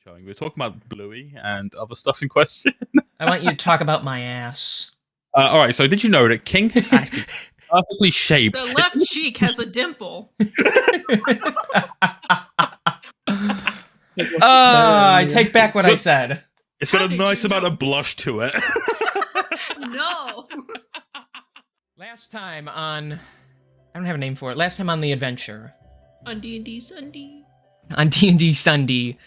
showing. We were talking about Bluey and other stuff in question. I want you to talk about my ass. All right, so did you know that King has actually perfectly shaped? The left cheek has a dimple. I take back what I said. It's got How a did nice you amount know? of blush to it. No. Last time on... I don't have a name for it. Last time on the adventure. On D&D Sunday. On D&D Sunday,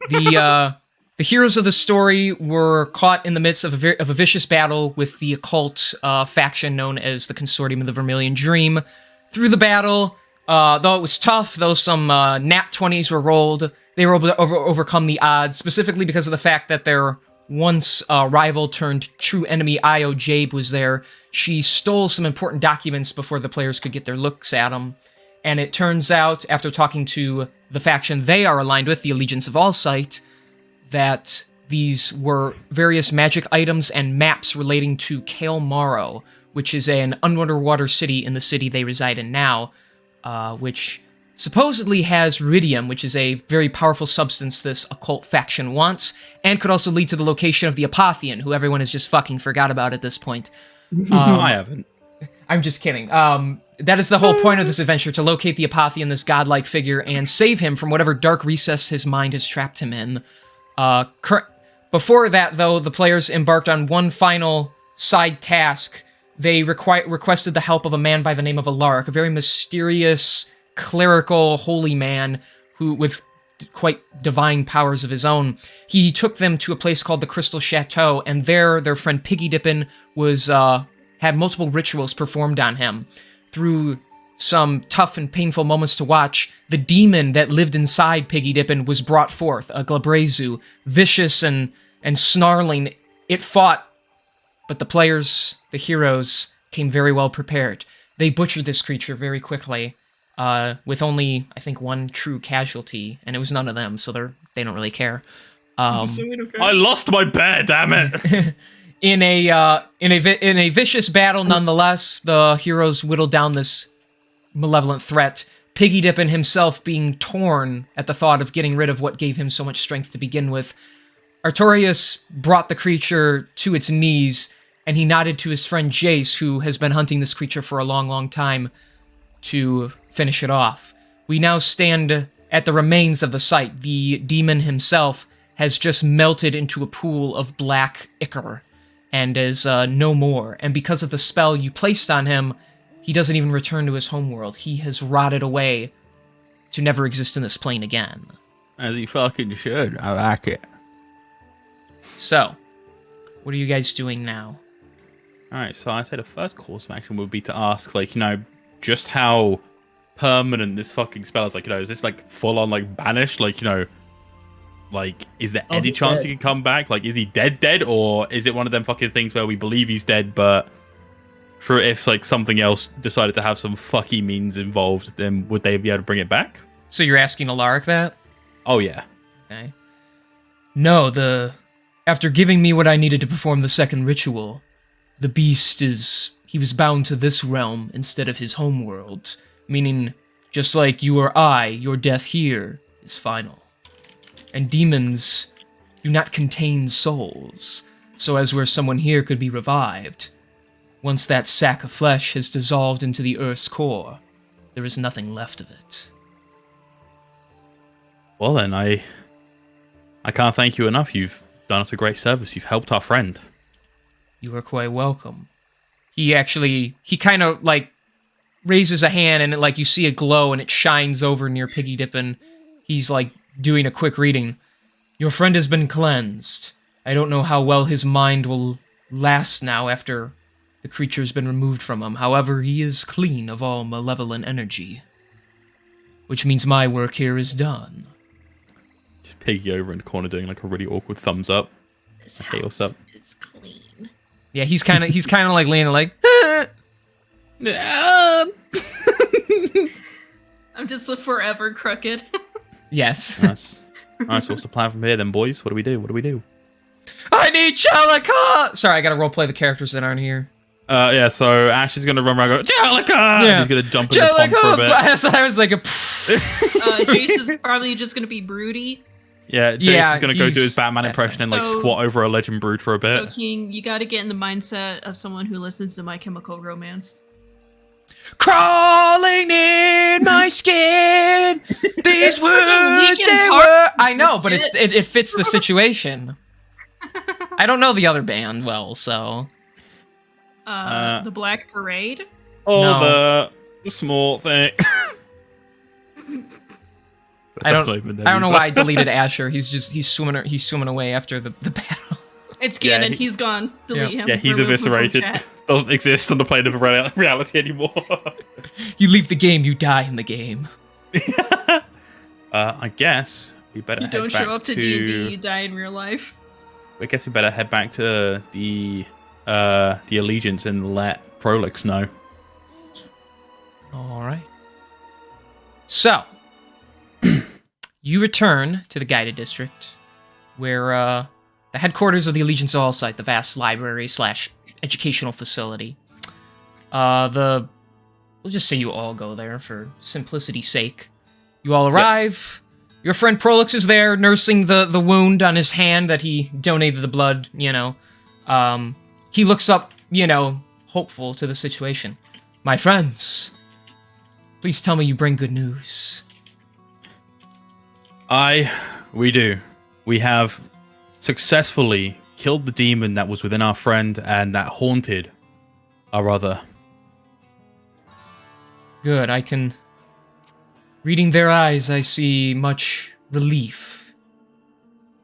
the heroes of the story were caught in the midst of a vicious battle with the occult faction known as the Consortium of the Vermilion Dream. Through the battle, though it was tough, though some nat 20s were rolled, they were able to overcome the odds, specifically because of the fact that their once rival turned true enemy Io Jabe was there. She stole some important documents before the players could get their looks at them. And it turns out, after talking to the faction they are aligned with, the Allegiance of Allsight, that these were various magic items and maps relating to Kael Morrow, which is an underwater city in the city they reside in now, which supposedly has Ruidium, which is a very powerful substance this occult faction wants, and could also lead to the location of the Apothian, who everyone has just fucking forgot about at this point. I haven't. I'm just kidding. That is the whole point of this adventure, to locate the Apothian, this godlike figure, and save him from whatever dark recess his mind has trapped him in. Before that, though, the players embarked on one final side task. They requested the help of a man by the name of Alaric, a very mysterious, clerical, holy man who, with quite divine powers of his own. He took them to a place called the Crystal Chateau, and there their friend Piggy Dippin was had multiple rituals performed on him. Through some tough and painful moments to watch, the demon that lived inside Piggy Dippin was brought forth, a Glabrezu, vicious and snarling. It fought, but the players, the heroes, came very well prepared. They butchered this creature very quickly, with only, I think, one true casualty, and it was none of them, so they don't really care. I lost my bear, damn it! In a vicious battle, nonetheless, the heroes whittled down this malevolent threat. Piggy Dippin himself being torn at the thought of getting rid of what gave him so much strength to begin with. Artorius brought the creature to its knees, and he nodded to his friend Jace, who has been hunting this creature for a long, long time, to finish it off. We now stand at the remains of the site. The demon himself has just melted into a pool of black ichor, and is no more. And because of the spell you placed on him, he doesn't even return to his homeworld. He has rotted away to never exist in this plane again. As he fucking should. I like it. So, what are you guys doing now? Alright, so I'd say the first course of action would be to ask, like, just how permanent this fucking spell is. Like, is this, like, full-on, like, banished? Like, like, is there any chance he can come back? Like, is he dead, or is it one of them fucking things where we believe he's dead, but for if, like, something else decided to have some fucky means involved, then would they be able to bring it back? So you're asking Alaric that? Oh, yeah. Okay. No, after giving me what I needed to perform the second ritual, the beast he was bound to this realm instead of his homeworld, meaning, just like you or I, your death here is final. And demons do not contain souls, so as where someone here could be revived, once that sack of flesh has dissolved into the Earth's core, there is nothing left of it. Well then, I can't thank you enough. You've done us a great service. You've helped our friend. You are quite welcome. He kind of, like, raises a hand, and, like, you see a glow, and it shines over near Piggy Dippin. He's, like, doing a quick reading. Your friend has been cleansed. I don't know how well his mind will last now after the creature's been removed from him. However, he is clean of all malevolent energy. Which means my work here is done. Just Piggy over in the corner doing, like, a really awkward thumbs up. This Hey, what's house up? is clean. Yeah, he's kind of like leaning like, I'm just forever crooked. yes. Nice. Alright, so what's the plan from here then, boys? What do we do? I need Chalaka! Sorry, I gotta roleplay the characters that aren't here. Yeah, so Ash is gonna run around and go, Jalika! Yeah. And he's gonna jump in the pond for a bit. I was like, Jace is probably just gonna be broody. Yeah, Jace Yeah, is going to go do his he's Batman sad, impression and like So- squat over a legend brood for a bit. So, King, you gotta get in the mindset of someone who listens to My Chemical Romance. Crawling in my skin. These It's like a words Linkin they Park were. I know, but shit. it fits the situation. I don't know the other band well, so The Black Parade. Oh, No. the small thing. I That's don't. not even there I don't know either. why I deleted Asher. He's swimming away after the battle. It's Yeah, canon. He's gone. Delete him. Yeah, he's Remove him from eviscerated. chat. Doesn't exist on the plane of reality anymore. You leave the game, you die in the game. I guess we better You head don't back show up to D&D, you die in real life. I guess we better head back to the Allegiance and let Prolix know. All right. So, you return to the guided district, where the headquarters of the Allegiance All site, the vast library / educational facility. We'll just say you all go there for simplicity's sake. You all arrive. Your friend Prolix is there, nursing the wound on his hand that he donated the blood. He looks up, hopeful to the situation. My friends, please tell me you bring good news. We do. We have successfully killed the demon that was within our friend and that haunted our other. Good, I can... Reading their eyes, I see much relief.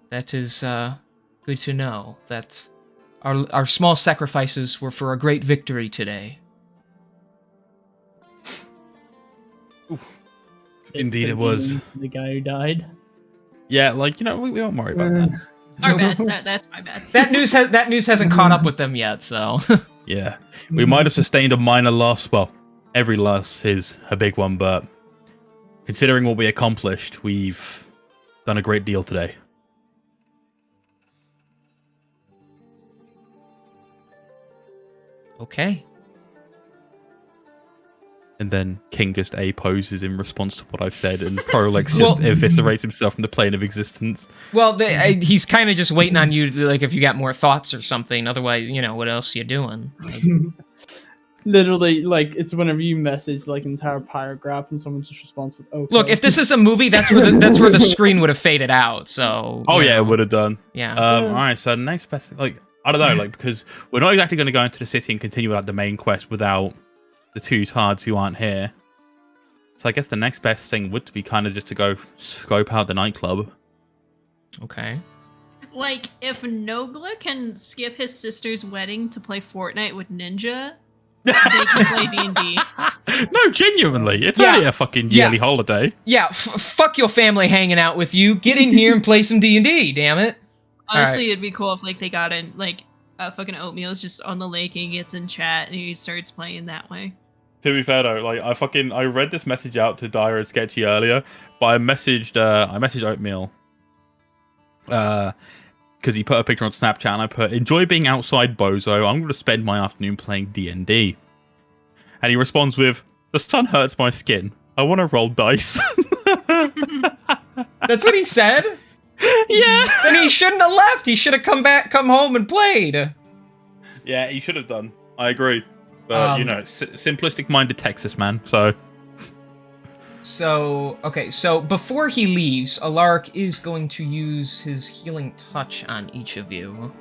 That is, good to know, that our small sacrifices were for a great victory today. Indeed it was. The guy who died. Yeah, we won't worry about that. Our bad. That's my bad. That news hasn't caught up with them yet, so... Yeah. We might have sustained a minor loss. Well, every loss is a big one, but considering what we accomplished, we've done a great deal today. Okay. And then King just A-poses in response to what I've said, and Prolix just eviscerates himself from the plane of existence. Well, he's kind of just waiting on you, like, if you got more thoughts or something. Otherwise, what else you doing? Literally, it's whenever you message an entire paragraph and someone just responds with "okay." Look, if this is a movie, that's where the screen would have faded out. So. Oh yeah, it would have done. Yeah. All right. So the next best, I don't know, because we're not exactly going to go into the city and continue the main quest without the two tards who aren't here. So I guess the next best thing would be kind of just to go scope out the nightclub. Okay. If Nogla can skip his sister's wedding to play Fortnite with Ninja, they can play D&D. No, genuinely, it's Yeah. only a fucking yearly holiday. Yeah, fuck your family hanging out with you. Get in here and play some D&D, damn it. Honestly, it'd be cool if they got in fucking Oatmeal's just on the lake and he gets in chat and he starts playing that way. To be fair though, I read this message out to Dire and Sketchy earlier, but I messaged Oatmeal because he put a picture on Snapchat and I put, "Enjoy being outside, bozo. I'm going to spend my afternoon playing D&D." And he responds with, "The sun hurts my skin. I want to roll dice." That's what he said? Yeah. Then he shouldn't have left. He should have come home and played. Yeah, he should have done. I agree. But, simplistic-minded Texas man, so... So before he leaves, Alaric is going to use his healing touch on each of you.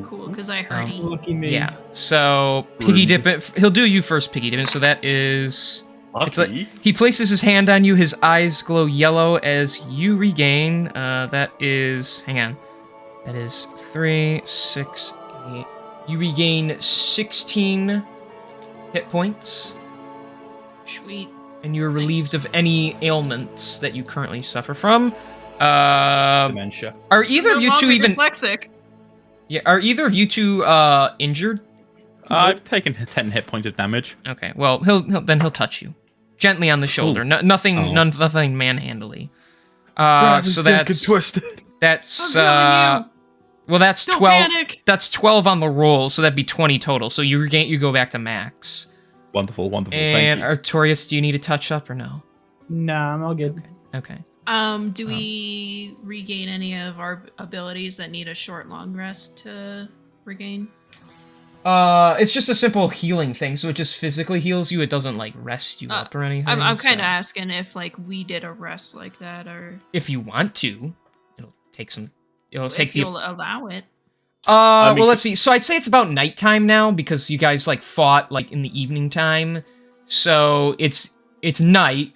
Cool, because I heard he. Lucky me. Yeah, so Piggy Dip it. He'll do you first, Piggy Dip. So that is... It's like he places his hand on you, his eyes glow yellow as you regain, that is... Hang on. That is 3, 6, 8... You regain 16 hit points. Sweet. And you're relieved of any ailments that you currently suffer from. Dementia. Are either of you two even... dyslexic? Yeah, are either of you two injured? I've taken 10 hit points of damage. Okay, well, he'll touch you. Gently on the shoulder. Nothing manhandly. So that's... twisted. That's, I'm healing well, that's Don't 12. panic. That's 12 on the roll, so that'd be 20 total. So you go back to max. Wonderful. And Thank you. Artorias, do you need a touch up or no? Nah, I'm all good. Okay. Do we regain any of our abilities that need a short long rest to regain? It's just a simple healing thing, so it just physically heals you. It doesn't like rest you up or anything. I'm kind of so asking if like we did a rest like that, or if you want to, it'll take some. It'll take if you'll allow it. mean, well, let's see. So I'd say it's about nighttime now because you guys like fought like in the evening time. So it's night,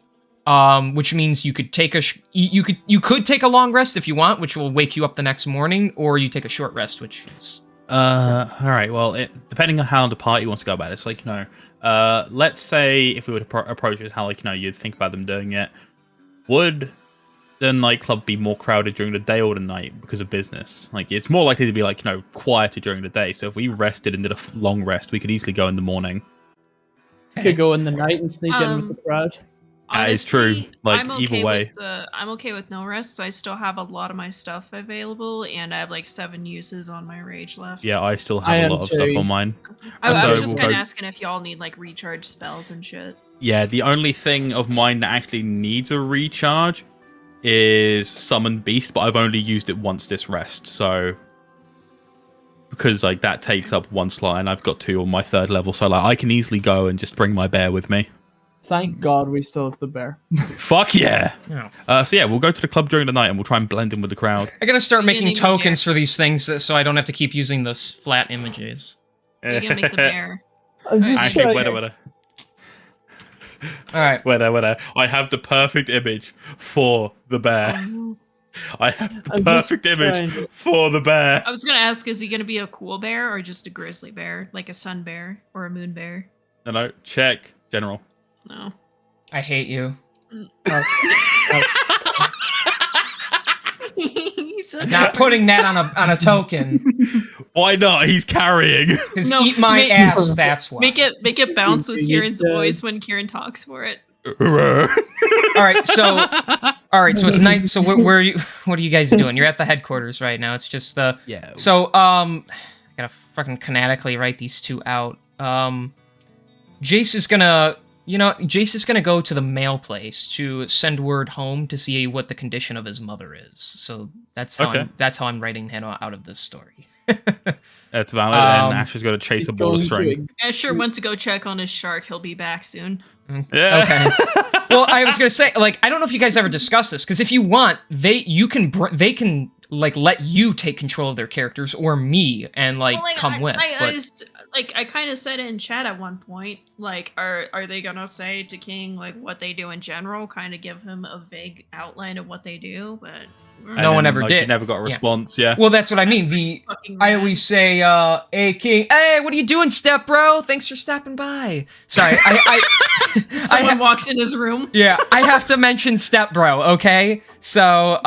which means you could take you could take a long rest if you want, which will wake you up the next morning, or you take a short rest, which is all right. Well, depending on how the party wants to go about it, it's like, let's say if we were to approach it how, like, you'd think about them doing it, would the nightclub be more crowded during the day or the night because of business? Like, it's more likely to be like, quieter during the day. So if we rested and did a long rest, we could easily go in the morning. Could go in the night and sneak in with the crowd. That is true. Honestly, Like, I'm either okay way. I'm okay with no rest. I still have a lot of my stuff available, and I have like 7 uses on my rage left. Yeah, I still I have a am lot of stuff too. on mine. I So was just we'll kind of go- asking if y'all need like recharge spells and shit. Yeah, the only thing of mine that actually needs a recharge is Summon Beast, but I've only used it once this rest, so because like that takes up 1 slot and I've got 2 on my 3rd level, so like I can easily go and just bring my bear with me. Thank God we still have the bear. Fuck yeah! Oh. So yeah, we'll go to the club during the night and we'll try and blend in with the crowd. I gotta start making Beginning tokens here. for these things so I don't have to keep using those flat images. You're gonna make the bear. I'm just Actually, trying- wait. All right. Wait. I have the perfect image for the bear. I have the I'm just perfect image trying- for the bear. I was gonna ask, is he gonna be a cool bear or just a grizzly bear, like a sun bear or a moon bear? No, check. General. No. I hate you. He's a- Not putting that on a token. Why not? He's carrying. Because No, eat my make- ass, that's why. Make it bounce with He Kieran's does. voice when Kieran talks for it. Alright, so it's night. So where are you? What are you guys doing? You're at the headquarters right now. It's just the. Yeah. So I gotta fucking canonically write these 2 out. Jace is gonna go to the mail place to send word home to see what the condition of his mother is. So that's how I'm writing him out of this story. That's valid. And Ash is going to chase He's a ball of going string. to Asher went to go check on his shark. He'll be back soon. Yeah. Okay. Well, I was gonna say, like, I don't know if you guys ever discussed this, because if you want, they can like let you take control of their characters or me and like, come with. I kind of said it in chat at one point. Like, are they gonna say to King like what they do in general? Kind of give him a vague outline of what they do, but And No one then, ever like, did. You never got a response. Yeah. Well, that's what I mean. fucking I rad. always say, "Hey King, hey, what are you doing, step bro? Thanks for stopping by." Sorry, Someone walks in his room. Yeah, I have to mention Step Bro, okay? So,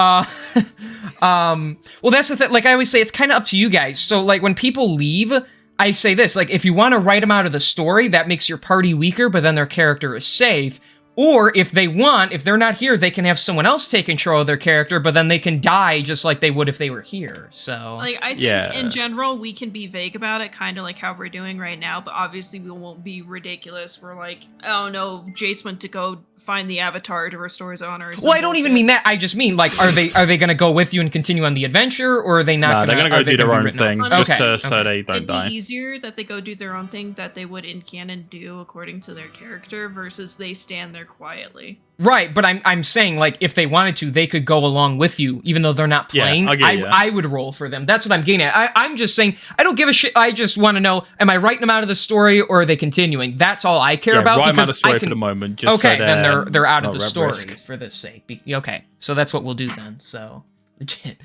well, that's the thing. Like I always say, it's kind of up to you guys. So, like, when people leave, I say this, like, if you want to write them out of the story, that makes your party weaker, but then their character is safe. Or if they're not here, they can have someone else take control of their character, but then they can die just like they would if they were here. So, Like, I think in general, we can be vague about it, kind of like how we're doing right now, but obviously we won't be ridiculous. We're like, oh no, Jace went to go find the Avatar to restore his honor. well, I don't even mean that. I just mean, like, are they going to go with you and continue on the adventure, or are they not they're going going to go do their own thing just Okay. so they don't It'd die. be easier that they go do their own thing that they would in canon do according to their character versus they stand there quietly. Right, but I'm saying, like, if they wanted to, they could go along with you, even though they're not Yeah, playing. I get ya. I would roll for them. That's what I'm getting at. I'm just saying, I don't give a shit. I just want to know, am I writing them out of the story, or are they continuing? That's all I care about. Write them out of because the story I for can, the moment. Just okay, so then they're out of not the at story risk. for this sake. Okay, so that's what we'll do then. So legit.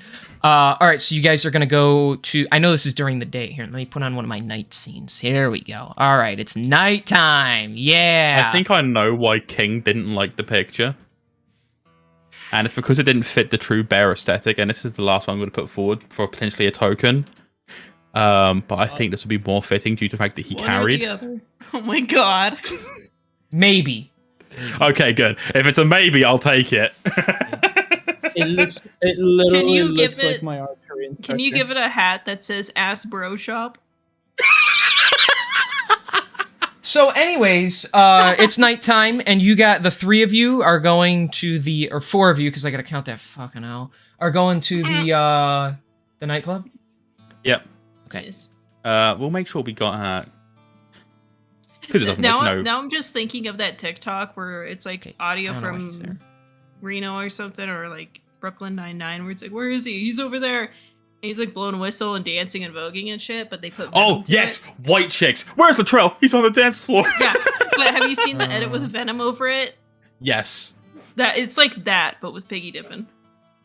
All right, so you guys are gonna go to. I know this is during the day. Here, let me put on one of my night scenes. Here we go. All right, it's nighttime. Yeah. I think I know why King didn't like the picture. And it's because it didn't fit the true bear aesthetic, and this is the last one I'm going to put forward for potentially a token. But I think this would be more fitting due to the fact that he One or the carried. other. Oh my god. maybe. Okay, good. If it's a maybe, I'll take it. It literally you looks give like it- my archery instructor. Can you give it a hat that says Ass Bro Shop? So, anyways, it's nighttime, and you got the 3 of you are going to the, or 4 of you, because I gotta count that fucking hell, are going to the nightclub. Yep. Okay. Yes. We'll make sure we got because it doesn't Now, like, now I'm just thinking of that TikTok where it's like Okay, audio I don't know why he's from there. Reno or something, or like Brooklyn Nine-Nine, where it's like, where is he? He's over there. And he's like blowing a whistle and dancing and voguing and shit, but they put Venom Oh to yes, it. white chicks. Where's Latrell? He's on the dance floor. Yeah, but have you seen the edit with Venom over it? Yes. That it's like that, but with Piggy dipping.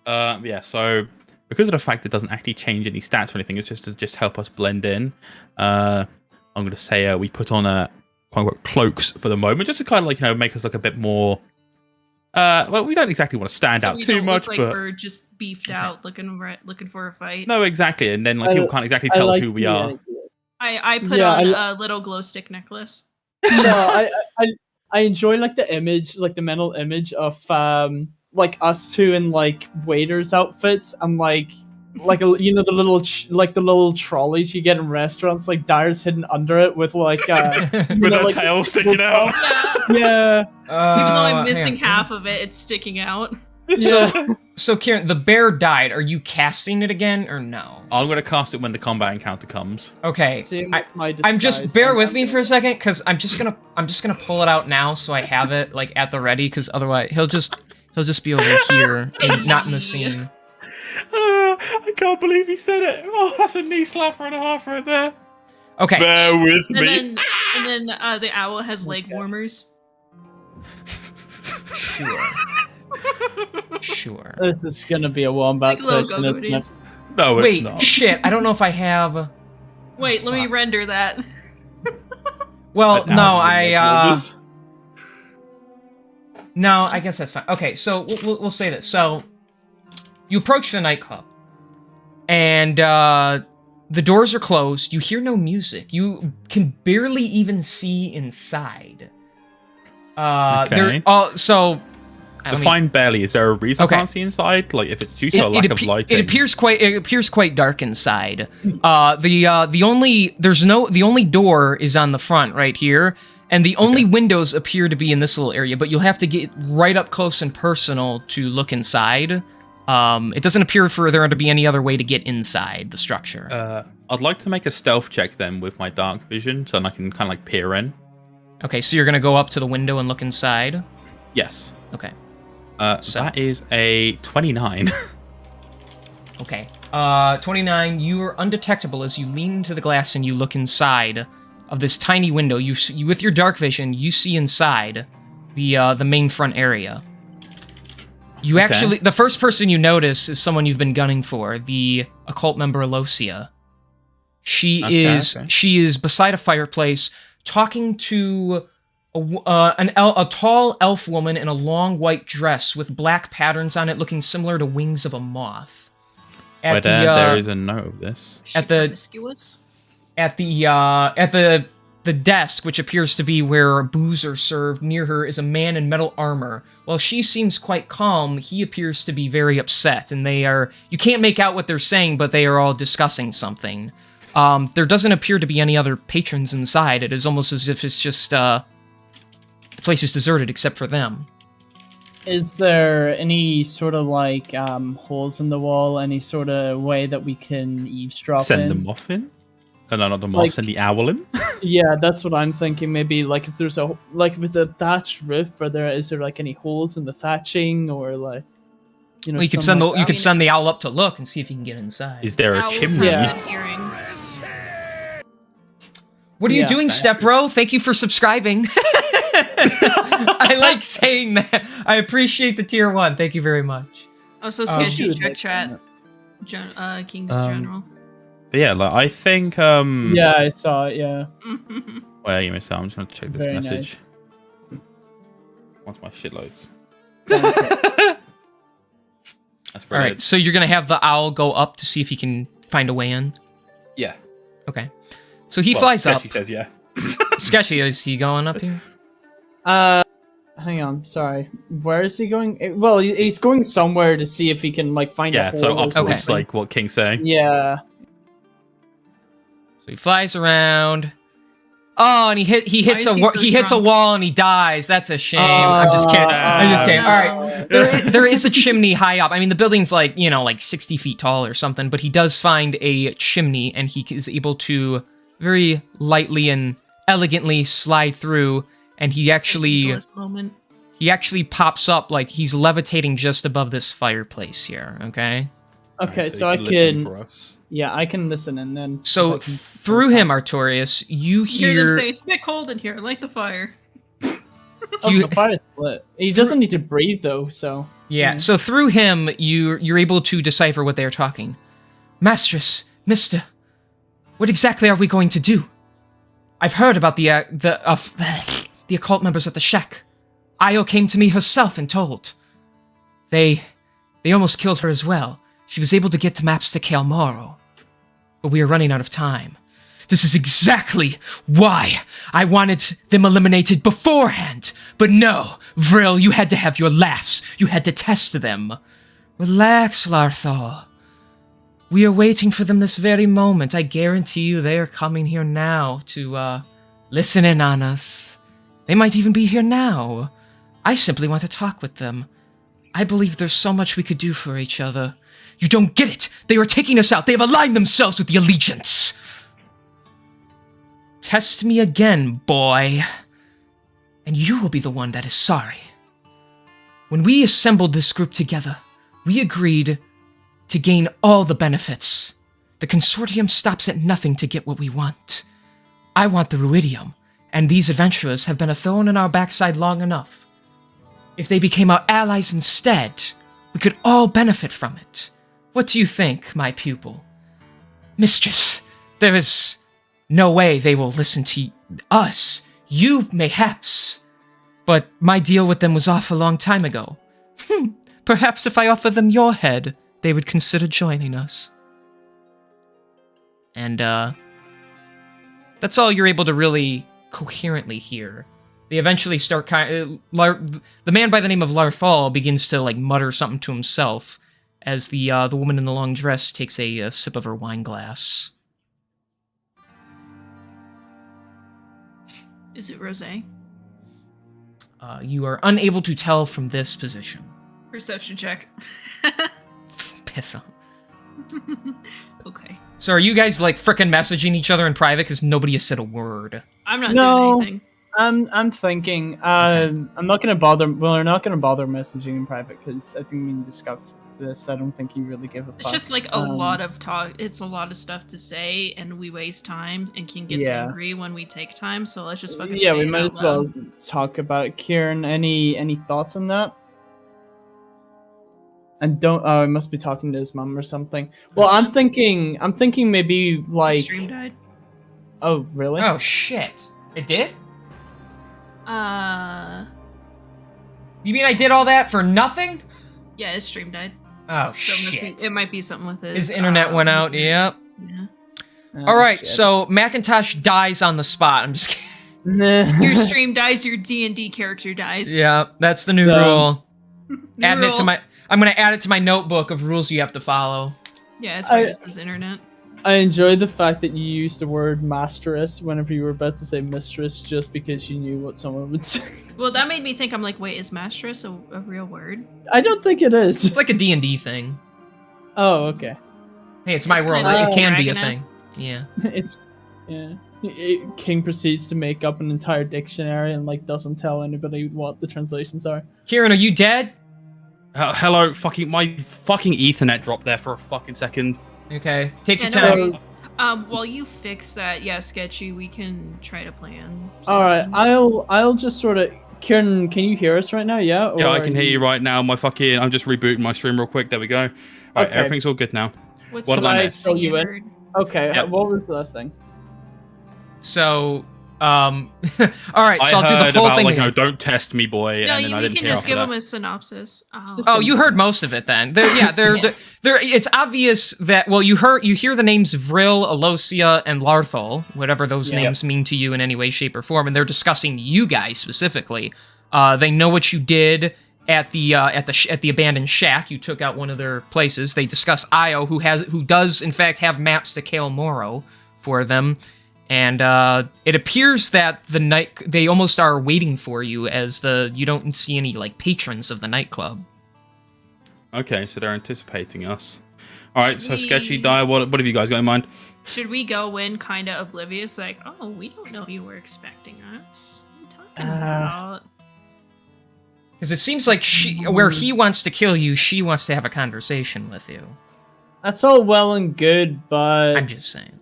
Yeah. So because of the fact it doesn't actually change any stats or anything, it's just to just help us blend in. I'm gonna say we put on quote unquote cloaks for the moment, just to kind of like make us look a bit more. Well, we don't exactly want to stand So out we too don't much, look like but we're just beefed out, looking for a fight. no, exactly. And then like people can't exactly tell like who we the are. idea. I put Yeah, on I a little glow stick necklace. So I enjoy like the image, like the mental image of like us two in like waiters outfits and like the little the little trolleys you get in restaurants, like Dyer's hidden under it with like With their tail sticking out. Yeah. Yeah. Even though I'm hang missing on. half of it, it's sticking out. So, Kieran, the bear died. Are you casting it again, or no? I'm gonna cast it when the combat encounter comes. Okay. Same with my I'm just disguise, bear I'm with me gonna- for a second, because I'm just gonna pull it out now so I have it like at the ready, because otherwise he'll just be over here and not in the scene. I can't believe he said it. Oh, that's a knee slapper and a half right there. Okay. Bear with me. And then the owl has leg warmers. Sure. This is gonna be a wombat It's like session, logo isn't it? videos. No, it's Wait, not. shit. I don't know if I have. Wait, let me Fuck. render that. Well, But no, now No, I guess that's fine. Okay, so we'll say this. So, you approach the nightclub, and the doors are closed. You hear no music. You can barely even see inside. Okay. So, I mean, Define barely. Is there a reason Okay. I can't see inside? Like if it's due to a lack of lighting? it appears quite dark inside. The only door is on the front right here, and the only windows appear to be in this little area. But you'll have to get right up close and personal to look inside. It doesn't appear for there to be any other way to get inside the structure. I'd like to make a stealth check then with my dark vision, so I can kind of like peer in. Okay, so you're gonna go up to the window and look inside. Yes. Okay. So that is a 29. Okay. 29, you are undetectable as you lean into the glass and you look inside of this tiny window. You with your dark vision, you see inside the main front area. You actually, the first person you notice is someone you've been gunning for, the occult member Alosia. She is beside a fireplace talking to a tall elf woman in a long white dress with black patterns on it, looking similar to wings of a moth. There is a note of this. At the Promiscuous? at the desk, which appears to be where booze are served, near her is a man in metal armor. While she seems quite calm, he appears to be very upset, and you can't make out what they're saying, but they are all discussing something. There doesn't appear to be any other patrons inside. It is almost as if it's just the place is deserted except for them. Is there any sort of like holes in the wall? Any sort of way that we can eavesdrop Send in? the moth in? No, not the moth, send the owl in? Yeah, that's what I'm thinking. Maybe like if there's if it's a thatched roof, is there like any holes in the thatching or like Well, you could send the owl up to look and see if you can get inside. Is there a Owls chimney? have Yeah. good hearing. What are you Yeah, doing, thank Step Bro? Thank you for subscribing. I like saying that. I appreciate the tier 1. Thank you very much. Also, sketchy shoot, check like, chat. King's General. But yeah, like I think Yeah, I saw it. Yeah, well, you missed out. I'm just gonna check this Very message. Once my shit loads. nice. That's All brilliant. right, so you're going to have the owl go up to see if he can find a way in? Yeah. Okay. So he Well, flies up. Sketchy says yeah. Sketchy, is he going up here? Hang on, sorry. Where is he going? Well, he's going somewhere to see if he can like find a Yeah, hole so or upwards, something. like what King's saying. Yeah. So he flies around. Oh, and he hits is he so a drunk? wall and he dies. That's a shame. I'm just kidding. I'm just kidding. no. All right, there is a chimney high up. I mean, the building's like 60 feet tall or something, but he does find a chimney and he is able to very lightly and elegantly slide through. And he actually pops up like he's levitating just above this fireplace here. Okay. Okay, so you I listen can. for us. Yeah, I can listen and then. So I can- through him, Artorias, you Hear them hear say, "It's a bit cold in here. Light the fire." Oh, you- the fire's lit. He doesn't need to breathe though, so. Yeah, so through him, you're able to decipher what they are talking. Mistress, Mister, what exactly are we going to do? I've heard about the occult members at the shack. Io came to me herself and told. They almost killed her as well. She was able to get the maps to Kael'Maro. But we are running out of time. This is exactly why I wanted them eliminated beforehand. But no, Vril, you had to have your laughs. You had to test them. Relax, Larthol. We are waiting for them this very moment. I guarantee you they are coming here now to, listen in on us. They might even be here now. I simply want to talk with them. I believe there's so much we could do for each other. You don't get it! They are taking us out! They have aligned themselves with the Allegiance! Test me again, boy. And you will be the one that is sorry. When we assembled this group together, we agreed to gain all the benefits. The Consortium stops at nothing to get what we want. I want the Ruidium, and these adventurers have been a thorn in our backside long enough. If they became our allies instead, we could all benefit from it. What do you think, my pupil? Mistress, there is no way they will listen to us. You, mayhaps. But my deal with them was off a long time ago. Perhaps if I offer them your head, they would consider joining us. And, that's all you're able to really coherently hear. They eventually start the man by the name of Larthol begins to, mutter something to himself as the woman in the long dress takes a sip of her wine glass. Is it rosé? You are unable to tell from this position. Perception check. Piss off. Okay. So are you guys, frickin' messaging each other in private because nobody has said a word? I'm not No. doing anything. I'm thinking. I'm not gonna bother. Well, we're not gonna bother messaging in private because I think we discussed this. I don't think you really give a fuck. It's just a lot of talk. It's a lot of stuff to say, and we waste time, and King gets Yeah. angry when we take time. So let's just fucking. Yeah, say we it might out as well loud. talk about it. Kieran, any thoughts on that? And don't. Oh, I must be talking to his mom or something. Well, I'm thinking maybe The stream died. Oh, really? Oh, shit. It did? You mean I did all that for nothing? Yeah, his stream died. Oh, So shit. it might be something with His internet went out, yep. Yeah. Oh, All right, shit. so Macintosh dies on the spot. I'm just kidding. Nah. Your stream dies, your D&D character dies. Yeah, that's the new No. rule. New Adding it to rule. my. I'm gonna add it to my notebook of rules you have to follow. Yeah, it's weird. It's his internet. I enjoy the fact that you used the word masteress whenever you were about to say mistress, just because you knew what someone would say. Well, that made me think. I'm like, wait, is mastress a real word? I don't think it is. It's like a D&D thing. Oh, okay. Hey, it's my It's world. kinda It can be a thing. Dragon-esque. Yeah. It's yeah. King proceeds to make up an entire dictionary and doesn't tell anybody what the translations are. Kieran, are you dead? Hello, my fucking Ethernet dropped there for a fucking second. Okay, take your Yeah, time. no worries. While you fix that, yeah, Sketchy, we can try to plan. All right, something. I'll just sort of. Kieran, can you hear us right now? Yeah. Yeah, Or I can hear you right now. I'm just rebooting my stream real quick. There we go. All right, Okay. everyth's all good now. What's what the did I last miss? thing Fill you in? heard? Okay. Yep. What was the last thing? So, all right, so I I'll do heard the whole about thing. again. don't test me, boy. No, and then I we didn't can hear just after give that. him a synopsis. Oh. Oh, you heard most of it then. They're it's obvious that, well, you hear the names Vril, Alosia, and Larthol, whatever those Yeah. names mean to you in any way, shape, or form, and they're discussing you guys specifically. They know what you did at the abandoned shack. You took out one of their places. They discuss Io, who does in fact have maps to Kael'Maro for them. And it appears that they almost are waiting for you, as you don't see any like patrons of the nightclub. Okay, so they're anticipating us. All right, so Sketchy, We- Dire, what have you guys got in mind? Should we go in kind of oblivious, like, oh, we don't know you were expecting us? What are you talking about? Because it seems like where he wants to kill you, she wants to have a conversation with you. That's all well and good, but I'm just saying.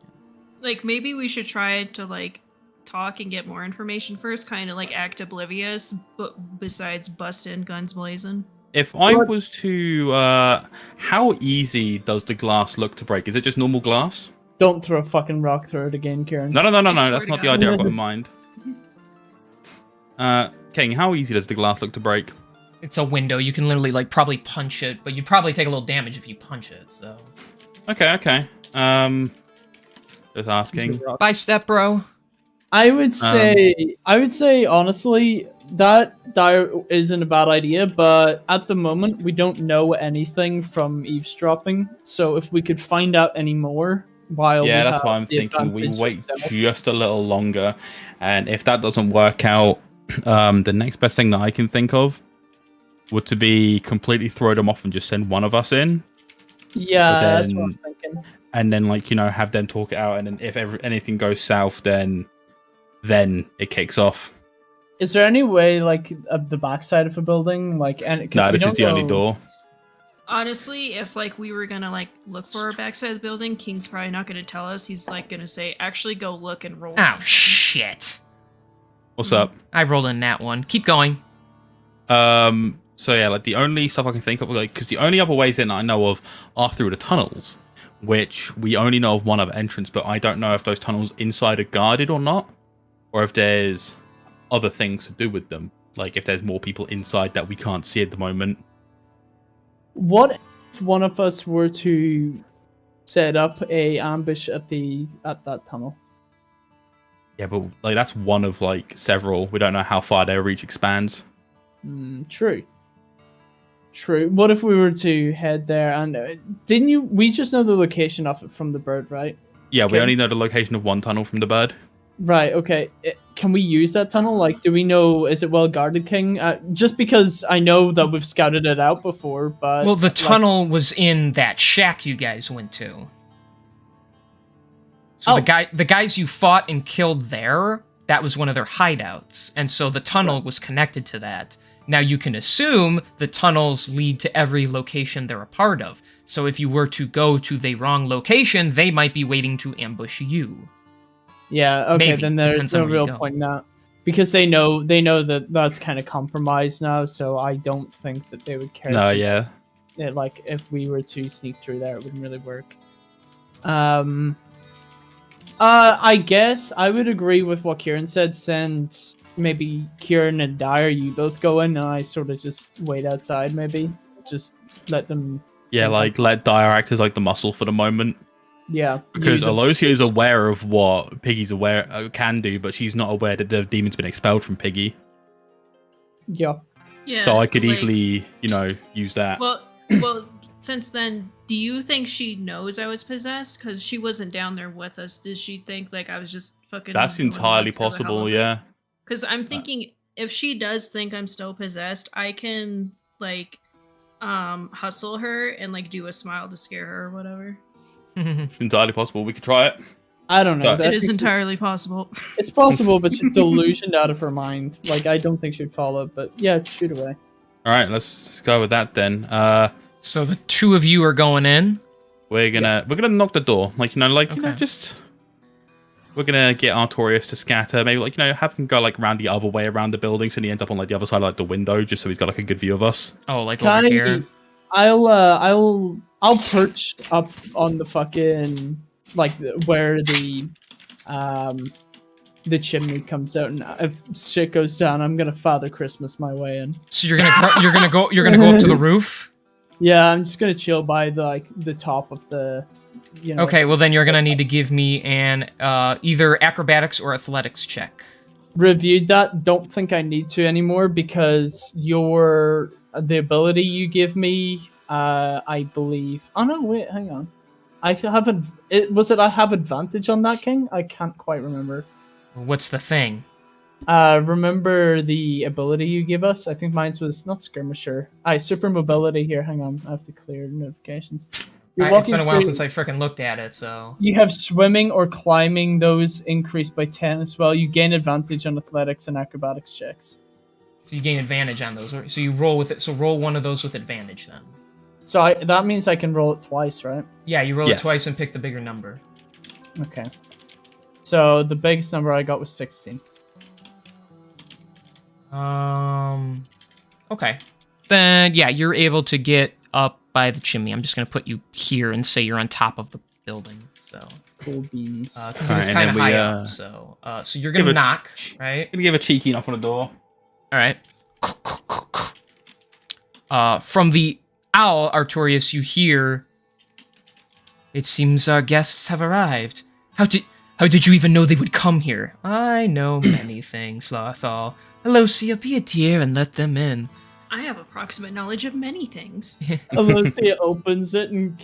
Like, maybe we should try to, like, talk and get more information first, kind of, like, act oblivious, but besides bust in guns blazing. If I was to, how easy does the glass look to break? Is it just normal glass? don't throw a fucking rock through it again, Kieran. No, swear that's to not the God. idea I've got in mind. King, how easy does the glass look to break? It's a window. You can literally like probably punch it, but you'd probably take a little damage if you punch it. So. Okay. Just asking. Bye, step bro. I would say honestly that isn't a bad idea, but at the moment we don't know anything from eavesdropping. So if we could find out any more while Yeah, we that's have why I'm the thinking we advantage wait of stealth. just a little longer, and if that doesn't work out, the next best thing that I can think of would to be completely throw them off and just send one of us in. Yeah, that's what then- I'm thinking. And then, like, have them talk it out, and then if anything goes south, then it kicks off. Is there any way, like, of the backside of a building, like, and No, this is the only door. Honestly, if like we were gonna like look for our backside of the building, King's probably not gonna tell us. He's like gonna say, "Actually, go look and roll." Oh something." shit! What's up? I rolled in that one. Keep going. So yeah, like the only stuff I can think of, like, because the only other ways in I know of are through the tunnels, which we only know of one other entrance, but I don't know if those tunnels inside are guarded or not, or if there's other things to do with them, like if there's more people inside that we can't see at the moment. What if one of us were to set up a ambush at that tunnel? Yeah, but like that's one of like several. We don't know how far their reach expands. True. What if we were to head there and didn't you? We just know the location of it from the bird, right? Yeah, we Okay. only know the location of one tunnel from the bird. Right. Okay. Can we use that tunnel? Like, do we know? Is it well guarded, King? Just because I know that we've scouted it out before, but Well, the like, tunnel was in that shack you guys went to. So Oh. the guys you fought and killed there, that was one of their hideouts, and so the tunnel was connected to that. Now you can assume the tunnels lead to every location they're a part of. So if you were to go to the wrong location, they might be waiting to ambush you. Yeah. Okay. Maybe. Then there's Depends no on where you real go. point in that because they know that that's kind of compromised now. So I don't think that they would care. No, to- yeah. Like if we were to sneak through there, it wouldn't really work. I guess I would agree with what Kieran said. Send maybe Kieran and Dyer, you both go in, and I sort of just wait outside. Maybe just let them. Yeah, like let Dire act as like the muscle for the moment. Yeah, Because use them. Alosia is aware of what Piggy's can do, but she's not aware that the demon's been expelled from Piggy. Yeah. Yeah. So I could like, easily, use that. Well, since then, do you think she knows I was possessed? Because she wasn't down there with us. Did she think like I was just fucking? That's entirely possible, yeah. Because I'm thinking if she does think I'm still possessed, I can like hustle her and like do a smile to scare her or whatever. It's entirely possible. We could try it. I don't know. So- I It is think entirely possible. It's possible, but she's delusioned out of her mind. Like I don't think she'd follow. But yeah, shoot away. All right, let's go with that then. So the two of you are going in. We're gonna knock the door, Okay. just we're gonna get Artorius to scatter. Maybe have him go like around the other way around the building, so he ends up on like the other side of like the window, just so he's got like a good view of us. Oh, like Can over I- here. I'll perch up on the fucking like where the chimney comes out, and if shit goes down, I'm gonna Father Christmas my way in. So you're gonna go up to the roof. Yeah, I'm just gonna chill by the top of the. Okay, well then you're gonna need to give me an either acrobatics or athletics check. Reviewed that. Don't think I need to anymore because the ability you give me, I believe. Oh no, wait, hang on. I haven't. I have advantage on that, King? I can't quite remember. What's the thing? Remember the ability you give us? I think mine was not skirmisher. Super mobility here. Hang on, I have to clear notifications. It's been a while since I freaking looked at it, so... You have swimming or climbing, those increased by 10 as well. You gain advantage on athletics and acrobatics checks. So you gain advantage on those. So you roll with it. So roll one of those with advantage then. So that means I can roll it twice, right? Yeah, you roll it twice and pick the bigger number. Okay. So the biggest number I got was 16. Okay. Then, yeah, you're able to get up by the chimney. I'm just going to put you here and say you're on top of the building, so... Cool beans. Because it's kind of high up, so... so you're going to knock, right? Gonna give a cheeky knock on the door. Alright. From the owl, Artorius, you hear... It seems our guests have arrived. How did you even know they would come here? I know many things, Lothal. Alosia, be a dear and let them in. I have approximate knowledge of many things. Alosia opens it and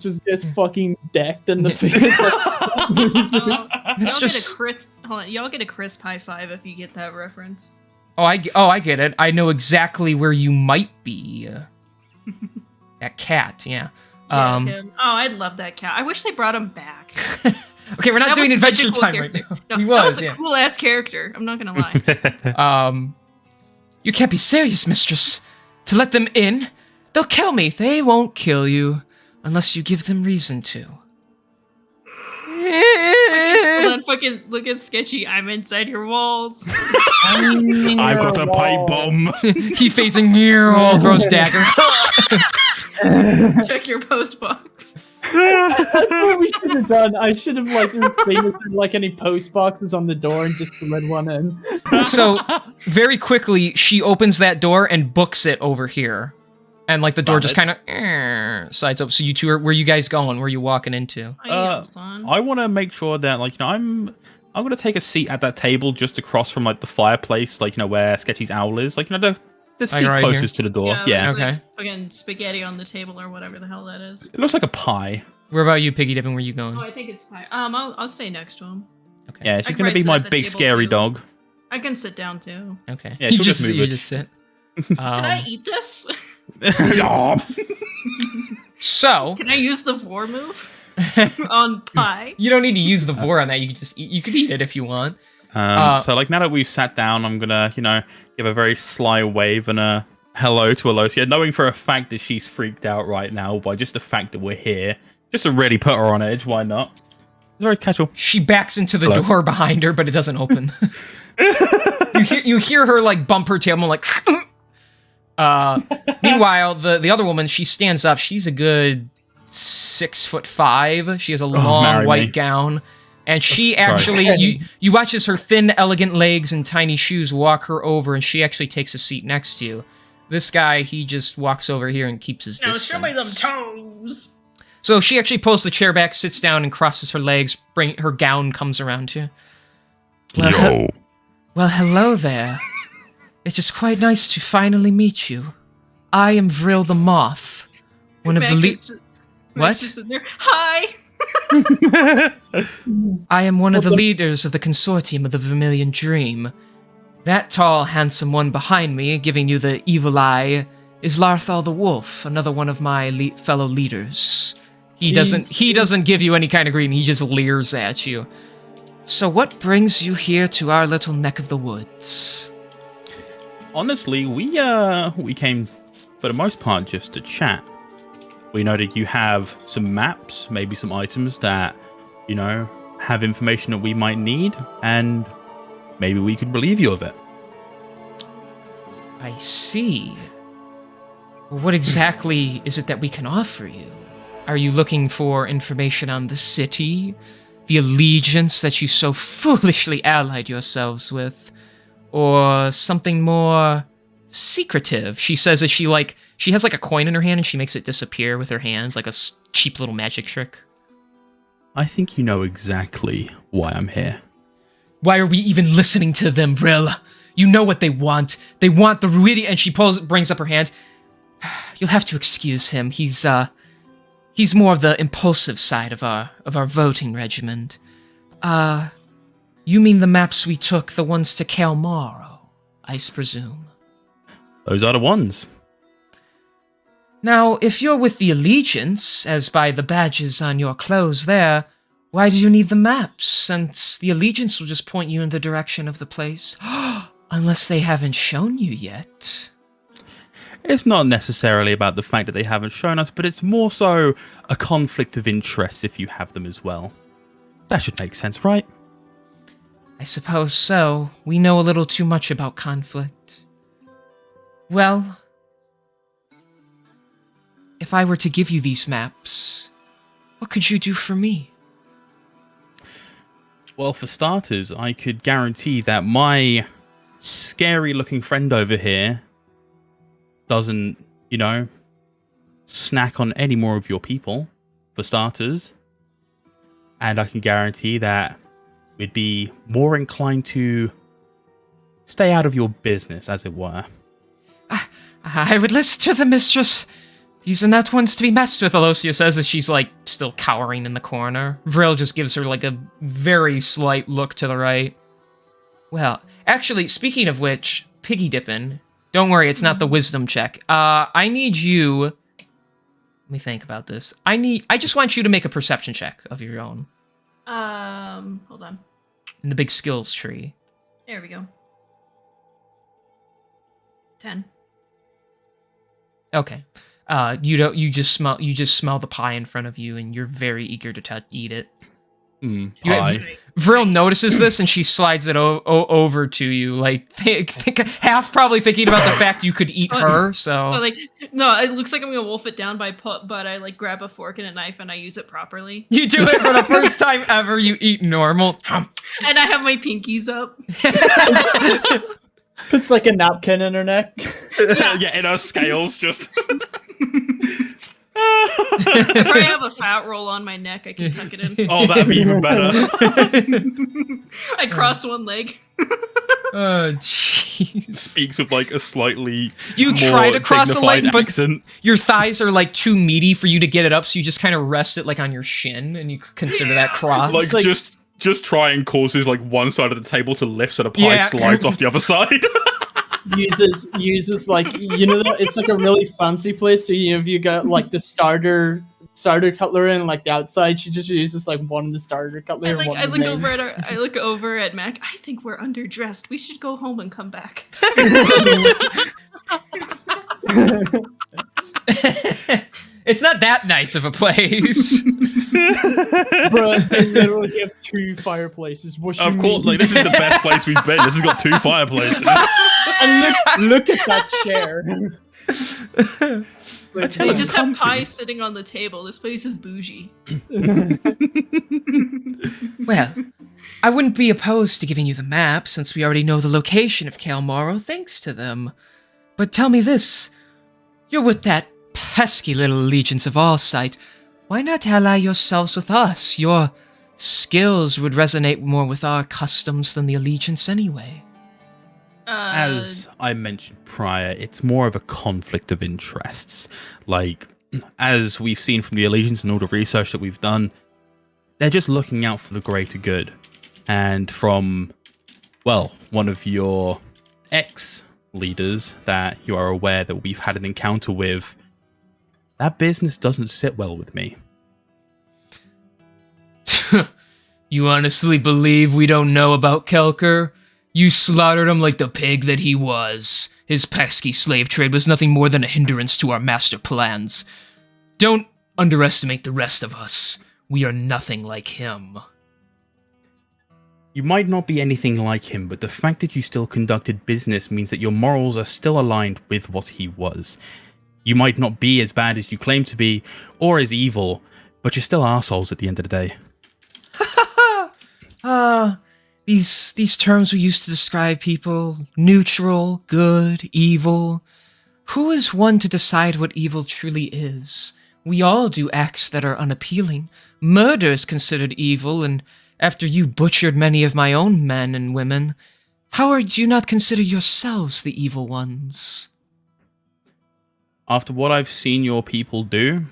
just gets fucking decked in the face. Y'all get a crisp high five if you get that reference. I get it. I know exactly where you might be. That cat, yeah. Him. Oh, I love that cat. I wish they brought him back. Okay, we're not doing Adventure Time right now. No, that was a cool ass character. I'm not gonna lie. You can't be serious, mistress. To let them in? They'll kill me. They won't kill you unless you give them reason to. Hold on, fucking look at Sketchy. I'm inside your walls. I've got a pipe bomb. He facing here, throws dagger. Check your post box. That's what we should have done. I should have any post boxes on the door and just slid one in. So very quickly she opens that door and books it over here, and the door just kind of slides up. So you two are, where you guys going? Where are you walking into? I want to make sure that I'm gonna take a seat at that table just across from the fireplace, where Sketchy's owl is, the seat right closest to the door. Yeah. Okay. Fucking spaghetti on the table or whatever the hell that is. It looks like a pie. Where about you, Piggy Dippin'? Where you going? Oh, I think it's pie. I'll stay next to him. Okay. Yeah, she's gonna be my big scary dog. I can sit down too. Okay. Yeah, you she'll just move you it. just sit. Can I eat this? So Can I use the vor move on pie? you don't need to use the vor on that. You can just you could eat it if you want. So now that we've sat down, I'm gonna give a very sly wave and a hello to Alosia, knowing for a fact that she's freaked out right now by just the fact that we're here, just to really put her on edge. Why not? It's very casual. She backs into the door behind her, but it doesn't open. you hear her bump her tail, meanwhile, the other woman, she stands up. She's a good 6'5". She has a long white gown. And she actually, you watch as her thin, elegant legs and tiny shoes walk her over, and she actually takes a seat next to you. This guy, he just walks over here and keeps his distance. Show me them toes! So she actually pulls the chair back, sits down, and crosses her legs. Her gown comes around you. Yo. Well, hello there. It is quite nice to finally meet you. I am Vril the Moth, one of the What? Hi! I am one of the leaders of the consortium of the Vermilion Dream. That tall, handsome one behind me, giving you the evil eye, is Larthal the Wolf, another one of my fellow leaders. He doesn't give you any kind of greeting, he just leers at you. So what brings you here to our little neck of the woods? Honestly, we came for the most part just to chat. We know that you have some maps, maybe some items that, have information that we might need, and maybe we could relieve you of it. I see. What exactly is it that we can offer you? Are you looking for information on the city? The allegiance that you so foolishly allied yourselves with? Or something more secretive? She says as she has a coin in her hand and she makes it disappear with her hands, like a cheap little magic trick. I think you know exactly why I'm here. Why are we even listening to them, Vril? You know what they want. They want the Ruidium. And she brings up her hand. You'll have to excuse him. He's He's more of the impulsive side of our voting regiment. You mean the maps we took, the ones to Kalmaro, I presume? Those are the ones. Now, if you're with the Allegiance, as by the badges on your clothes there, why do you need the maps, since the Allegiance will just point you in the direction of the place? Unless they haven't shown you yet. It's not necessarily about the fact that they haven't shown us, but it's more so a conflict of interest if you have them as well. That should make sense, right? I suppose so. We know a little too much about conflict. Well, if I were to give you these maps, what could you do for me? Well, for starters, I could guarantee that my scary-looking friend over here doesn't, snack on any more of your people, for starters. And I can guarantee that we'd be more inclined to stay out of your business, as it were. I would listen to the mistress. These are not ones to be messed with, Alosia says as she's, still cowering in the corner. Vril just gives her, a very slight look to the right. Well, actually, speaking of which, piggy dipping. Don't worry, it's not the wisdom check. I need you... Let me think about this. I just want you to make a perception check of your own. Hold on. In the big skills tree. There we go. 10. Okay. You just smell the pie in front of you, and you're very eager to eat it. Pie. Vril notices this, and she slides it over to you, half probably thinking about the fact you could eat her. So, no, it looks like I'm gonna wolf it down, but I grab a fork and a knife and I use it properly. You do it for the first time ever. You eat normal, and I have my pinkies up. Puts a napkin in her neck. Yeah, in her scales, just. If I have a fat roll on my neck, I can tuck it in. Oh, that'd be even better. I cross one leg. Oh, jeez. Speaks with a slightly You try to cross a leg, but accent. Your thighs are too meaty for you to get it up, so you just kind of rest it on your shin, and you consider that cross. Just try and causes one side of the table to lift so the pie slides off the other side. uses it's a really fancy place, so if you got the starter cutlery and the outside, she just uses one of the starter cutlery. I look over at Mac. I think we're underdressed. We should go home and come back. It's not that nice of a place. Bro, they literally have 2 fireplaces. Of course, this is the best place we've been. This has got 2 fireplaces. And look at that chair. They just have pie sitting on the table. This place is bougie. Well, I wouldn't be opposed to giving you the map, since we already know the location of Kalmaro thanks to them. But tell me this. You're with that pesky little Allegiance of Allsight. Why not ally yourselves with us? Your skills would resonate more with our customs than the Allegiance anyway. As I mentioned prior, it's more of a conflict of interests. As we've seen from the Allegiance and all the research that we've done, they're just looking out for the greater good. And from, one of your ex-leaders that you are aware that we've had an encounter with, that business doesn't sit well with me. You honestly believe we don't know about Kelker? You slaughtered him like the pig that he was. His pesky slave trade was nothing more than a hindrance to our master plans. Don't underestimate the rest of us. We are nothing like him. You might not be anything like him, but the fact that you still conducted business means that your morals are still aligned with what he was. You might not be as bad as you claim to be, or as evil, but you're still assholes at the end of the day. These terms we use to describe people, neutral, good, evil. Who is one to decide what evil truly is? We all do acts that are unappealing. Murder is considered evil, and after you butchered many of my own men and women, how do you not consider yourselves the evil ones? After what I've seen your people do,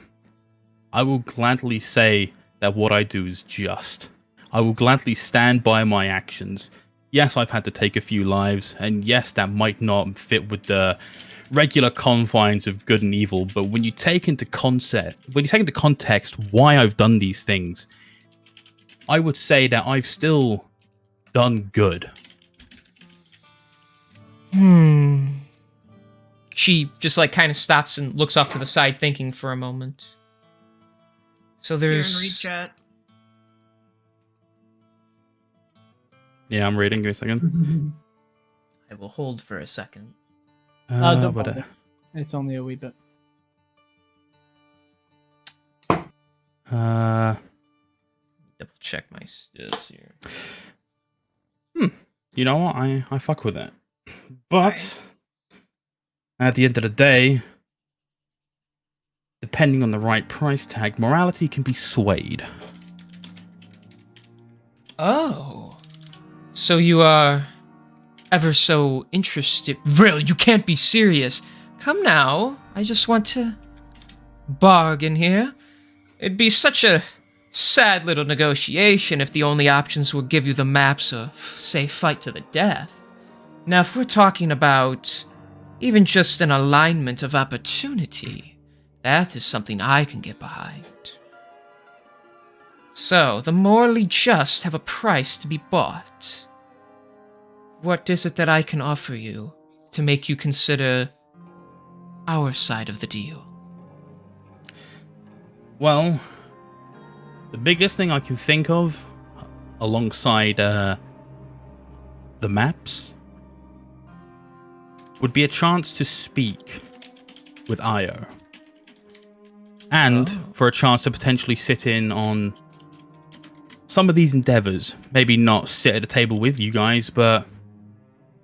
I will gladly say that what I do is just. I will gladly stand by my actions. Yes, I've had to take a few lives, and yes, that might not fit with the regular confines of good and evil, but when you take into context why I've done these things, I would say that I've still done good. She just like kind of stops and looks off to the side, thinking for a moment. So Kieran, read there's chat. Yeah, I'm reading. Give me a second. I will hold for a second. Don't bother. It's only a wee bit. Double check my stats here. You know what? I fuck with it. But at the end of the day, depending on the right price tag, morality can be swayed. Oh. So you are ever so interested. Really, you can't be serious. Come now. I just want to bargain here. It'd be such a sad little negotiation if the only options would give you the maps of, say, fight to the death. Now, if we're talking about even just an alignment of opportunity, that is something I can get behind. So, the morally just have a price to be bought. What is it that I can offer you to make you consider our side of the deal? Well, the biggest thing I can think of, alongside the maps, would be a chance to speak with Io. And for a chance to potentially sit in on some of these endeavors. Maybe not sit at a table with you guys, but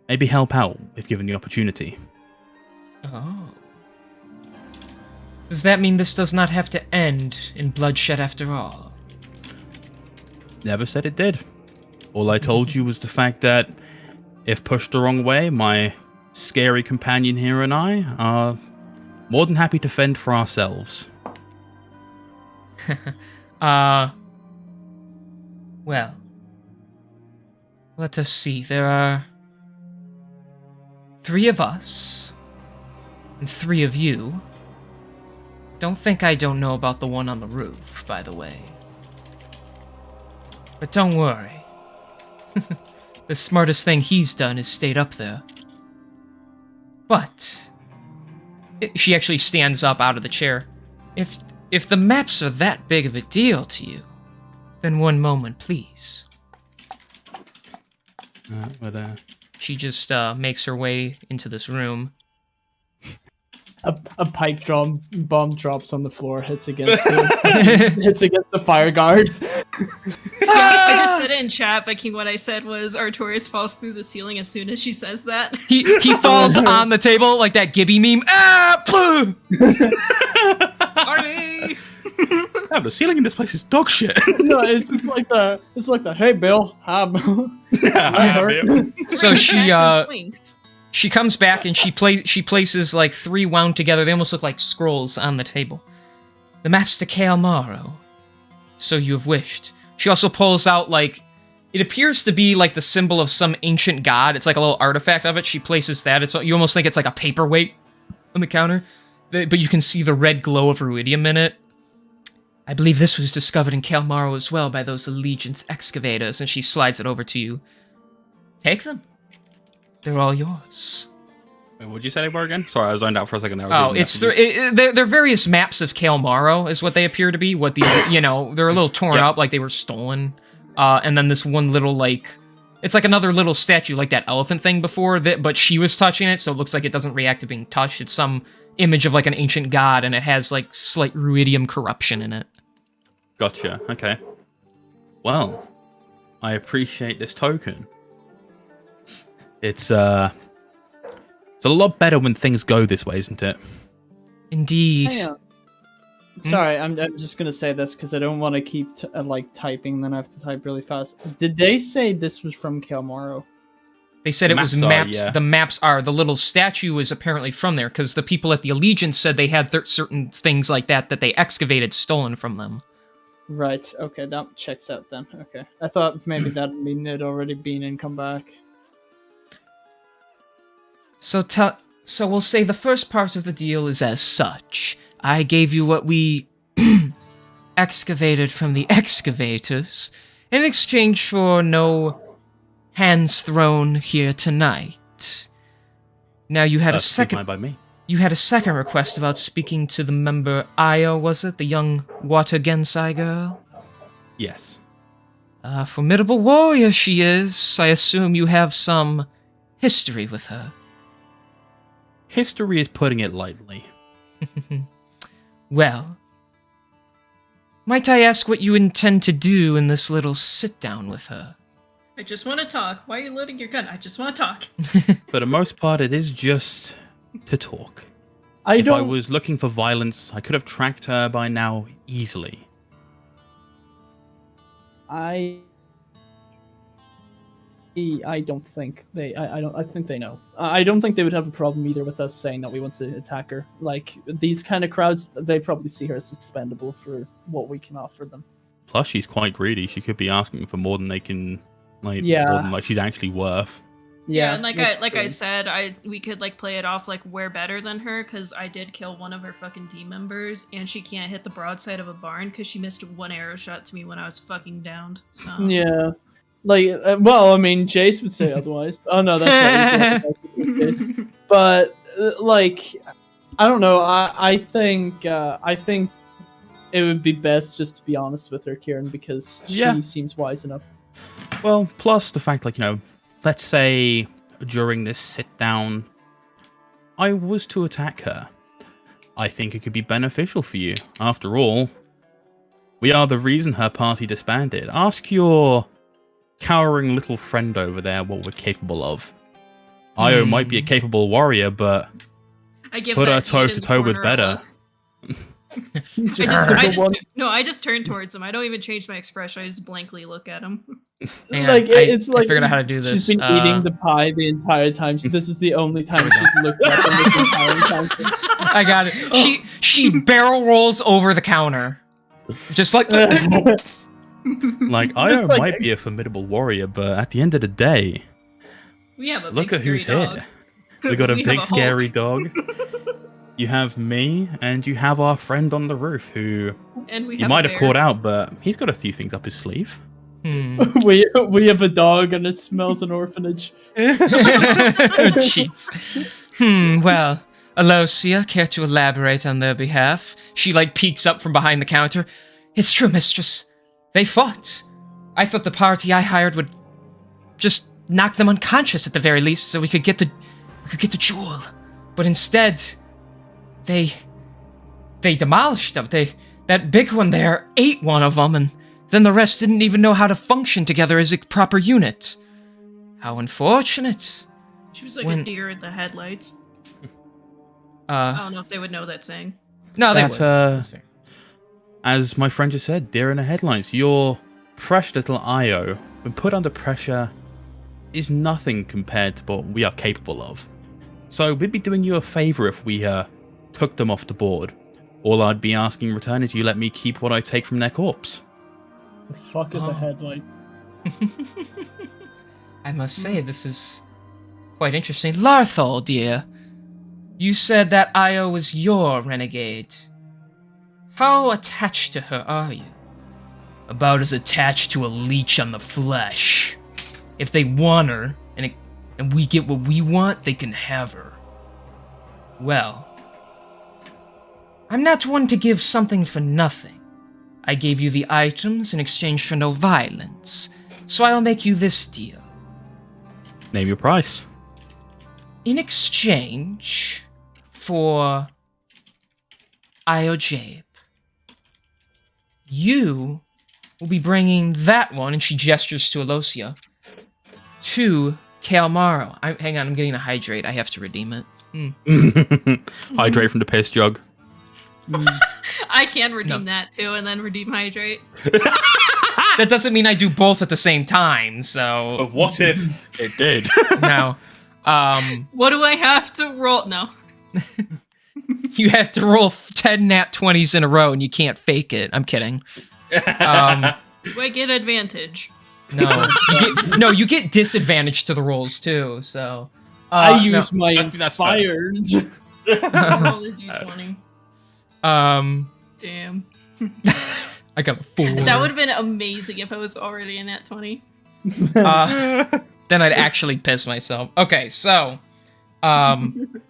maybe help out if given the opportunity. Oh. Does that mean this does not have to end in bloodshed after all? Never said it did. All I told you was the fact that if pushed the wrong way, my scary companion here and I are more than happy to fend for ourselves. Well, let us see. There are 3 of us and 3 of you. Don't think I don't know about the one on the roof, by the way. But don't worry. The smartest thing he's done is stayed up there. But she actually stands up out of the chair. If the maps are that big of a deal to you, then one moment, please. She just makes her way into this room. A pipe bomb drops on the floor, hits against the fire guard. I just said it in chat, but what I said was Artorias falls through the ceiling as soon as she says that. He falls on the table like that Gibby meme. Ah! Artie! Oh, the ceiling in this place is dog shit. No, it's like the hey Bill, I heard. So she comes back and she places like 3 wound together. They almost look like scrolls on the table. The maps to Kael Morrow. So you have wished. She also pulls out like it appears to be like the symbol of some ancient god. It's like a little artifact of it. She places that. You almost think it's like a paperweight on the counter, but you can see the red glow of Ruidium in it. I believe this was discovered in Kael Morrow as well by those Allegiance excavators, and she slides it over to you. Take them. They're all yours. Wait, what'd you say they were again? Sorry, I was zoned out for a second there. They're various maps of Kael Morrow is what they appear to be. What they're a little torn up, like they were stolen. And then this one little it's like another little statue, like that elephant thing before but she was touching it, so it looks like it doesn't react to being touched. It's some image of like an ancient god, and it has like slight Ruidium corruption in it. Gotcha. Okay. Well, I appreciate this token. It's a lot better when things go this way, isn't it? Indeed. Sorry, I'm just gonna say this because I don't want to keep typing. Then I have to type really fast. Did they say this was from Kael Morrow? They said it was Maps are, maps. yeah. The maps are. The little statue is apparently from there, because the people at the Allegiance said they had certain things like that they excavated stolen from them. Right. Okay, that checks out then. Okay, I thought maybe that mean it'd already been and come back. So we'll say the first part of the deal is as such. I gave you what we excavated from the excavators in exchange for no hands thrown here tonight. Now you had a second. By me. You had a second request about speaking to the member Io, was it? The young water Gensai girl? Yes. A formidable warrior she is. I assume you have some history with her. History is putting it lightly. Well, might I ask what you intend to do in this little sit-down with her? I just want to talk. Why are you loading your gun? I just want to talk. For the most part, it is just to talk. I If I was looking for violence, I could have tracked her by now easily. I don't think they. I think they know. I don't think they would have a problem either with us saying that we want to attack her. Like these kind of crowds, they probably see her as expendable for what we can offer them. Plus, she's quite greedy. She could be asking for more than they can, more than she's actually worth. Yeah, and like that's I true. said, we could like play it off like we're better than her because I did kill one of her fucking team members, and she can't hit the broadside of a barn because she missed one arrow shot to me when I was fucking downed. So Yeah. Like, well, I mean, Jace would say otherwise. Oh no, that's not Jace. But like, I don't know. I think it would be best just to be honest with her, Kieran, because she seems wise enough. Well, plus the fact, let's say during this sit-down, I was to attack her. I think it could be beneficial for you. After all, we are the reason her party disbanded. Ask your cowering little friend over there what we're capable of. Io might be a capable warrior, but I give put her that kid in the toe-to-toe with corner a better. look. I just turn towards him. I don't even change my expression. I just blankly look at him. Hang on, Like it's like I figured out how to do this. She's been eating the pie the entire time. This is the only time she's looked at him this entire time. I got it. She barrel rolls over the counter, just like. Like, Io might be a formidable warrior, but at the end of the day, We have a look big at who's scary dog. here. We got a We big have a scary Hulk. dog. You have me, and you have our friend on the roof, who And we you have might a have bear. caught out, but he's got a few things up his sleeve. We have a dog and it smells an orphanage. Jeez. Well, Alosia, care to elaborate on their behalf? She peeks up from behind the counter. It's true, mistress. They fought. I thought the party I hired would just knock them unconscious at the very least, so we could get the jewel. But instead, they demolished them. That big one there ate one of them, and then the rest didn't even know how to function together as a proper unit. How unfortunate. She was like When- a deer in the headlights. I Uh, don't know if they would know that saying. no, they That, would. That's fair. As my friend just said, deer in the headlights. Your fresh little Io, when put under pressure, is nothing compared to what we are capable of. So we'd be doing you a favor if we took them off the board. All I'd be asking in return is you let me keep what I take from their corpse. The fuck is a headlight? I must say, this is quite interesting. Larthol, dear, you said that Io was your renegade. How attached to her are you? About as attached to a leech on the flesh. If they want her, and we get what we want, they can have her. Well, I'm not one to give something for nothing. I gave you the items in exchange for no violence, so I'll make you this deal. Name your price. In exchange for Io Jabe, you will be bringing that one, and she gestures to Alosia, to Kael'Maro. Hang on, I'm getting a hydrate. I have to redeem it. Hydrate from the piss jug. I can redeem that too, and then redeem hydrate. that doesn't mean I do both at the same time, so... But what if it did? No. What do I have to roll? No. You have to roll 10 nat 20s in a row, and you can't fake it. I'm kidding. Do I get advantage? No. You get disadvantage to the rolls, too, so... I use my I think that's inspired. Roll a d20. Damn. I got a 4. That would have been amazing if I was already in at 20. Then I'd actually piss myself. Okay, so... in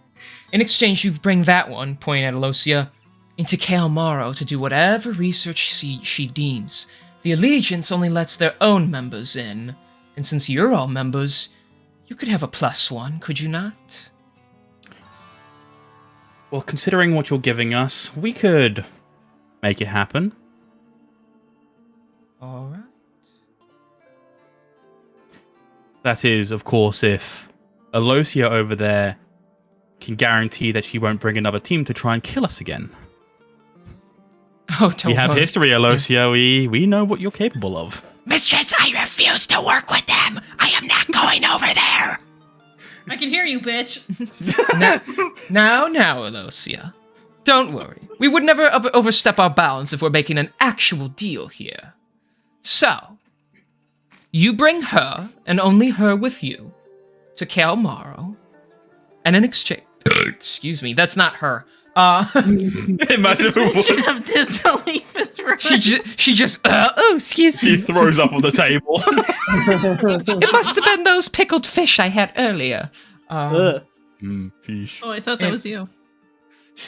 exchange, you bring that one, pointing at Alosia, into Kael'Maro to do whatever research she deems. The Allegiance only lets their own members in, and since you're all members, you could have a +1, could you not? Well, considering what you're giving us, we could make it happen. Alright. That is, of course, if Alosia over there can guarantee that she won't bring another team to try and kill us again. Oh, don't We have worry. history, Alosia. We know what you're capable of. Mistress, I refuse to work with them. I am not going over there. I can hear you, bitch. Now, Alosia. Don't worry. We would never overstep our bounds if we're making an actual deal here. So, you bring her, and only her with you, to Kael'Maro, and in exchange... Excuse me, that's not her. Imagine Should have disbelief, Mr. She just, excuse she throws up on the table. It must have been those pickled fish I had earlier. Fish. Oh, I thought that was you.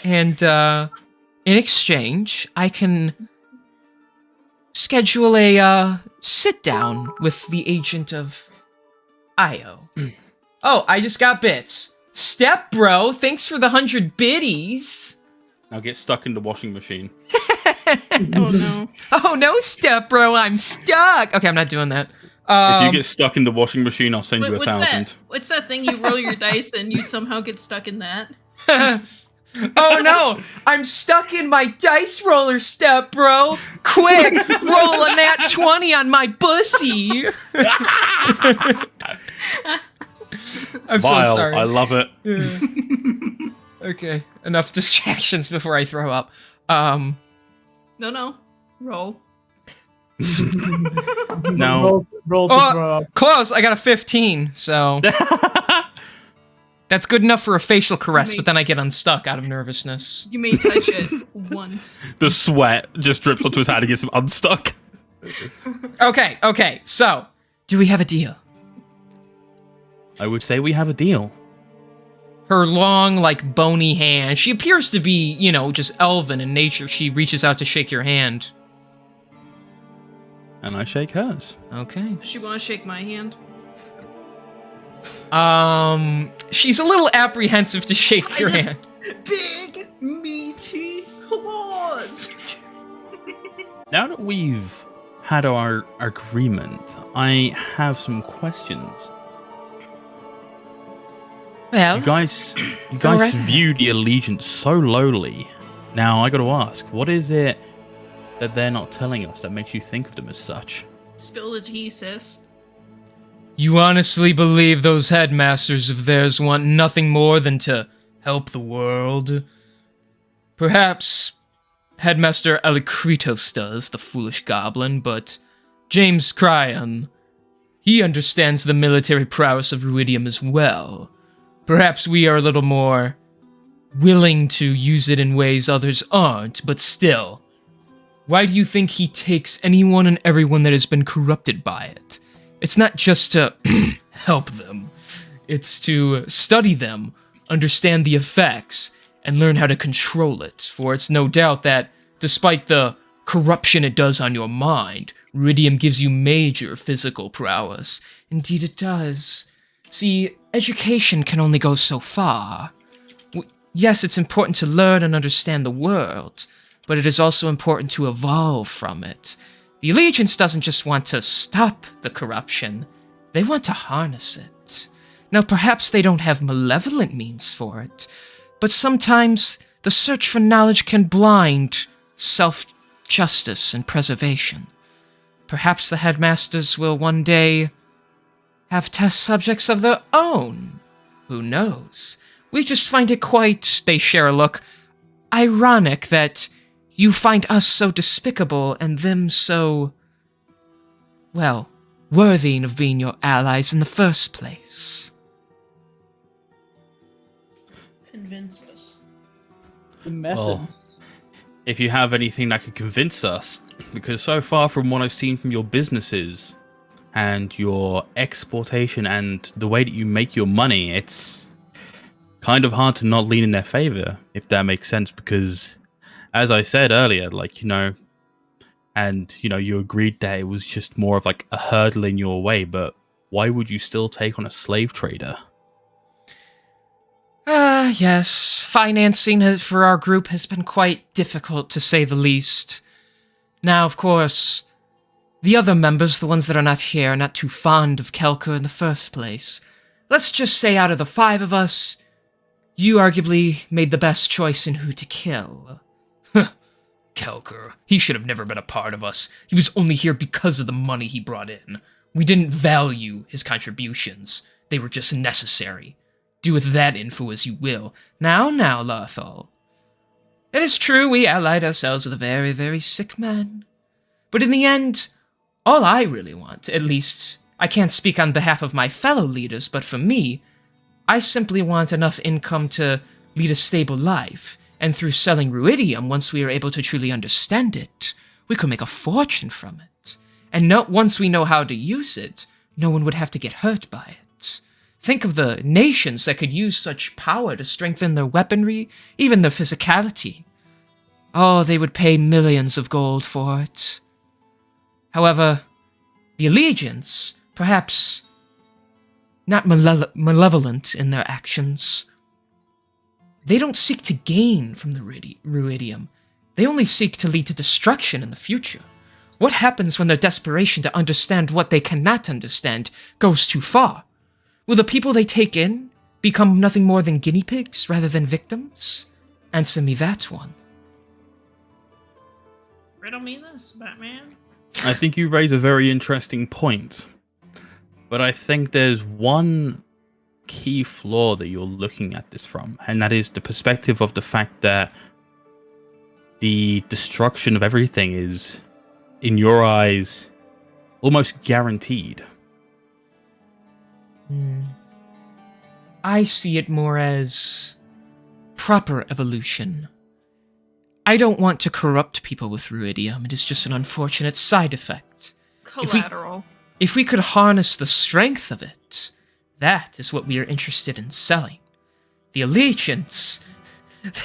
And, in exchange, I can schedule a, sit-down with the agent of Io. Oh, I just got bits. Step, bro. Thanks for the 100 biddies. Now get stuck in the washing machine. Oh, no. Oh, no, Step, bro. I'm stuck. Okay, I'm not doing that. If you get stuck in the washing machine, I'll send you What's 1,000. that? What's that thing you roll your dice and you somehow get stuck in that? Oh no! I'm stuck in my dice roller, Step, bro! Quick! Roll a nat 20 on my bussy! I'm Vile, so sorry. I love it. Okay, enough distractions before I throw up. No. Roll. No. Roll to throw up. Close! I got a 15, so... That's good enough for a facial caress, but then I get unstuck out of nervousness. You may touch it once. The sweat just drips onto his hand and gets him unstuck. Okay, so... Do we have a deal? I would say we have a deal. Her long, like, bony hand. She appears to be, just elven in nature. She reaches out to shake your hand. And I shake hers. Okay. Does she want to shake my hand? She's a little apprehensive to shake your hand. Big, meaty claws. Now that we've had our agreement, I have some questions. Well, You guys right ahead. view the Allegiance so lowly. Now, I gotta ask, what is it that they're not telling us that makes you think of them as such? Spill the tea, sis. you honestly believe those headmasters of theirs want nothing more than to help the world? Perhaps Headmaster Alikritos does, the foolish goblin, but James Cryon, he understands the military prowess of Ruidium as well. Perhaps we are a little more willing to use it in ways others aren't, but still. Why do you think he takes anyone and everyone that has been corrupted by it? It's not just to help them. It's to study them, understand the effects, and learn how to control it, for it's no doubt that, despite the corruption it does on your mind, Ruidium gives you major physical prowess. Indeed it does. See, education can only go so far. Yes, it's important to learn and understand the world, but it is also important to evolve from it. The Allegiance doesn't just want to stop the corruption, they want to harness it. Now, perhaps they don't have malevolent means for it, but sometimes the search for knowledge can blind self-justice and preservation. perhaps the headmasters will one day have test subjects of their own. Who knows? We just find it quite, they share a look, ironic that you find us so despicable and them so, well, worthy of being your allies in the first place. Convince us. The methods. If you have anything that could convince us, because so far from what I've seen from your businesses and your exportation and the way that you make your money, it's kind of hard to not lean in their favor, if that makes sense, because as I said earlier, like, and you agreed that it was just more of like a hurdle in your way, but why would you still take on a slave trader? Yes, financing for our group has been quite difficult, to say the least. Now, of course, the other members, the ones that are not here, are not too fond of Kelker in the first place. Let's just say out of the 5 of us, you arguably made the best choice in who to kill. Kelker, he should have never been a part of us. He was only here because of the money he brought in. We didn't value his contributions. They were just necessary. Do with that info as you will. Now, Larthol. It is true we allied ourselves with a very, very sick man. But in the end, all I really want, at least, I can't speak on behalf of my fellow leaders, but for me, I simply want enough income to lead a stable life, and through selling Ruidium, once we are able to truly understand it, we could make a fortune from it. And once we know how to use it, no one would have to get hurt by it. Think of the nations that could use such power to strengthen their weaponry, even their physicality. Oh, they would pay millions of gold for it. However, the Allegiance, perhaps not malevolent in their actions, they don't seek to gain from the Ruidium. They only seek to lead to destruction in the future. What happens when their desperation to understand what they cannot understand goes too far? Will the people they take in become nothing more than guinea pigs rather than victims? Answer me that one. Riddle me this, Batman. I think you raise a very interesting point, but I think there's one key flaw that you're looking at this from, and that is the perspective of the fact that the destruction of everything is, in your eyes, almost guaranteed. I see it more as proper evolution. I don't want to corrupt people with Ruidium. It is just an unfortunate side effect. Collateral. If we could harness the strength of it, that is what we are interested in selling. The Allegiance,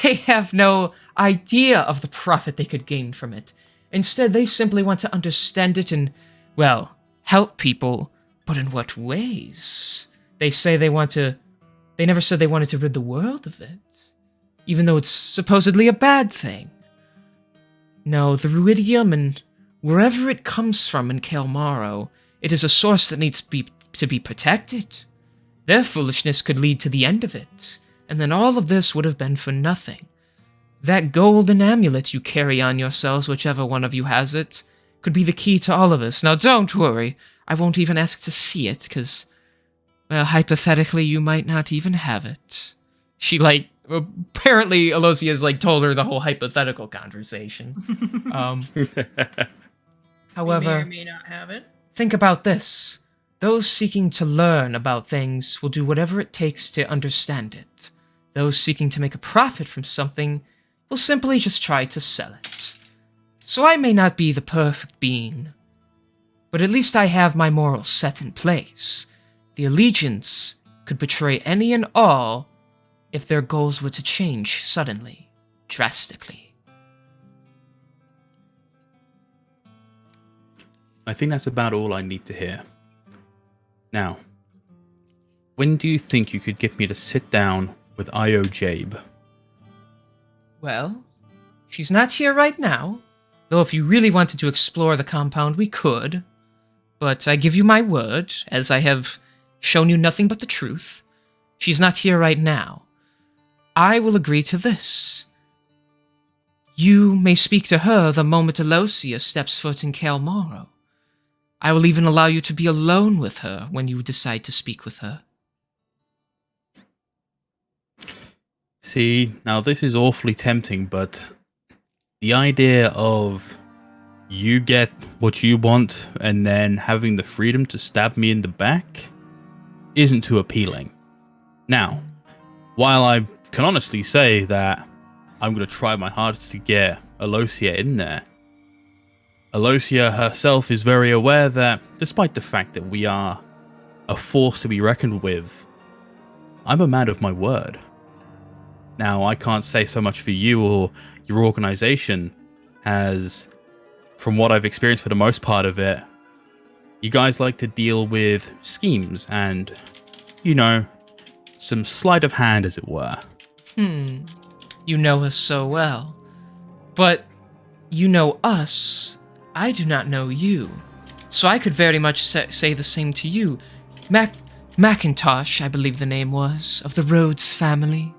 they have no idea of the profit they could gain from it. Instead, they simply want to understand it and, well, help people, but in what ways? They never said they wanted to rid the world of it, even though it's supposedly a bad thing. No, the Ruidium, and wherever it comes from in Kael'Maro, it is a source that needs to be protected. Their foolishness could lead to the end of it, and then all of this would have been for nothing. That golden amulet you carry on yourselves, whichever one of you has it, could be the key to all of this. Now don't worry, I won't even ask to see it, because, well, hypothetically, you might not even have it. She, apparently Alosia's, told her the whole hypothetical conversation. However, We may or may not have it. think about this. Those seeking to learn about things will do whatever it takes to understand it. Those seeking to make a profit from something will simply just try to sell it. So I may not be the perfect being, but at least I have my morals set in place. The Allegiance could betray any and all if their goals were to change suddenly, drastically. I think that's about all I need to hear. Now, when do you think you could get me to sit down with Io Jabe? Well, she's not here right now, though if you really wanted to explore the compound, we could. But I give you my word, as I have shown you nothing but the truth, she's not here right now. I will agree to this. You may speak to her the moment Alosia steps foot in Kael'Maro. I will even allow you to be alone with her when you decide to speak with her. See, now this is awfully tempting, but the idea of you get what you want and then having the freedom to stab me in the back isn't too appealing. Now, while I can honestly say that I'm going to try my hardest to get Alosia in there, Alosia herself is very aware that, despite the fact that we are a force to be reckoned with, I'm a man of my word. Now, I can't say so much for you or your organization, as from what I've experienced for the most part of it, you guys like to deal with schemes and, you know, some sleight of hand, as it were. You know us so well. But you know us. I do not know you. So I could very much say the same to you. Macintosh, I believe the name was, of the Rhodes family.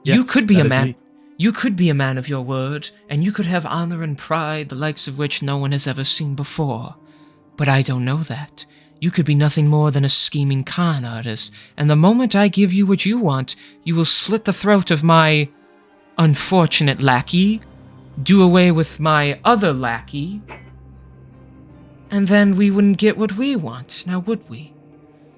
Yes, you could be a that is man. me. You could be a man of your word, and you could have honor and pride, the likes of which no one has ever seen before. But I don't know that. You could be nothing more than a scheming con artist, and the moment I give you what you want, you will slit the throat of my unfortunate lackey, do away with my other lackey, and then we wouldn't get what we want, now would we?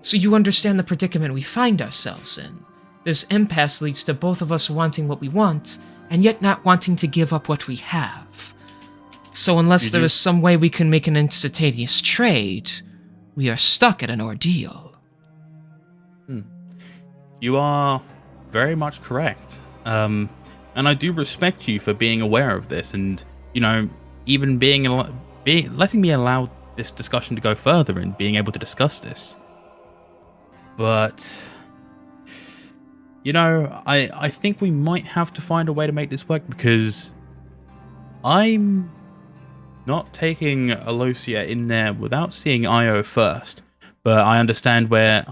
So you understand the predicament we find ourselves in. This impasse leads to both of us wanting what we want, and yet not wanting to give up what we have. So unless there is some way we can make an instantaneous trade, we are stuck at an ordeal. You are very much correct. And I do respect you for being aware of this and, you know, even letting me allow this discussion to go further and being able to discuss this. But, you know, I think we might have to find a way to make this work, because I'm not taking Alosia in there without seeing Io first. But I understand where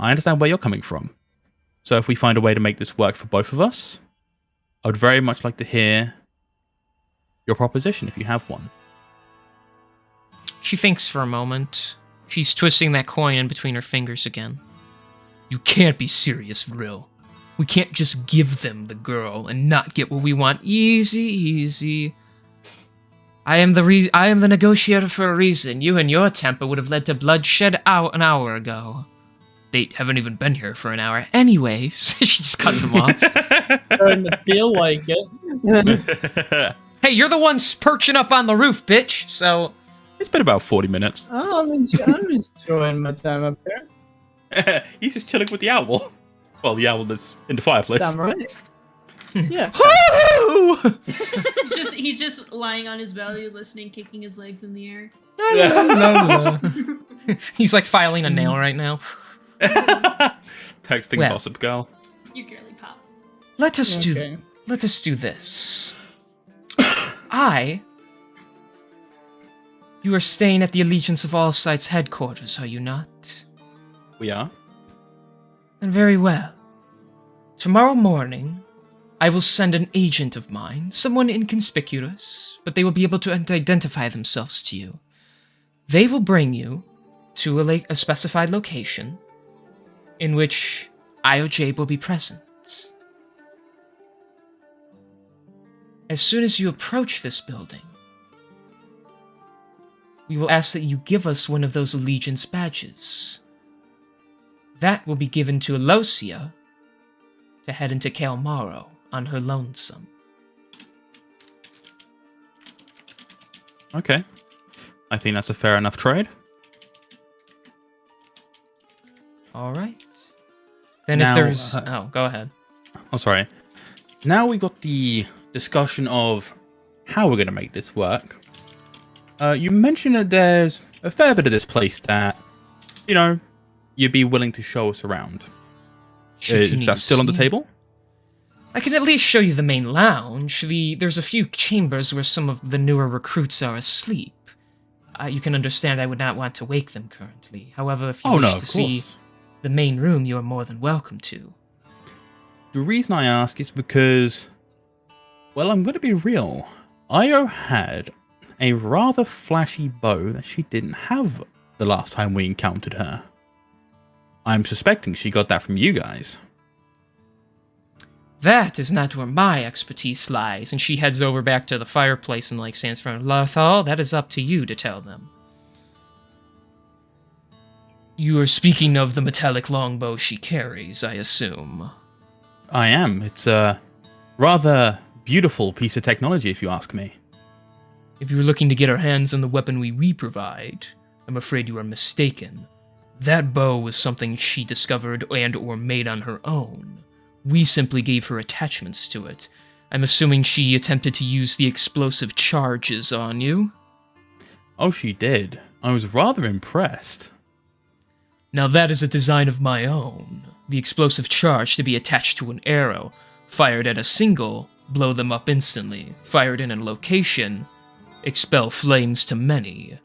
you're coming from. So if we find a way to make this work for both of us, I would very much like to hear your proposition if you have one. She thinks for a moment. She's twisting that coin in between her fingers again. You can't be serious, Vril. We can't just give them the girl and not get what we want. Easy, easy. I am the negotiator for a reason. You and your temper would have led to bloodshed an hour ago. They haven't even been here for an hour. Anyways, she just cuts him off. Starting to feel like it. Hey, you're the one perching up on the roof, bitch. So It's been about 40 minutes. Oh, I'm enjoying my time up there. He's just chilling with the owl. Well, the owl that's in the fireplace. Damn right. Yeah. He's just lying on his belly, listening, kicking his legs in the air. He's like filing a nail right now. Texting Well. Gossip Girl. You girly pop. Let us Okay. do this. You are staying at the Allegiance of All Sites headquarters, are you not? We are. And very well. Tomorrow morning, I will send an agent of mine, someone inconspicuous, but they will be able to identify themselves to you. They will bring you to a specified location in which IOJ will be present. As soon as you approach this building, we will ask that you give us one of those allegiance badges. That will be given to Alosia to head into Kael'Maro on her lonesome. Okay. I think that's a fair enough trade. All right. Then Now, if there's... go ahead. Oh, sorry. Now we got the discussion of how we're going to make this work. You mentioned that there's a fair bit of this place that, you know, you'd be willing to show us around. Should you Is need that to still on the see- table? I can at least show you the main lounge. There's a few chambers where some of the newer recruits are asleep. You can understand I would not want to wake them currently. However, if you wish to see the main room, you are more than welcome to. The reason I ask is because, well, I'm going to be real. Io had a rather flashy bow that she didn't have the last time we encountered her. I'm suspecting she got that from you guys. That is not where my expertise lies. And she heads over back to the fireplace and, like, stands in front of Larthal. That is up to you to tell them. You are speaking of the metallic longbow she carries, I assume. I am. It's a rather beautiful piece of technology, if you ask me. If you are looking to get our hands on the weapon we provide, I'm afraid you are mistaken. That bow was something she discovered and or made on her own. We simply gave her attachments to it. I'm assuming she attempted to use the explosive charges on you? Oh, she did. I was rather impressed. Now that is a design of my own. The explosive charge to be attached to an arrow. Fired at a single, blow them up instantly. Fired in a location, expel flames to many.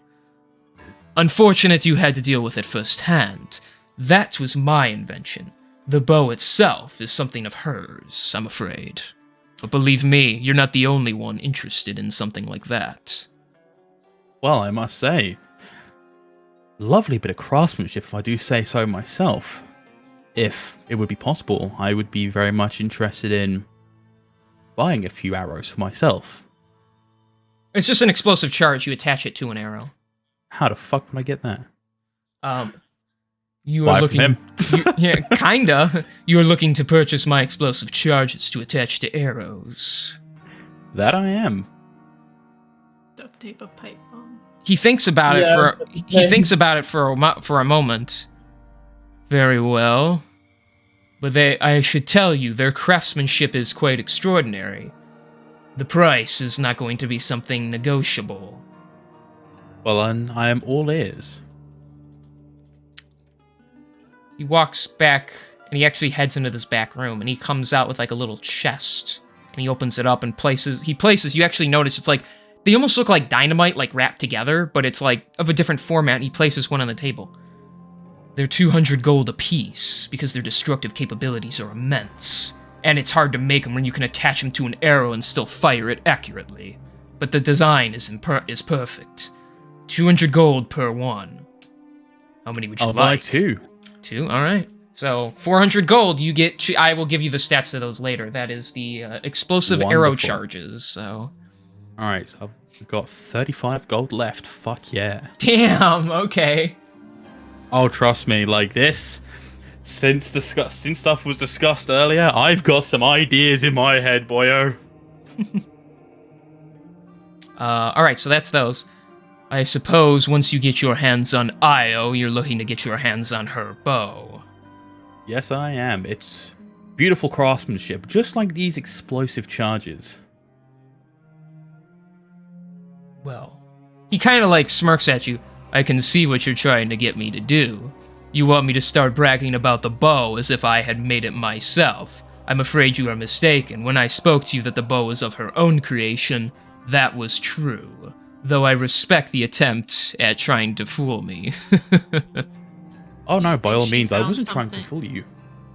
Unfortunate you had to deal with it firsthand. That was my invention. The bow itself is something of hers, I'm afraid. But believe me, you're not the only one interested in something like that. Well, I must say, lovely bit of craftsmanship, if I do say so myself. If it would be possible, I would be very much interested in buying a few arrows for myself. It's just an explosive charge, you attach it to an arrow. How the fuck would I get that? You Buy are from looking... him. Yeah, kinda. You are looking to purchase my explosive charges to attach to arrows. That I am. Duct tape a pipe bomb. He thinks about it for a moment. Very well. But I should tell you, their craftsmanship is quite extraordinary. The price is not going to be something negotiable. Well, and I am all ears. He walks back, and he actually heads into this back room, and he comes out with, like, a little chest. And he opens it up and places... You actually notice it's like... They almost look like dynamite, like, wrapped together, but it's, like, of a different format, and he places one on the table. They're 200 gold apiece, because their destructive capabilities are immense. And it's hard to make them when you can attach them to an arrow and still fire it accurately. But the design is perfect. 200 gold per one. How many would you I'll like? buy two. Two, alright. So, 400 gold, you get... I will give you the stats to those later. That is the explosive arrow Wonderful. charges, so... Alright, so I've got 35 gold left. Fuck yeah. Damn, okay. Oh, trust me, like this... Since stuff was discussed earlier, I've got some ideas in my head, boyo. Alright, so that's those. I suppose once you get your hands on Io, you're looking to get your hands on her bow. Yes, I am. It's beautiful craftsmanship, just like these explosive charges. Well, he kind of like smirks at you. I can see what you're trying to get me to do. You want me to start bragging about the bow as if I had made it myself. I'm afraid you are mistaken. When I spoke to you that the bow was of her own creation, that was true. Though I respect the attempt at trying to fool me. Oh no, by all She means, I found wasn't trying to something. fool you.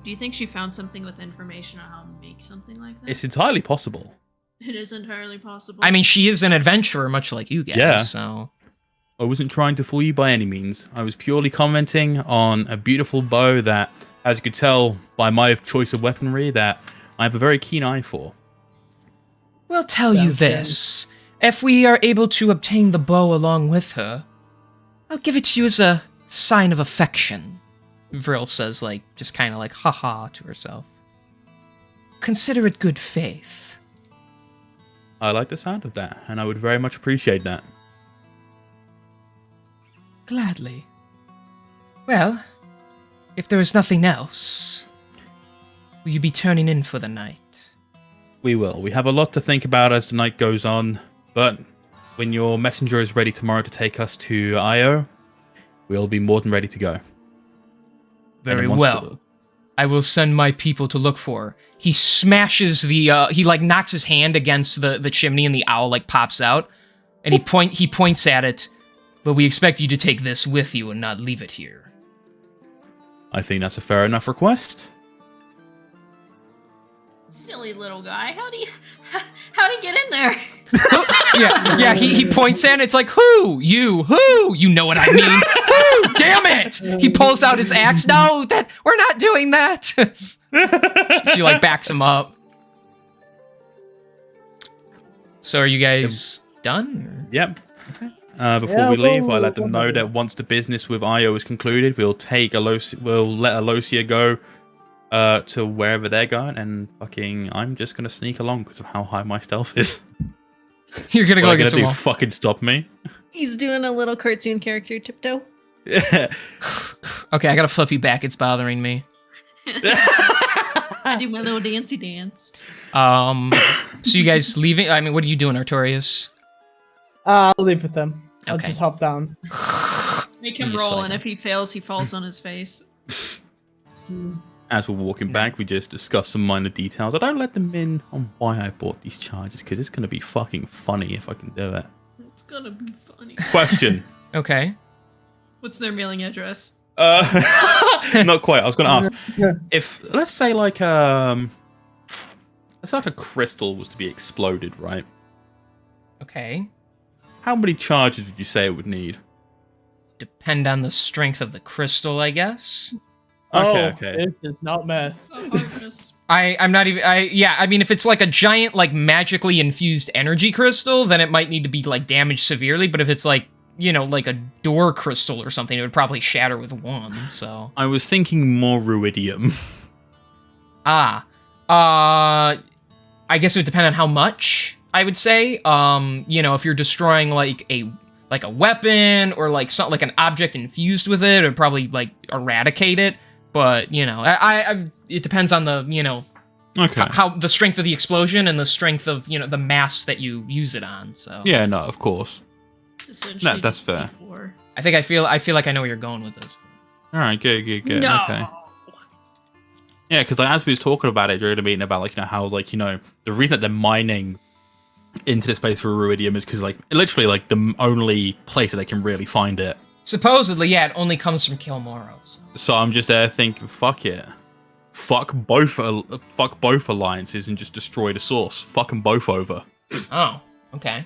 Do you think she found something with information on how to make something like that? It's entirely possible. It is entirely possible. I mean, she is an adventurer, much like you guys, Yeah. so... I wasn't trying to fool you by any means. I was purely commenting on a beautiful bow that, as you could tell by my choice of weaponry, that I have a very keen eye for. We'll tell you Sounds good. this. If we are able to obtain the bow along with her, I'll give it to you as a sign of affection. Vril says, like, just kind of like, haha to herself. Consider it good faith. I like the sound of that, and I would very much appreciate that. Gladly. Well, if there is nothing else, will you be turning in for the night? We will. We have a lot to think about as the night goes on, but when your messenger is ready tomorrow to take us to Io, we'll be more than ready to go. Very And once well. I will send my people to look for her. He smashes the, he like knocks his hand against the chimney and the owl like pops out. And he points at it. But we expect you to take this with you and not leave it here. I think that's a fair enough request. Silly little guy. How'd he get in there? Yeah, he points in, it's like, who? You know what I mean. Who? Damn it! He pulls out his axe. No, we're not doing that. She like backs him up. So are you guys done? Yep. Before we leave, I let them know that once the business with Io is concluded, we'll let Alosia go to wherever they're going, and fucking I'm just gonna sneak along because of how high my stealth is. You're gonna go against them them all. all. Fucking stop me. He's doing a little cartoon character tiptoe. Yeah. Okay, I gotta flip you back. It's bothering me. I do my little dancey dance. So you guys leaving? I mean, what are you doing, Artorias? I'll leave with them. I'll Okay. just hop down. Make him You just roll, like and him. if he fails, he falls on his face. As we're walking back, we just discuss some minor details. I don't let them in on why I bought these charges because it's gonna be fucking funny if I can do it. It's gonna be funny. Question. Okay. What's their mailing address? Not quite. I was gonna ask Yeah. if let's say like a crystal was to be exploded, right? Okay. How many charges would you say it would need? Depend on the strength of the crystal, I guess. Okay. This is not meth. Oh, hardness. I'm not even. I mean, if it's like a giant, like magically infused energy crystal, then it might need to be like damaged severely. But if it's like, you know, like a door crystal or something, it would probably shatter with one. So. I was thinking more ruidium. I guess it would depend on how much, I would say. You know, if you're destroying like a weapon or like something like an object infused with it, it would probably like eradicate it. But you know, it depends on the, you know, Okay. how the strength of the explosion and the strength of, you know, the mass that you use it on. So Yeah, no, of course. It's essentially that's just fair. D4. I feel like I know where you're going with this. All right, good. No. Okay. Yeah, because like, as we was talking about it during the meeting about like, you know, how like, you know, the reason that they're mining into this place for Ruidium is because like literally like the only place that they can really find it. Supposedly, yeah, it only comes from Kilmoros. So I'm just there thinking, fuck it. Fuck both alliances and just destroy the source. Fuck them both over. Oh, okay.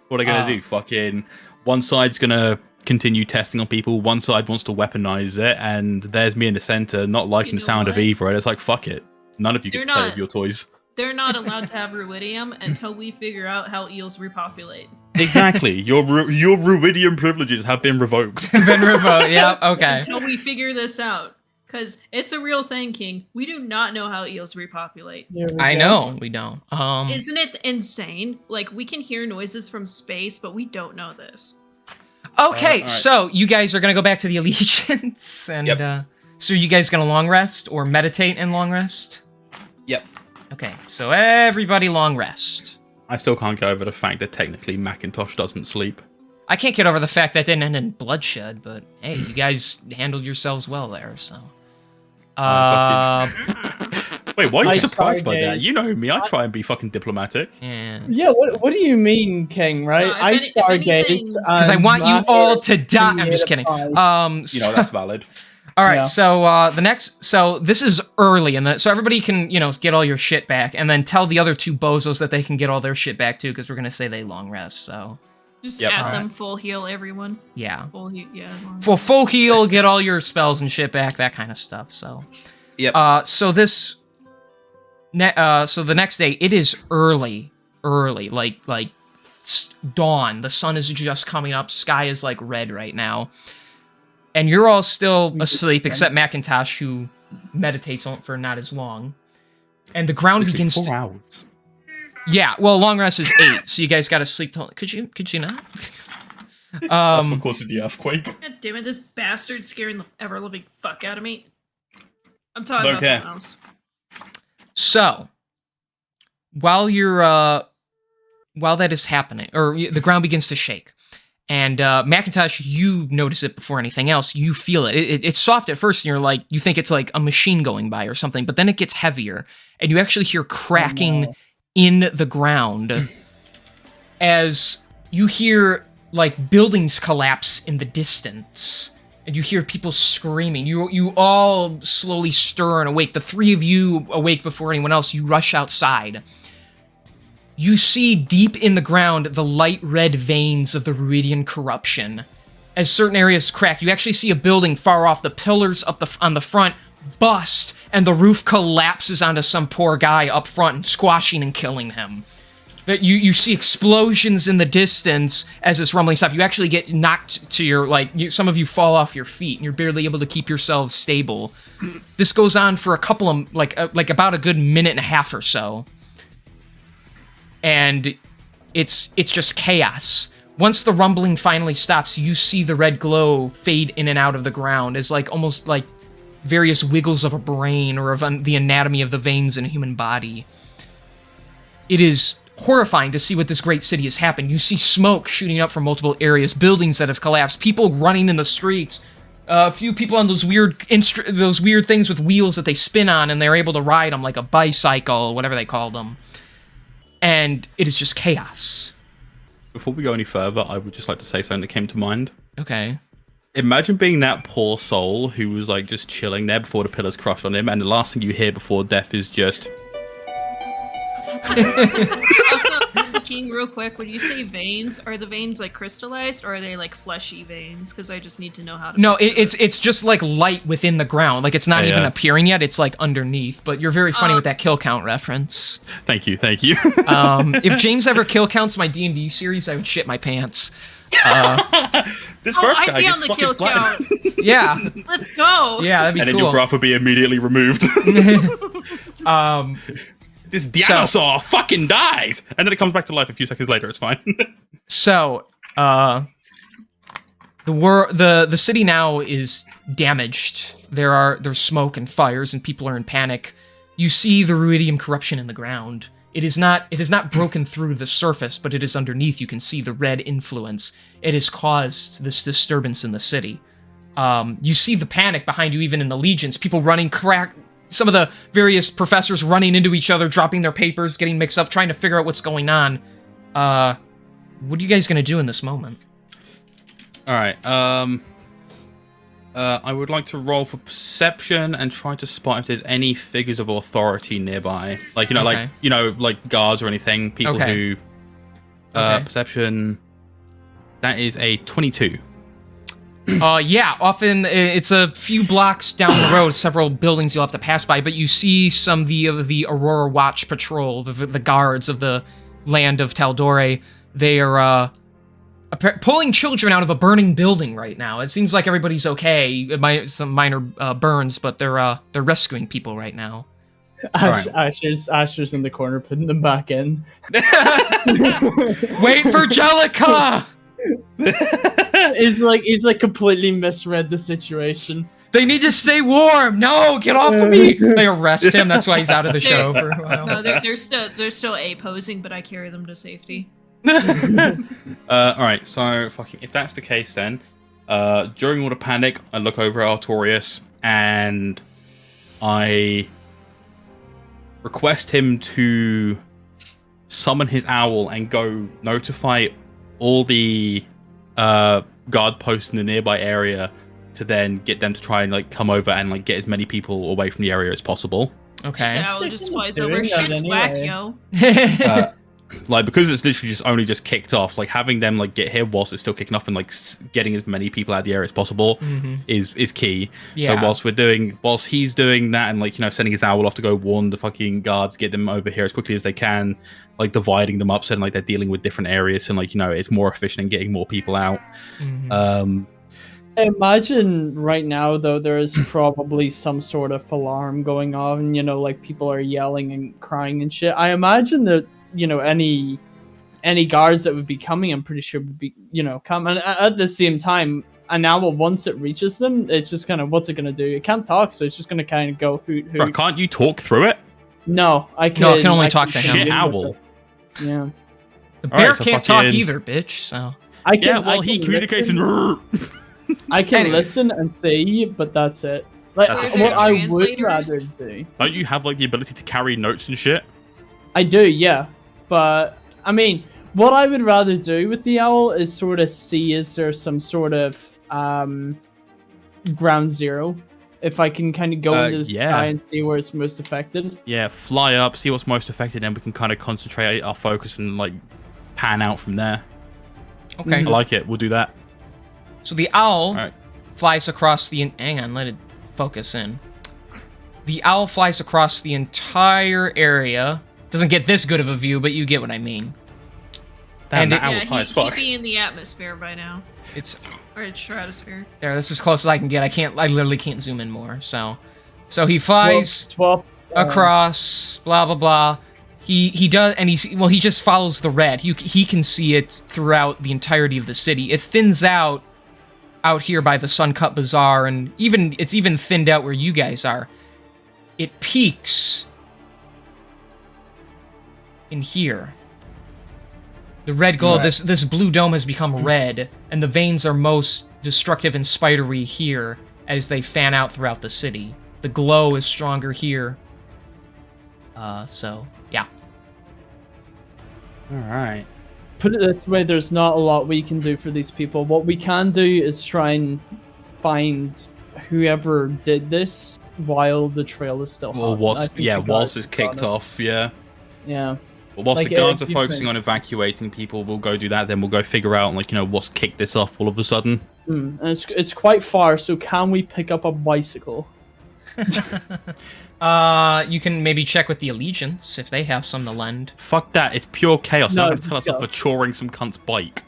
What are they gonna do? Fucking one side's gonna continue testing on people, one side wants to weaponize it, and there's me in the center not liking You the know sound of what? either, and it's like, fuck it. None of you get They're to play not- with your toys. They're not allowed to have Ruidium until we figure out how eels repopulate. Exactly. Your Ruidium privileges have been revoked. Ben Revo, yeah, okay. Until we figure this out. Because it's a real thing, King. We do not know how eels repopulate. Here we I go. know, we don't. Isn't it insane? Like, we can hear noises from space, but we don't know this. Okay, Alright. so you guys are gonna go back to the allegiance, and Yep. so you guys gonna long rest or meditate and long rest? Yep. Okay, so everybody long rest. I still can't get over the fact that technically Macintosh doesn't sleep. I can't get over the fact that didn't end in bloodshed, but hey, you guys handled yourselves well there, so. Wait, why are you I surprised by stargaze. that? You know me, I try and be fucking diplomatic. Yeah. Yeah, what do you mean, King, right? No, if I any- if stargaze. anything- Because I want you all to die. I'm just kidding. You know, So, that's valid. all right. Yeah. So this is early, and so everybody can, you know, get all your shit back, and then tell the other two bozos that they can get all their shit back too, because we're gonna say they long rest. So Just Yep. add Alright. them full heal, everyone. yeah, Full heal, yeah. for full heal, get all your spells and shit back, that kind of stuff. So. Yep. So the next day, it is early, like dawn. The sun is just coming up. Sky is like red right now, and you're all still asleep except Macintosh, who meditates on for not as long. And the ground begins 4 to. hours. Yeah, well, long rest is 8, so you guys got to sleep till. Could you not? That's what causes the earthquake. God damn it, this bastard's scaring the ever living fuck out of me. I'm talking about Okay. something else. So, while that is happening, or the ground begins to shake, and Macintosh, you notice it before anything else. You feel it. It's soft at first, and you're like, you think it's like a machine going by or something, but then it gets heavier, and you actually hear cracking in the ground as you hear like buildings collapse in the distance. and you hear people screaming. You all slowly stir and awake. The three of you awake before anyone else. You rush outside. You see deep in the ground the light red veins of the Ruidian corruption. As certain areas crack, you actually see a building far off. The pillars on the front bust, and the roof collapses onto some poor guy up front, and squashing and killing him. You see explosions in the distance as this rumbling stops. You actually get knocked to your, some of you fall off your feet, and you're barely able to keep yourselves stable. This goes on for a couple of, about a good minute and a half or so. And it's just chaos. Once the rumbling finally stops, you see the red glow fade in and out of the ground as almost like various wiggles of a brain or of the anatomy of the veins in a human body. It is horrifying to see what this great city has happened. You see smoke shooting up from multiple areas, buildings that have collapsed, people running in the streets, a few people on those weird things with wheels that they spin on, and they're able to ride them like a bicycle, whatever they call them. And it is just chaos. Before we go any further, I would just like to say something that came to mind. Okay. Imagine being that poor soul who was just chilling there before the pillars crushed on him, and the last thing you hear before death is just... Also, King, real quick, when you say veins, are the veins crystallized, or are they fleshy veins? Because I just need to know how to... No, it's just light within the ground. It's not even appearing yet. It's underneath. But you're very funny with that kill count reference. Thank you. If James ever kill counts my D&D series, I would shit my pants. This first guy I'd be gets on the fucking kill flattened. count. Yeah. Let's go. Yeah, that'd be And cool. then your graph would be immediately removed. This dinosaur fucking dies! And then it comes back to life a few seconds later, it's fine. So, the city now is damaged. There's smoke and fires, and people are in panic. You see the Ruidium corruption in the ground. It has not broken through the surface, but it is underneath. You can see the red influence. It has caused this disturbance in the city. You see the panic behind you, even in the legions. People running, some of the various professors running into each other, dropping their papers, getting mixed up, trying to figure out what's going on. What are you guys gonna do in this moment? All right. I would like to roll for perception and try to spot if there's any figures of authority nearby, like guards or anything. People who perception. That is a 22. Yeah, often it's a few blocks down the road, several buildings you'll have to pass by, but you see some of the Aurora Watch Patrol, the guards of the land of Taldore. They are pulling children out of a burning building right now. It seems like everybody's okay. Some minor burns, but they're rescuing people right now. Asher's in the corner, putting them back in. Wait for Jellica! He's completely misread the situation. They need to stay warm. No, get off of me. They arrest him. That's why he's out of the show for a while. No, they're still A posing, but I carry them to safety. All right. So if that's the case, then during all the panic, I look over at Artorius and I request him to summon his owl and go notify all the guard posts in the nearby area to then get them to try and come over and get as many people away from the area as possible. Okay. Yeah, we'll just flies over. Shit's whack, yo. Because it's literally only just kicked off, having them get here whilst it's still kicking off and getting as many people out of the area as possible is key. Yeah. So whilst he's doing that and sending his owl off to go warn the fucking guards, get them over here as quickly as they can, dividing them up so they're dealing with different areas and it's more efficient in getting more people out. Imagine right now though there is probably some sort of alarm going on, people are yelling and crying and shit. I imagine that any guards that would be coming, I'm pretty sure would be come, and at the same time an owl, once it reaches them, it's just what's it gonna do? It can't talk, so it's just gonna go hoot hoot. Bro, can't you talk through it? No, I can. No, I can only talk to him. Shit owl. Yeah. The bear so can't talk either, bitch. So I can. He communicates in. I can Anyway. listen and see, but that's it. That's it. What I would Translators? rather do. Don't you have the ability to carry notes and shit? I do, yeah. But I mean, what I would rather do with the owl is sort of see is there some sort of ground zero. If I can kind of go into the yeah. sky and see where it's most affected. Yeah, fly up, see what's most affected, and we can kind of concentrate our focus and like pan out from there. Okay. I like it. We'll do that. So the owl All right. flies across the... Hang on, let it focus in. The owl flies across the entire area. Doesn't get this good of a view, but you get what I mean. Damn, And that it- owl was high as fuck. He'd be in the atmosphere by now. It's... Or the stratosphere. There, this is as close as I can get. I literally can't zoom in more, so he flies Swap, across, blah, blah, blah. He does, and he just follows the red. He can see it throughout the entirety of the city. It thins out here by the Sun-Cut Bazaar, and it's even thinned out where you guys are. It peaks in here. The red glow, Right. this blue dome has become red, and the veins are most destructive and spidery here as they fan out throughout the city. The glow is stronger here. So, yeah. All right. Put it this way, there's not a lot we can do for these people. What we can do is try and find whoever did this while the trail is still Well, hot. I whilst think the whilst guards it's have kicked done it. off, yeah. Yeah. Well, whilst Like, the guards are if you focusing think- on evacuating people, we'll go do that. Then we'll go figure out, like, what's kicked this off all of a sudden. And it's quite far, so can we pick up a bicycle? You can maybe check with the Allegiance if they have some to lend. Fuck that! It's pure chaos. No, I'm gonna just tell us go. off for choring some cunt's bike.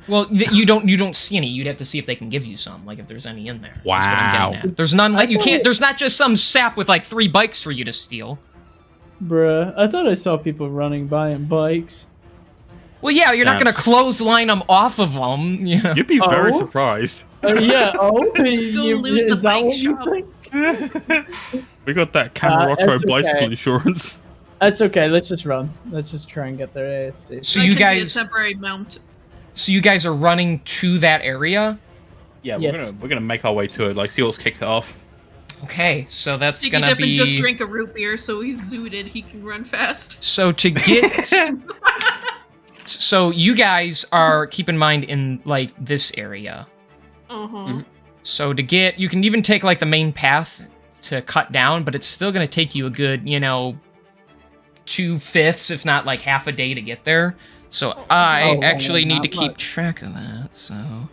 Well, you don't see any. You'd have to see if they can give you some, like if there's any in there. That's what I'm getting Wow. at. There's none. Like you thought- can't. There's not just some sap with like 3 bikes for you to steal. Bruh, I thought I saw people running by on bikes. Well, yeah, you're not Damn. gonna clothesline them off of them. You know? You'd be very Oh. surprised. Yeah, loot is the that bike what you shop. think? We got that Camarocho it's bicycle okay. insurance. That's okay, let's just run. Let's just try and get there ASD. So That you could be a guys, temporary mount. are running to that area. Yeah, Yes. we're gonna make our way to it. Like, see what's kicked it off. Okay, so that's He can gonna dip and just be. drink a root beer, so he's zooted. He can run fast. So to get. So you guys are, keep in mind, in like this area. Uh-huh. So to get, you can even take like the main path to cut down, but it's still going to take you a good, 2/5, if not like half a day to get there. So I Oh, actually need to not keep much. track of that. So,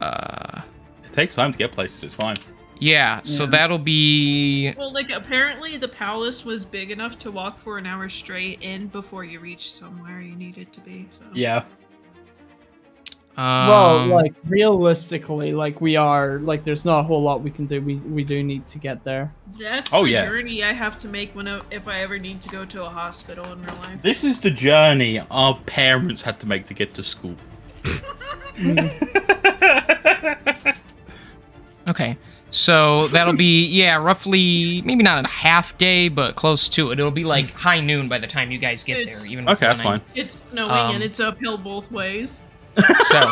It takes time to get places. It's fine. yeah. So that'll be. Well, like, apparently the palace was big enough to walk for an hour straight in before you reached somewhere you needed to be. So. Yeah. Well, like realistically, like we are, like there's not a whole lot we can do. We do need to get there. That's Oh, the yeah. journey I have to make if I ever need to go to a hospital in real life. This is the journey our parents had to make to get to school. Okay. So that'll be, roughly, maybe not a half day, but close to it. It'll be like high noon by the time you guys get It's- there. Even with Okay, that's running. fine. It's snowing Um, and it's uphill both ways. So.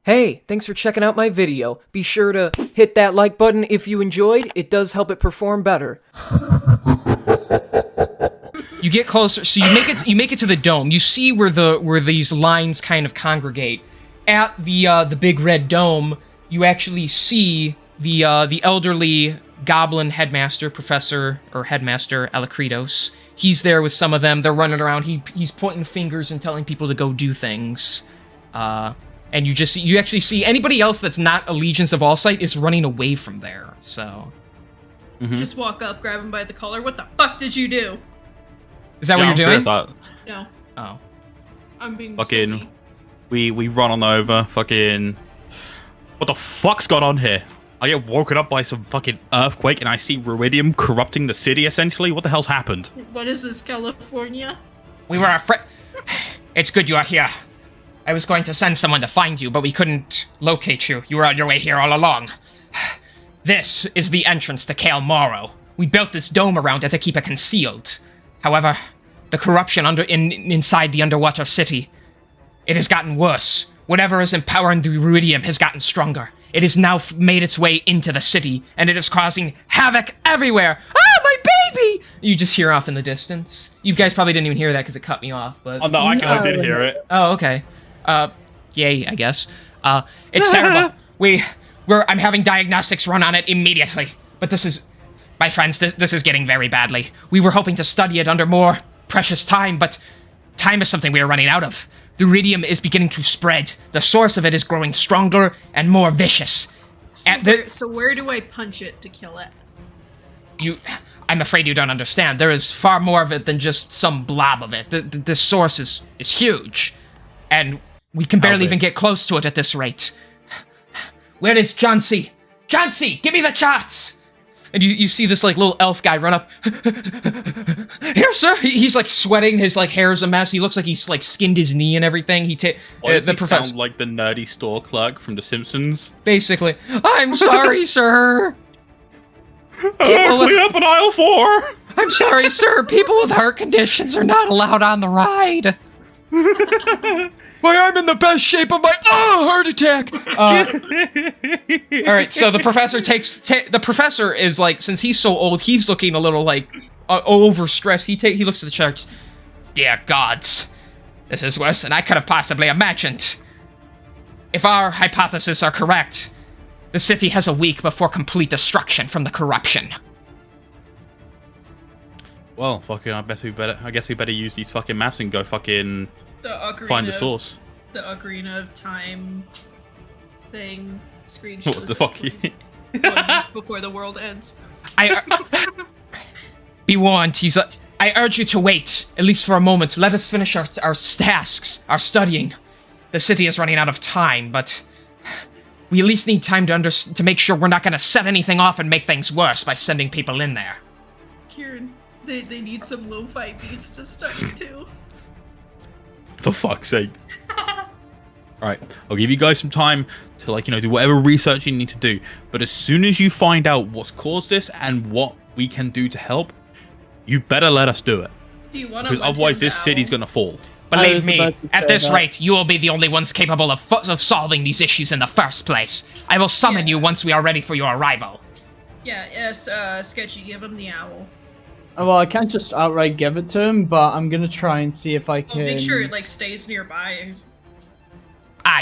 Hey, thanks for checking out my video. Be sure to hit that like button if you enjoyed. It does help it perform better. You get closer, so you make it to the dome. You see where these lines kind of congregate. At the big red dome, you actually see the elderly goblin headmaster, headmaster Alakritos. He's there with some of them. They're running around. He's pointing fingers and telling people to go do things. And you actually see anybody else that's not Allegiance of Allsight is running away from there. So Just walk up, grab him by the collar. What the fuck did you do? is that what you're doing? No, Oh. I'm being Fucking- silly. We run on over. Fucking. What the fuck's going on here? I get woken up by some fucking earthquake and I see Ruidium corrupting the city. Essentially, what the hell's happened? What is this, California? We were afraid. It's good you are here. I was going to send someone to find you, but we couldn't locate you. You were on your way here all along. This is the entrance to Kael Morrow. We built this dome around it to keep it concealed. However, the corruption inside the underwater city, it has gotten worse. Whatever is empowering the Ruidium has gotten stronger. It has now made its way into the city, and it is causing havoc everywhere. Ah, my baby! You just hear off in the distance. You guys probably didn't even hear that because it cut me off, but... Oh no, I did hear it. Oh, okay. Yay, I guess. It's terrible. I'm having diagnostics run on it immediately. But this is, my friends, this is getting very badly. We were hoping to study it under more precious time, but time is something we are running out of. The Ruidium is beginning to spread. The source of it is growing stronger and more vicious. So where do I punch it to kill it? I'm afraid you don't understand. There is far more of it than just some blob of it. The source is huge. And we can barely even get close to it at this rate. Where is Johnsy? Johnsy, give me the charts! And you see this, like, little elf guy run up. Here, sir! He's, like, sweating. His, like, hair's a mess. He looks like he's, like, skinned his knee and everything. Why does he sound like the nerdy store clerk from The Simpsons? Basically. I'm sorry, sir! Clean up in aisle 4! I'm sorry, sir. People with heart conditions are not allowed on the ride. Why, I'm in the best shape of my heart attack. All right, so the professor the professor is like, since he's so old, he's looking a little like overstressed. He looks at the charts. Dear gods, this is worse than I could have possibly imagined. If our hypotheses are correct, the city has a week before complete destruction from the corruption. Well, fucking, I guess we better use these fucking maps and go fucking find the source. The Ocarina of Time thing screenshot. What the fuck? 1 week before the world ends. Be warned, I urge you to wait, at least for a moment. Let us finish our tasks, our studying. The city is running out of time, but we at least need time to make sure we're not going to set anything off and make things worse by sending people in there. Kieran, they need some lo-fi beats to study too. For fuck's sake. Alright, I'll give you guys some time to, like, do whatever research you need to do. But as soon as you find out what's caused this and what we can do to help, you better let us do it. Do you want to? Because otherwise this city's gonna fall. Believe me, at this rate, you will be the only ones capable of solving these issues in the first place. I will summon you once we are ready for your arrival. Yeah, yes, Sketchy, give him the owl. Well, I can't just outright give it to him, but I'm gonna try and see if I can... Make sure it, like, stays nearby.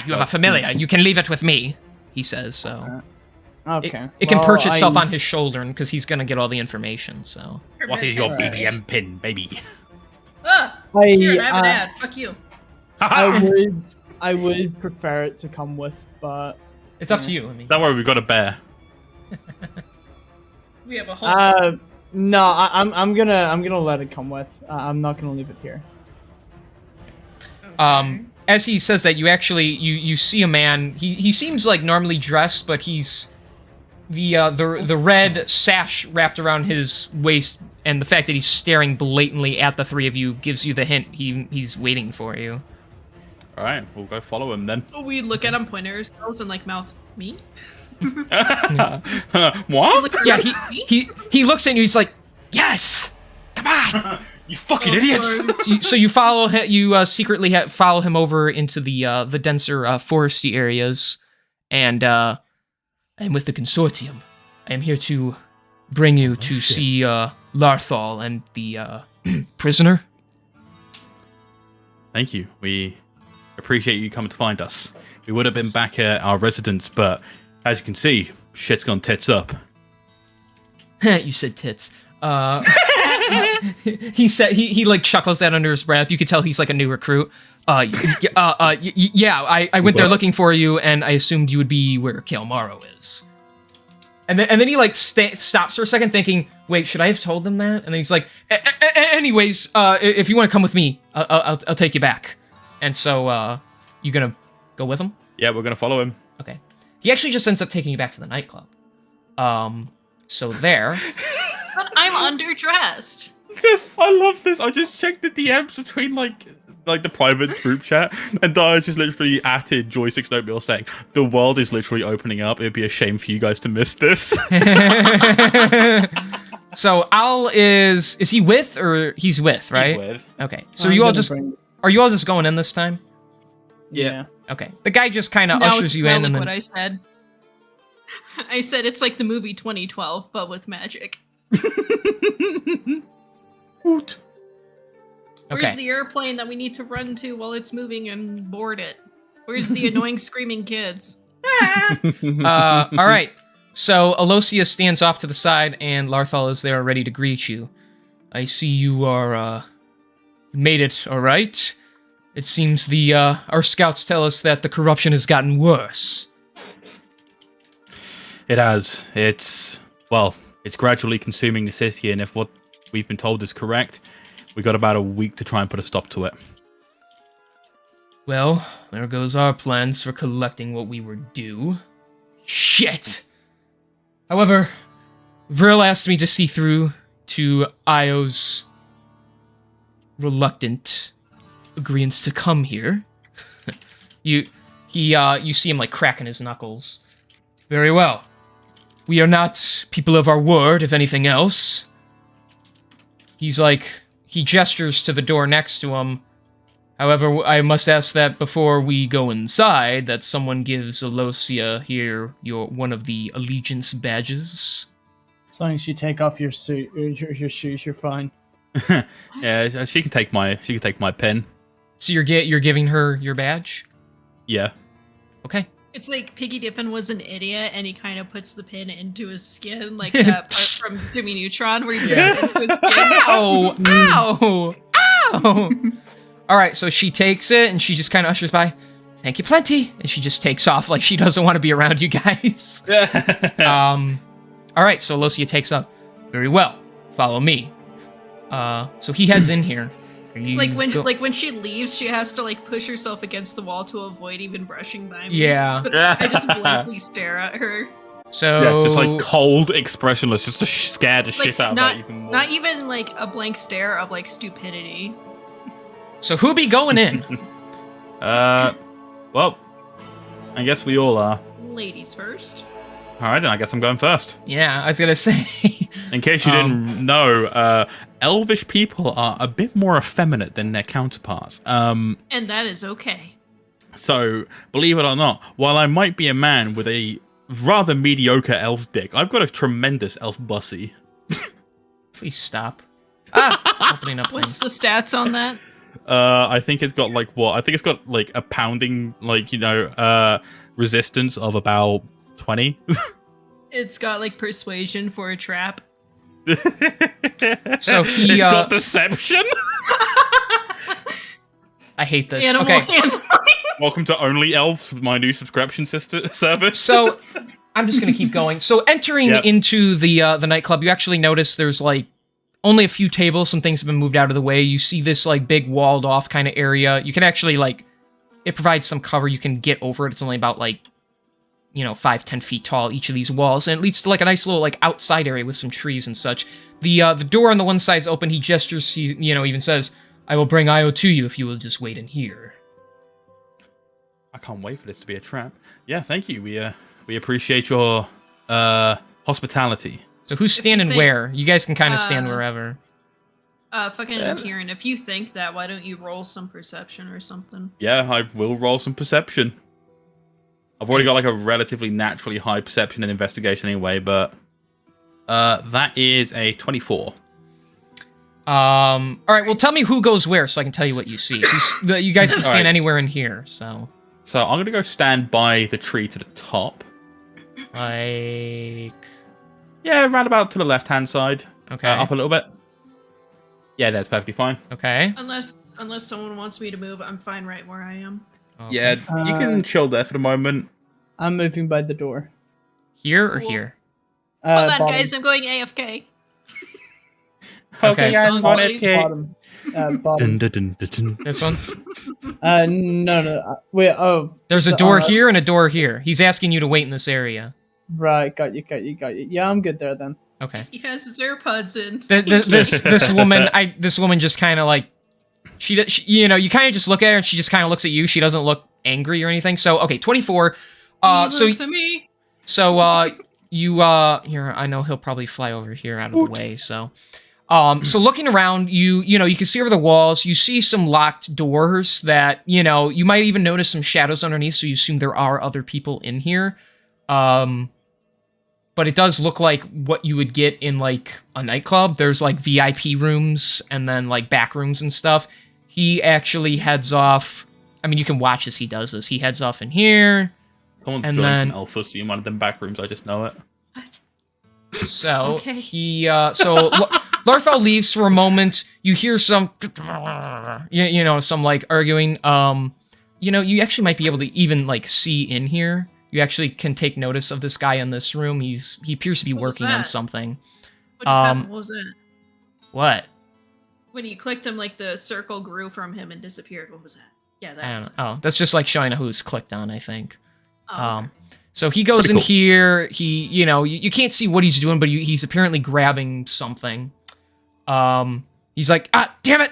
You have a familiar. You can leave it with me, he says, so... Okay. It can perch itself on his shoulder, because he's gonna get all the information, so... What is your BBM pin, baby? Kieran, I have an ad. Fuck you. I would prefer it to come with, but... It's up to you, I mean. Don't worry, we've got a bear. We have a whole... No, I'm gonna let it come with. I'm not gonna leave it here. As he says that, you actually you see a man. He seems like normally dressed, but he's the red sash wrapped around his waist, and the fact that he's staring blatantly at the three of you gives you the hint he's waiting for you. All right, we'll go follow him then. We look at him, point at ourselves, and like mouth me. What? Yeah, he looks at you. He's like, "Yes, come on, you fucking idiots!" So you follow him. You secretly follow him over into the denser foresty areas, and I am with the consortium. I am here to bring you to see Larthal and the prisoner. Thank you. We appreciate you coming to find us. We would have been back at our residence, but as you can see, shit's gone tits up. You said tits. He said he like chuckles that under his breath. You could tell he's like a new recruit. Yeah, I went there looking for you, and I assumed you would be where Kael'Maro is. And then he like stops for a second, thinking, "Wait, should I have told them that?" And then he's like, "Anyways, if you want to come with me, I'll take you back." And so, you gonna go with him? Yeah, we're gonna follow him. Okay. He actually just ends up taking you back to the nightclub. So there. But I'm underdressed. Yes, I love this. I just checked the DMs between like the private group chat, and Dara just literally added Joy6 Oatmeal saying, "The world is literally opening up. It'd be a shame for you guys to miss this." So Al is he with, or he's with, right? He's with. Okay. So are you all just going in this time? Yeah. Okay. The guy just kind of Now ushers it's you in, and then what I said. I said it's like the movie 2012, but with magic. Hoot. Where's the airplane that we need to run to while it's moving and board it? Where's the annoying screaming kids? All right. So Alosia stands off to the side, and Larthal is there ready to greet you. I see you are, made it, all right? It seems our scouts tell us that the corruption has gotten worse. It has. It's gradually consuming the city, and if what we've been told is correct, we got about a week to try and put a stop to it. Well, there goes our plans for collecting what we were due. Shit! However, Vril asked me to see through to Io's reluctant agreeance to come here. You see him like cracking his knuckles. Very well. We are not people of our word, if anything else. He gestures to the door next to him. However, I must ask that before we go inside, that someone gives Alosia here one of the allegiance badges. As long as you take off your suit or your shoes, you're fine. Yeah, she can take my pin. So you're giving her your badge? Yeah. Okay. It's like Piggy Dippin was an idiot, and he kind of puts the pin into his skin, like that part from Jimmy Neutron, where he puts it into his skin. Ow! Ow! Ow! All right, so she takes it, and she just kind of ushers by. Thank you plenty. And she just takes off like she doesn't want to be around you guys. All right, so Alosia takes off. Very well. Follow me. So he heads in here. Like when she leaves, she has to like push herself against the wall to avoid even brushing by me. Yeah. But I just blankly stare at her. So yeah, just like cold, expressionless, just to scare the Like shit out of her even more. not even like a blank stare of like stupidity. So who be going in? Well, I guess we all are. Ladies first. All right, then I guess I'm going first. Yeah, I was gonna say. In case you didn't know, elvish people are a bit more effeminate than their counterparts. And that is okay. So, believe it or not, while I might be a man with a rather mediocre elf dick, I've got a tremendous elf bussy. Please stop. Opening up. What's the stats on that? I think it's got like what? I think it's got like a pounding, resistance of about 20. It's got like persuasion for a trap. So it's got deception. I hate this. Animal Okay. handling. Welcome to Only Elves, my new subscription service. So I'm just gonna keep going. So entering into the nightclub, you actually notice there's like only a few tables. Some things have been moved out of the way. You see this like big walled off kind of area. You can actually it provides some cover. You can get over it. It's only about 5-10 feet tall, each of these walls, and it leads to like a nice little like outside area with some trees and such. The door on the one side is open. He gestures. He even says, "I will bring Io to you if you will just wait in here." I can't wait for this to be a trap. Yeah, thank you. We appreciate your hospitality. So who's standing where? You guys can kind of stand wherever. Fucking Kieran, if you think that, why don't you roll some perception or something? Yeah, I will roll some perception. I've already got like a relatively naturally high perception and investigation anyway, but that is a 24. All right, well, tell me who goes where so I can tell you what you see. You guys can stand anywhere in here, so... So I'm going to go stand by the tree to the top. Like... Yeah, round about to the left-hand side. Okay. Up a little bit. Yeah, that's perfectly fine. Okay. Unless someone wants me to move, I'm fine right where I am. Okay. Yeah, you can chill there for the moment. I'm moving by the door. Here or Cool. here? Hold on, Bottom. guys, I'm going AFK. Okay. guys, Bottom. Bottom. Bottom. Dun, dun, dun, dun, dun. This one? No. Wait, oh. There's a door here and a door here. He's asking you to wait in this area. Right, got you. Yeah, I'm good there then. Okay. He has his AirPods in. This woman just kind of like, she you kind of just look at her and she just kind of looks at you. She doesn't look angry or anything. So, okay, 24. He looks at me. So, here, I know he'll probably fly over here out of the way, so. So looking around, you can see over the walls, you see some locked doors that, you might even notice some shadows underneath, so you assume there are other people in here. But it does look like what you would get in, like, a nightclub. There's, like, VIP rooms and then, like, back rooms and stuff. He actually heads off, I mean, you can watch as he does this. He heads off in here, Someone's And joining then- from Alpha, so in one of them back rooms. I just know it. What? So Okay. Larfel leaves for a moment. You hear some, some like arguing. You actually might be able to even like see in here. You actually can take notice of this guy in this room. He appears to be What was working on that? something. What just happened? What was that? What? When you clicked him, like the circle grew from him and disappeared. What was that? Yeah, I that don't was know. Oh, that's just like showing who's clicked on, I think. okay. So he goes in Pretty cool. here. He, you can't see what he's doing, but he's apparently grabbing something. He's like, damn it!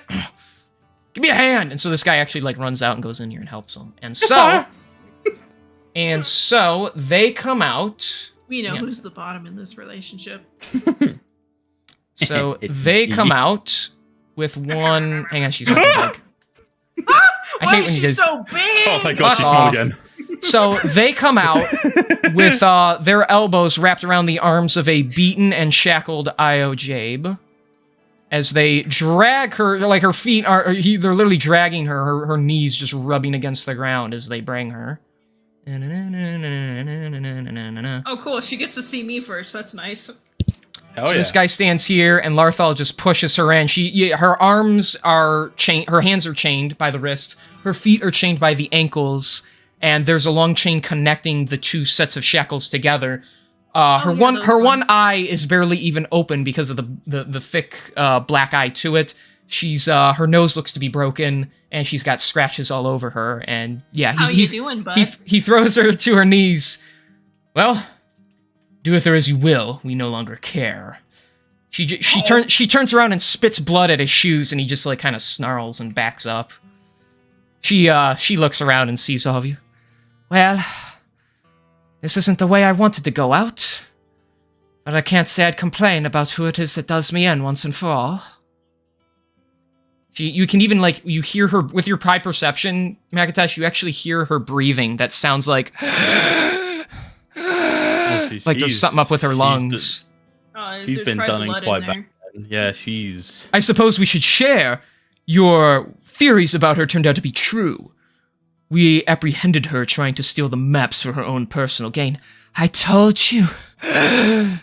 Give me a hand! And so this guy actually like runs out and goes in here and helps him. And so they come out. We know Yeah. who's the bottom in this relationship. So It's they me. come out with one. Hang on, she's looking like. I Why hate is when you she guys. so big? Oh my god, Fuck she's small off. again. So they come out with their elbows wrapped around the arms of a beaten and shackled Io Jabe. As they drag her, like her feet are, they're literally dragging her, her knees just rubbing against the ground as they bring her. Oh, cool. She gets to see me first. That's nice. Hell So yeah. this guy stands here, and Larthal just pushes her in. Her arms are chained, her hands are chained by the wrists, her feet are chained by the ankles, and there's a long chain connecting the two sets of shackles together. Her those one ones. eye is barely even open because of the thick black eye to it. She's her nose looks to be broken, and she's got scratches all over her. And yeah, How you doing, bud? he throws her to her knees. Well, do with her as you will. We no longer care. She turns around and spits blood at his shoes, and he just like kind of snarls and backs up. She looks around and sees all of you. Well, this isn't the way I wanted to go out, but I can't say I'd complain about who it is that does me in once and for all. You can even you hear her with your pride perception, Magatash. You actually hear her breathing. That sounds like like there's something up with her lungs. She's There's been probably done in blood quite there. bad. Yeah, she's... I suppose we should share. Your theories about her turned out to be true. We apprehended her trying to steal the maps for her own personal gain. I told you. I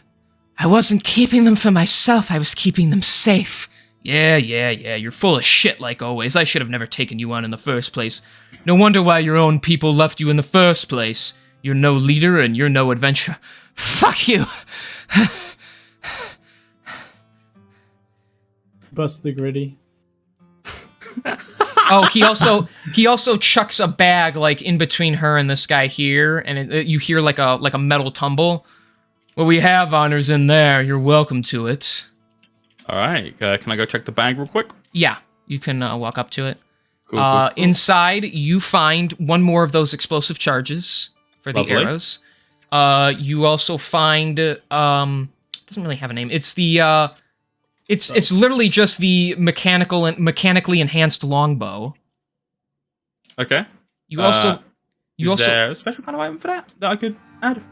wasn't keeping them for myself, I was keeping them safe. Yeah, you're full of shit like always. I should have never taken you on in the first place. No wonder why your own people left you in the first place. You're no leader and you're no adventurer. Fuck you! Bust the gritty. Oh, he also chucks a bag like in between her and this guy here, and you hear like a metal tumble. What we have honors in there. You're welcome to it. All right, can I go check the bag real quick? Yeah, you can walk up to it. Cool. Inside, you find one more of those explosive charges for the Lovely. arrows. You also find it doesn't really have a name. It's the it's literally just the mechanically enhanced longbow. Okay. You also Is there a special kind of item for that I could add?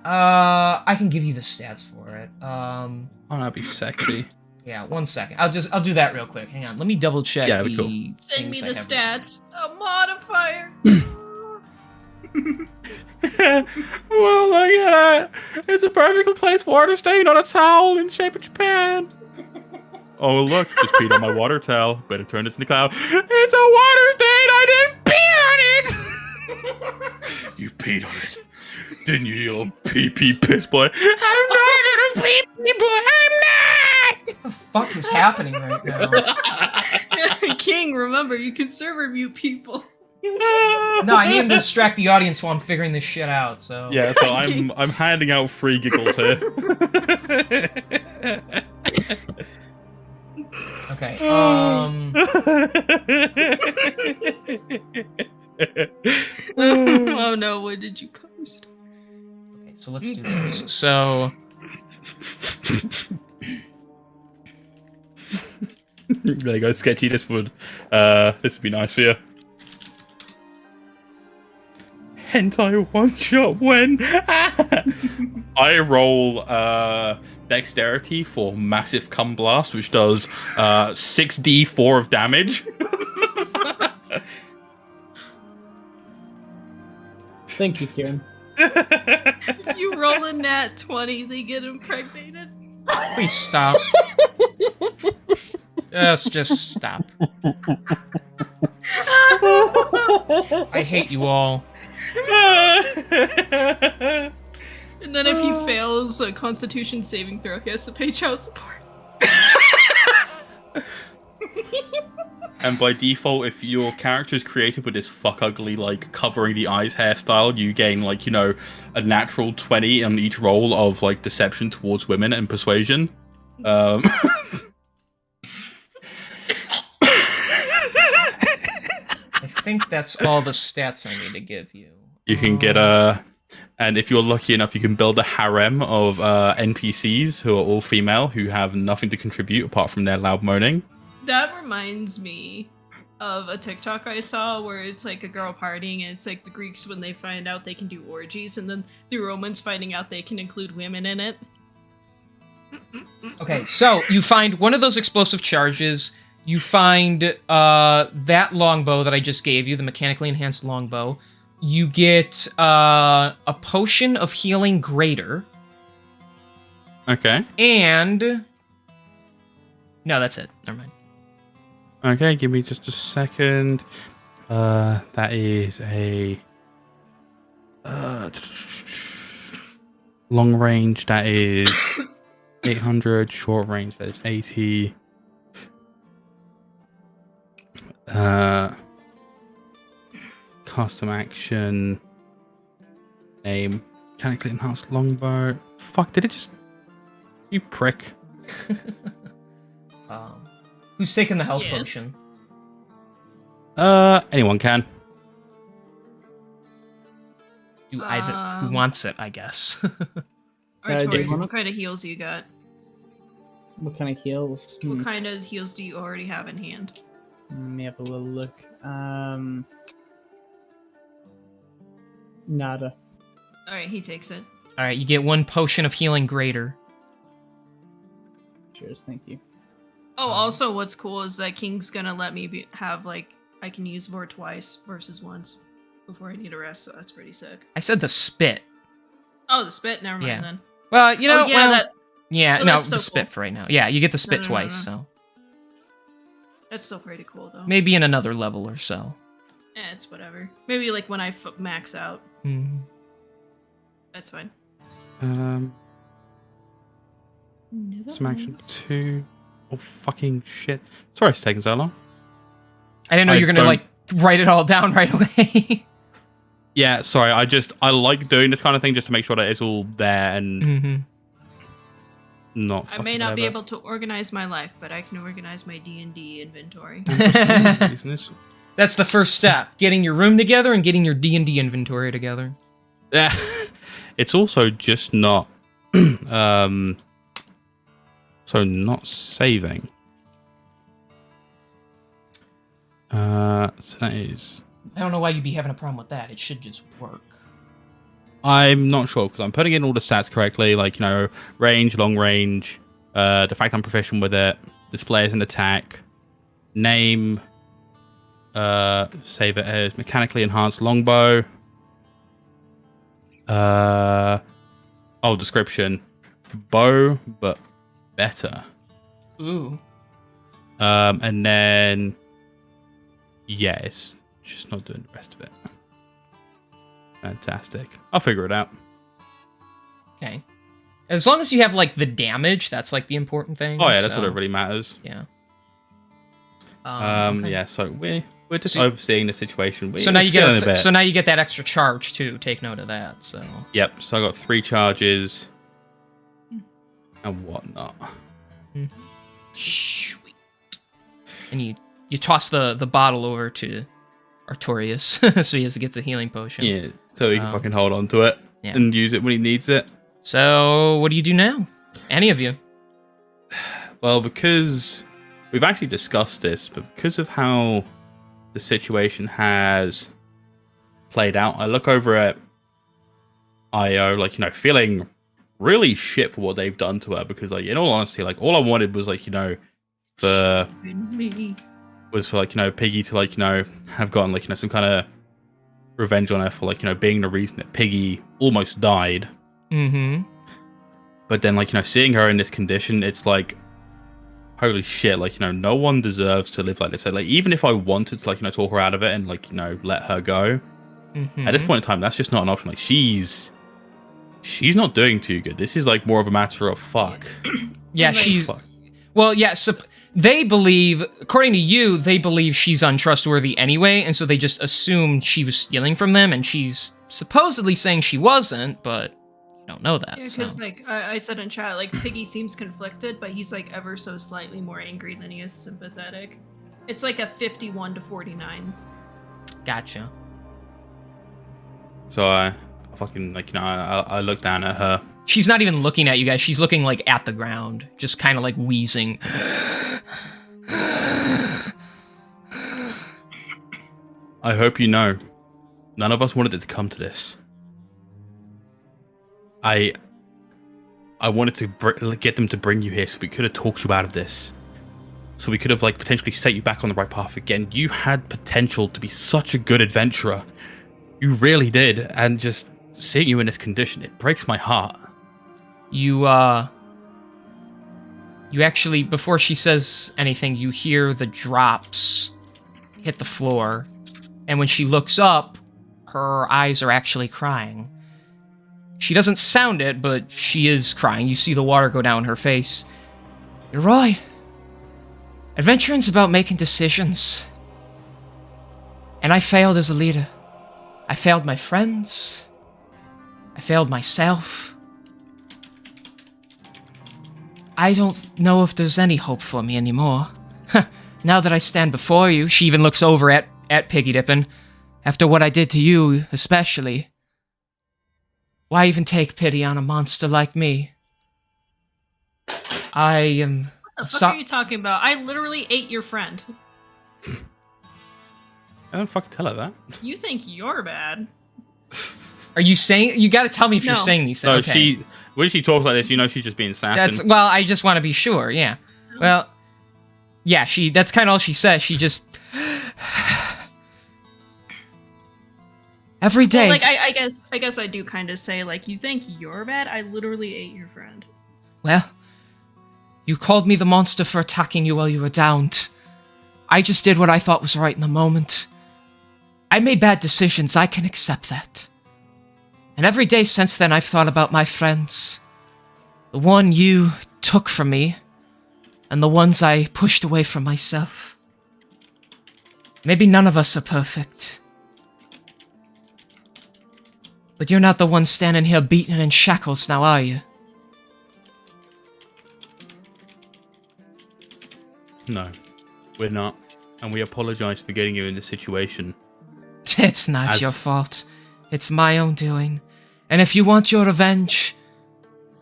I can give you the stats for it. Oh, that'd be sexy. Yeah, 1 second. I'll do that real quick. Hang on. Let me double check Yeah, the that'd be cool. Send me things the I have. stats. A modifier. Well, look at that. It's a perfectly placed water stain on a towel in the shape of Japan. Oh, look, just peed on my water towel. Better turn this into cloud. It's a water stain. I didn't pee on it. You peed on it. Didn't you, you little pee piss boy? I'm not a little pee boy. I'm not. What the fuck is happening right now? King, remember, you can server mute people. No, I need to distract the audience while I'm figuring this shit out, so... Yeah, so I'm handing out free giggles here. Okay, Oh no, what did you post? Okay, so let's do this. So... There you go, Sketchy. This would be nice for you. Hentai one shot when I roll dexterity for massive cum blast, which does 6d4 of damage. Thank you, Kieran. If you roll a nat 20, they get impregnated. Please stop. Just stop. I hate you all. And then if he fails a Constitution saving throw, he has to pay child support. And by default, if your character is created with this fuck ugly, like, covering the eyes hairstyle, you gain, like, you know, a natural 20 on each roll of, like, deception towards women and persuasion. I think that's all the stats I need to give you. You can get and if you're lucky enough, you can build a harem of NPCs who are all female, who have nothing to contribute apart from their loud moaning. That reminds me of a TikTok I saw where it's like a girl partying, and it's like the Greeks when they find out they can do orgies, and then the Romans finding out they can include women in it. Okay, so you find one of those explosive charges. You find that longbow that I just gave you, the mechanically enhanced longbow. You get a potion of healing greater. Okay. And... No, that's it. Never mind. Okay, give me just a second. That is a long range. That is 800. Short range. That is 80. Custom action. Name. Mechanically enhanced longbow. Fuck! Did it just? You prick. Who's taking the health Yes. potion? Anyone can. Who wants it, I guess. Artorias, wanna- what kind of heals you got? What kind of heals? What kind of heals do you already have in hand? Let me have a little look. Nada. Alright, he takes it. Alright, you get one potion of healing greater. Cheers, thank you. Oh, also, what's cool is that King's gonna let me have, like, I can use Vor twice versus once before I need a rest, so that's pretty sick. I said the spit. Oh, the spit? Never mind Yeah. then. Well, you know, oh, yeah, well, that, yeah, well, no, that's the still spit cool. for right now. Yeah, you get the spit no, twice, so that's still pretty cool, though. maybe in another level or so. It's whatever. Maybe, like, when I max out. Mhm. That's fine. Some action 2. Oh, fucking shit. Sorry it's taking so long. I didn't know you were gonna don't- like write it all down right away. Yeah, sorry. I like doing this kind of thing just to make sure that it's all there and Mm-hmm. not. I may fucking not be whatever. able to organize my life, but I can organize my D&D inventory. Isn't this- That's the first step: getting your room together and getting your D&D inventory together. Yeah. It's also just not. So not saving. So that is. I don't know why you'd be having a problem with that. It should just work. I'm not sure because I'm putting in all the stats correctly, like, you know, range, long range, the fact I'm proficient with it, display as an attack, name, save it as mechanically enhanced longbow, description, bow, but better. Ooh. And then, yeah, it's just not doing the rest of it. Fantastic. I'll figure it out. Okay. As long as you have like the damage, that's like the important thing. Oh yeah, that's so, what it really matters. Yeah. Okay. Yeah. So we're just So- overseeing the situation. So now you feeling get a bit. so now you get that extra charge too. Take note of that. So Yep. So I got 3 charges and whatnot. Sweet. and you toss the bottle over to Artorias, so he has to get the healing potion. Yeah. So he can fucking hold on to it yeah. and use it when he needs it. So what do you do now? Any of you? Well, because we've actually discussed this, but because of how the situation has played out, I look over at Io, like, you know, feeling really shit for what they've done to her. Because, like, in all honesty, like, all I wanted was, like, you know, Me. like, you know, Piggy to, like, you know, have gotten, like, you know, some kind of revenge on her for like, being the reason that Piggy almost died. Mm-hmm. But then like, seeing her in this condition, it's like, holy shit, like, no one deserves to live like this. So, like, even if I wanted to, like, talk her out of it and like, let her go, at this point in time, that's just not an option. Like, she's not doing too good. This is like more of a matter of fuck. Yeah, Like, she's... Fuck. Well, yeah, so they believe, according to you, they believe she's untrustworthy anyway, and so they just assumed she was stealing from them, and she's supposedly saying she wasn't, but you don't know that. Yeah, so. because like I said in chat, like Piggy seems conflicted, but he's like ever so slightly more angry than he is sympathetic. It's like a 51 to 49. Gotcha. So I fucking like, I look down at her. She's not even looking at you guys. She's looking, like, at the ground. Just kind of, like, wheezing. I hope you know, none of us wanted it to come to this. I wanted to get them to bring you here so we could have talked you out of this. So we could have, like, potentially set you back on the right path again. You had potential to be such a good adventurer. You really did. And just seeing you in this condition, it breaks my heart. You actually, before she says anything, you hear the drops hit the floor. And when she looks up, her eyes are actually crying. She doesn't sound it, but she is crying. You see the water go down her face. You're right. Adventuring's about making decisions. And I failed as a leader. I failed my friends. I failed myself. I don't know if there's any hope for me anymore. Now that I stand before you, she even looks over at Piggy Dippin'. After what I did to you, especially. Why even take pity on a monster like me? I am... What the fuck are you talking about? I literally ate your friend. I don't fucking tell her that. You think you're bad. Are you saying... You gotta tell me if you're No. saying these things. No, Okay. when she talks like this, she's just being sassy. Well, I just want to be sure, yeah. Well, yeah, that's kind of all she says. She just... Every day... Well, like I guess I do kind of say like, you think you're bad? I literally ate your friend. Well, you called me the monster for attacking you while you were downed. I just did what I thought was right in the moment. I made bad decisions, I can accept that. And every day since then I've thought about my friends. The one you took from me, and the ones I pushed away from myself. Maybe none of us are perfect. But you're not the one standing here beaten in shackles now, are you? No, we're not. And we apologize for getting you in this situation. It's not your fault. It's my own doing. And if you want your revenge,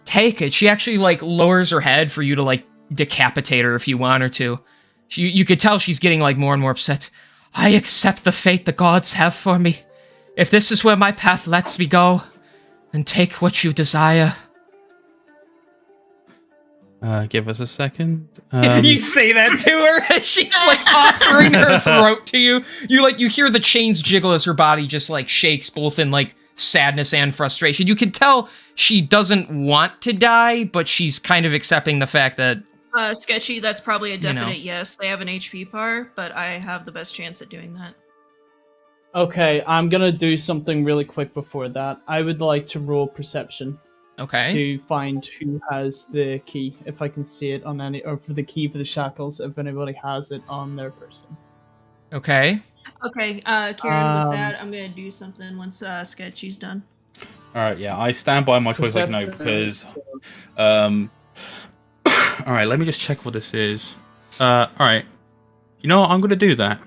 take it. She actually, like, lowers her head for you to, like, decapitate her if you want her to. You could tell she's getting, like, more and more upset. I accept the fate the gods have for me. If this is where my path lets me go, then take what you desire. Give us a second. You say that to her as she's, like, offering her throat to you. You hear the chains jiggle as her body just, like, shakes, both in, like, sadness and frustration. You can tell she doesn't want to die, but she's kind of accepting the fact that... Sketchy, that's probably a definite know. yes. They have an HP bar, but I have the best chance at doing that. Okay, I'm gonna do something really quick before that. I would like to roll perception Okay. to find who has the key, if I can see it on any, or for the key for the shackles, if anybody has it on their person. Okay. Okay, Kieran, with that, I'm gonna do something once Sketchy's done. Alright, yeah, I stand by my choice, like, no, because... Alright, let me just check what this is. Alright. You know what, I'm gonna do that.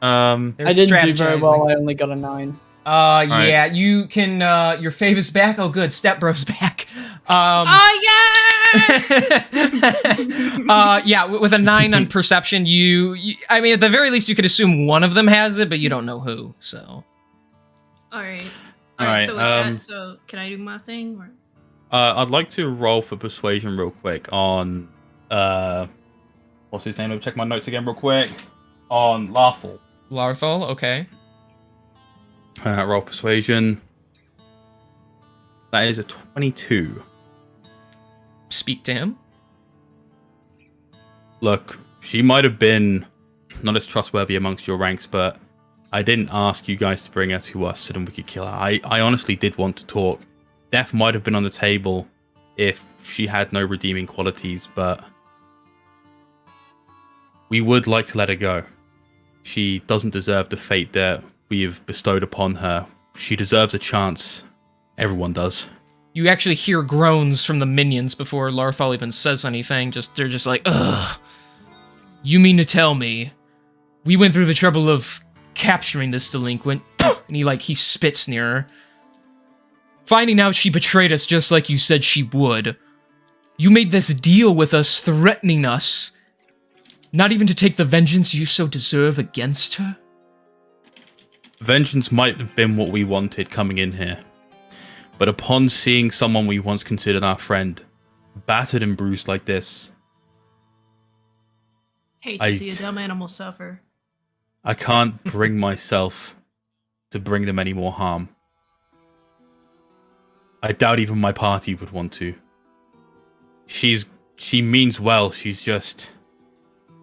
I didn't do very well, I only got a 9. Yeah, you can, your fave is back. Oh, good, Step Bro's back. Oh, yeah! Yeah, with a 9 on perception, you, I mean, at the very least, you could assume one of them has it, but you don't know who, so. Alright. Alright, So with that, so can I do my thing? Or? I'd like to roll for persuasion real quick on, what's his name? Let me check my notes again real quick. On Larthel. Larthel, okay. Roll persuasion. That is a 22. Speak to him. Look, she might have been not as trustworthy amongst your ranks, but I didn't ask you guys to bring her to us so that we could kill her. I honestly did want to talk. Death might have been on the table if she had no redeeming qualities, but we would like to let her go. She doesn't deserve the fate that we have bestowed upon her. She deserves a chance. Everyone does. You actually hear groans from the minions before Larthal even says anything. They're just like, ugh. You mean to tell me we went through the trouble of capturing this delinquent, and he spits near her. Finding out she betrayed us just like you said she would. You made this deal with us, threatening us, not even to take the vengeance you so deserve against her? Vengeance might have been what we wanted coming in here. But upon seeing someone we once considered our friend, battered and bruised like this, Hate to see a dumb animal suffer. I can't bring myself to bring them any more harm. I doubt even my party would want to. She means well, she's just...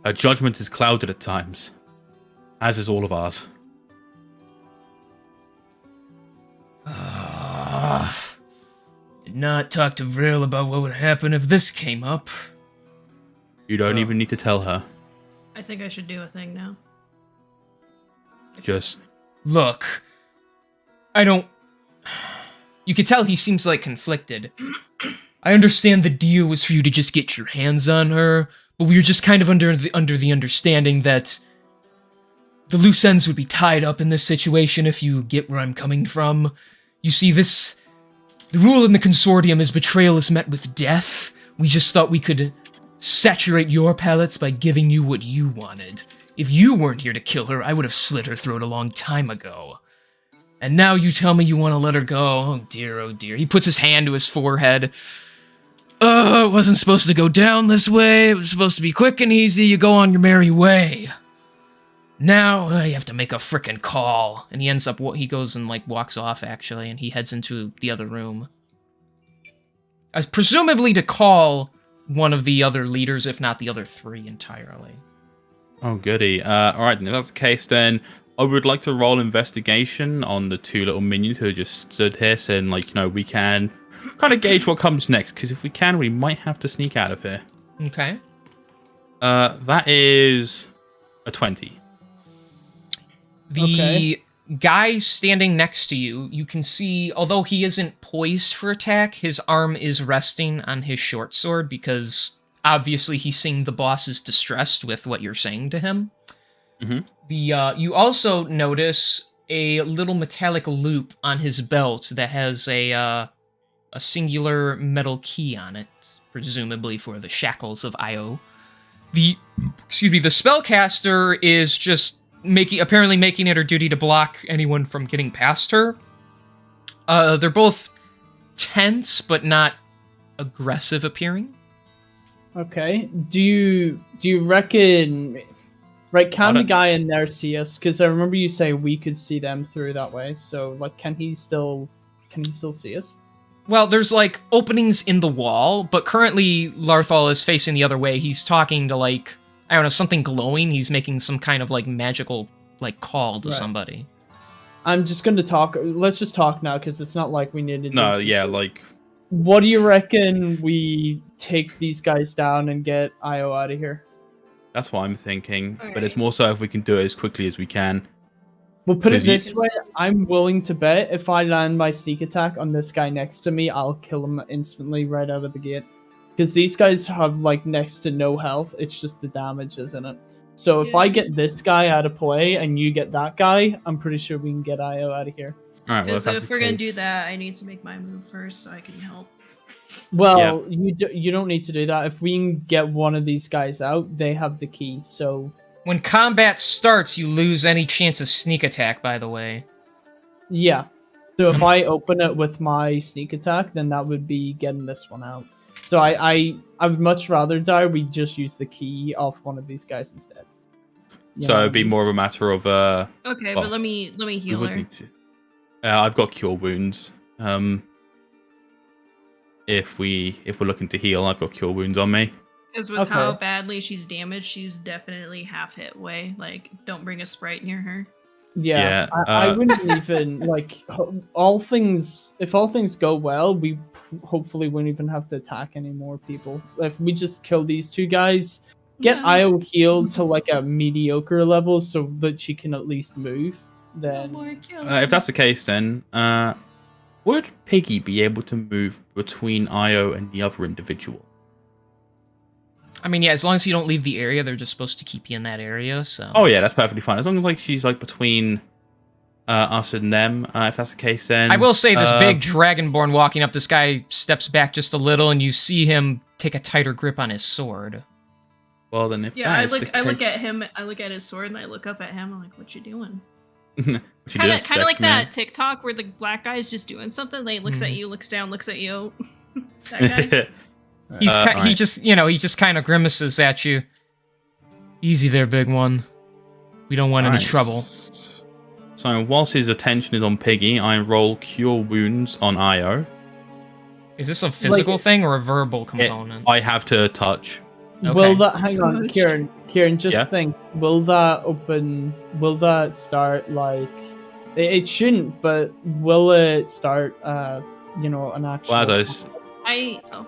Her judgment is clouded at times, as is all of ours. Did not talk to Vril about what would happen if this came up. You don't even need to tell her. I think I should do a thing now. Just... Look, I don't... You could tell he seems conflicted. I understand the deal was for you to just get your hands on her, but we were just kind of under the understanding that the loose ends would be tied up in this situation, if you get where I'm coming from. You see, the rule in the consortium is betrayal is met with death. We just thought we could saturate your palates by giving you what you wanted. If you weren't here to kill her, I would have slit her throat a long time ago. And now you tell me you want to let her go. Oh dear, oh dear. He puts his hand to his forehead. Oh, it wasn't supposed to go down this way. It was supposed to be quick and easy. You go on your merry way. Now, you have to make a frickin' call. And he ends up, he goes and, walks off, actually, and he heads into the other room. Presumably to call one of the other leaders, if not the other three entirely. Oh, goody. Alright, if that's the case, then I would like to roll investigation on the two little minions who just stood here, saying, we can kind of gauge what comes next, because if we can, we might have to sneak out of here. Okay. That is a 20. The guy standing next to you, you can see, although he isn't poised for attack, his arm is resting on his short sword because obviously he's seeing the boss is distressed with what you're saying to him. Mm-hmm. You also notice a little metallic loop on his belt that has a singular metal key on it, presumably for the shackles of Io. The spellcaster is just apparently making it her duty to block anyone from getting past her. They're both tense, but not aggressive appearing. Okay. Do you reckon... Right, can the guy in there see us? Because I remember you say we could see them through that way. So, can he still see us? Well, there's, openings in the wall, but currently Larthal is facing the other way. He's talking to, I don't know, something glowing. He's making some kind of, magical, call to somebody. I'm just going to talk. Let's just talk now, because it's not like we need to... No, yeah, What do you reckon we take these guys down and get Io out of here? That's what I'm thinking. But it's more so if we can do it as quickly as we can. We'll put it this way. I'm willing to bet if I land my sneak attack on this guy next to me, I'll kill him instantly right out of the gate. Because these guys have, next to no health. It's just the damage, isn't it? So if I get this guy out of play and you get that guy, I'm pretty sure we can get Io out of here. Alright, well, if we're going to do that, I need to make my move first so I can help. Well, you don't need to do that. If we can get one of these guys out, they have the key, so... When combat starts, you lose any chance of sneak attack, by the way. Yeah. So if I open it with my sneak attack, then that would be getting this one out. So I would much rather die. We just use the key off one of these guys instead. So it'd be more of a matter of Okay, but let me heal her. I've got cure wounds. If we're looking to heal, I've got cure wounds on me. Because with Okay. how badly she's damaged, she's definitely half hit way. Like, don't bring a sprite near her. Yeah, Yeah, I wouldn't even like all things. If all things go well, we hopefully won't even have to attack any more people. If we just kill these two guys, get Yeah. Io healed to like a mediocre level so that she can at least move. No Then more killing. if that's the case, then would Piggy be able to move between Io and the other individual? I mean, yeah, as long as you don't leave the area, they're just supposed to keep you in that area, so... Oh yeah, that's perfectly fine. As long as like she's like between us and them. If that's the case, then I will say, this big dragonborn walking up, this guy steps back just a little, and you see him take a tighter grip on his sword. Well, then if Yeah, that I is the look case- at him. I look at his sword and I look up at him. I'm like, "What you doing?" What you Kind doing, of like sex man? that TikTok where the black guy's just doing something. Like looks at Mhm. you, looks down, looks at you. That guy. He alright. just kind of grimaces at you. Easy there, big one. We don't want any Alright. trouble. So whilst his attention is on Piggy, I roll Cure Wounds on Io. Is this a physical thing or a verbal component? I have to touch. Okay. will that hang on, Touch. Kieran? Just Yeah? think, will that open? Will that start like? It shouldn't, but will it start? An actual. Well,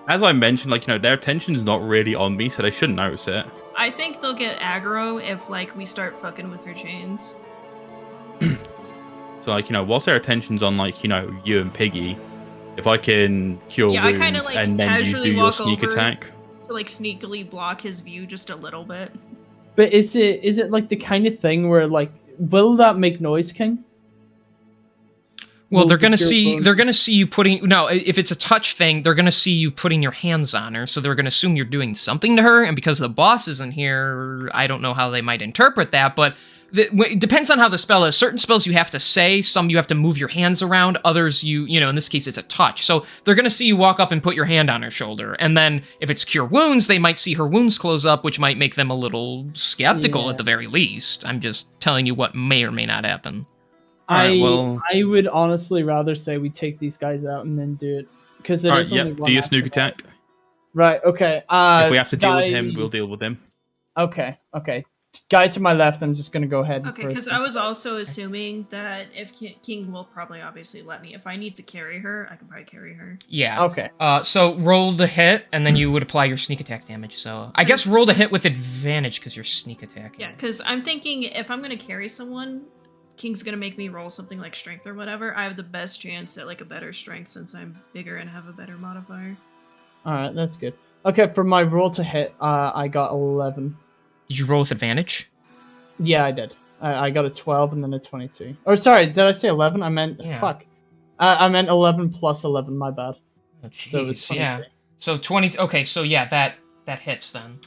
as I mentioned, like their attention is not really on me, so they shouldn't notice it. I think they'll get aggro if like we start fucking with their chains. So like whilst their attention's on like you and Piggy, if I can cure Yeah, I wounds kinda, like, and then you casually do your walk sneak over. attack. To like sneakily block his view just a little bit. But is it like the kind of thing where like will that make noise, King? Well, Will they're the gonna cure see. wounds- They're gonna see you putting. No, if it's a touch thing, they're gonna see you putting your hands on her. So they're gonna assume you're doing something to her. And because the boss isn't here, I don't know how they might interpret that. But it depends on how the spell is. Certain spells you have to say. Some you have to move your hands around. Others in this case it's a touch. So they're gonna see you walk up and put your hand on her shoulder. And then if it's cure wounds, they might see her wounds close up, which might make them a little skeptical Yeah. at the very least. I'm just telling you what may or may not happen. Alright, well- I would honestly rather say we take these guys out and then do it because it Alright, is only yep. one Do your sneak action. attack. Right. Okay. If we have to deal with guy- him, we'll deal with him. Okay. Guy to my left. I'm just gonna go ahead. Okay, because I was also assuming that if King will probably obviously let me. If I need to carry her, I can probably carry her. Yeah. Okay. So roll the hit, and then you would apply your sneak attack damage. So I guess roll the hit with advantage because you're sneak attacking. Yeah, because I'm thinking if I'm gonna carry someone, King's gonna make me roll something like strength or whatever. I have the best chance at like a better strength since I'm bigger and have a better modifier. All right. That's good. Okay. For my roll to hit, I got 11. Did you roll with advantage? Yeah, I did. I got a 12 and then a 22. Oh, sorry. Did I say 11? I meant Yeah. fuck. I meant 11 plus 11. My bad. Oh, So it was jeez, 23. yeah. So 20. Okay, so yeah, that hits then.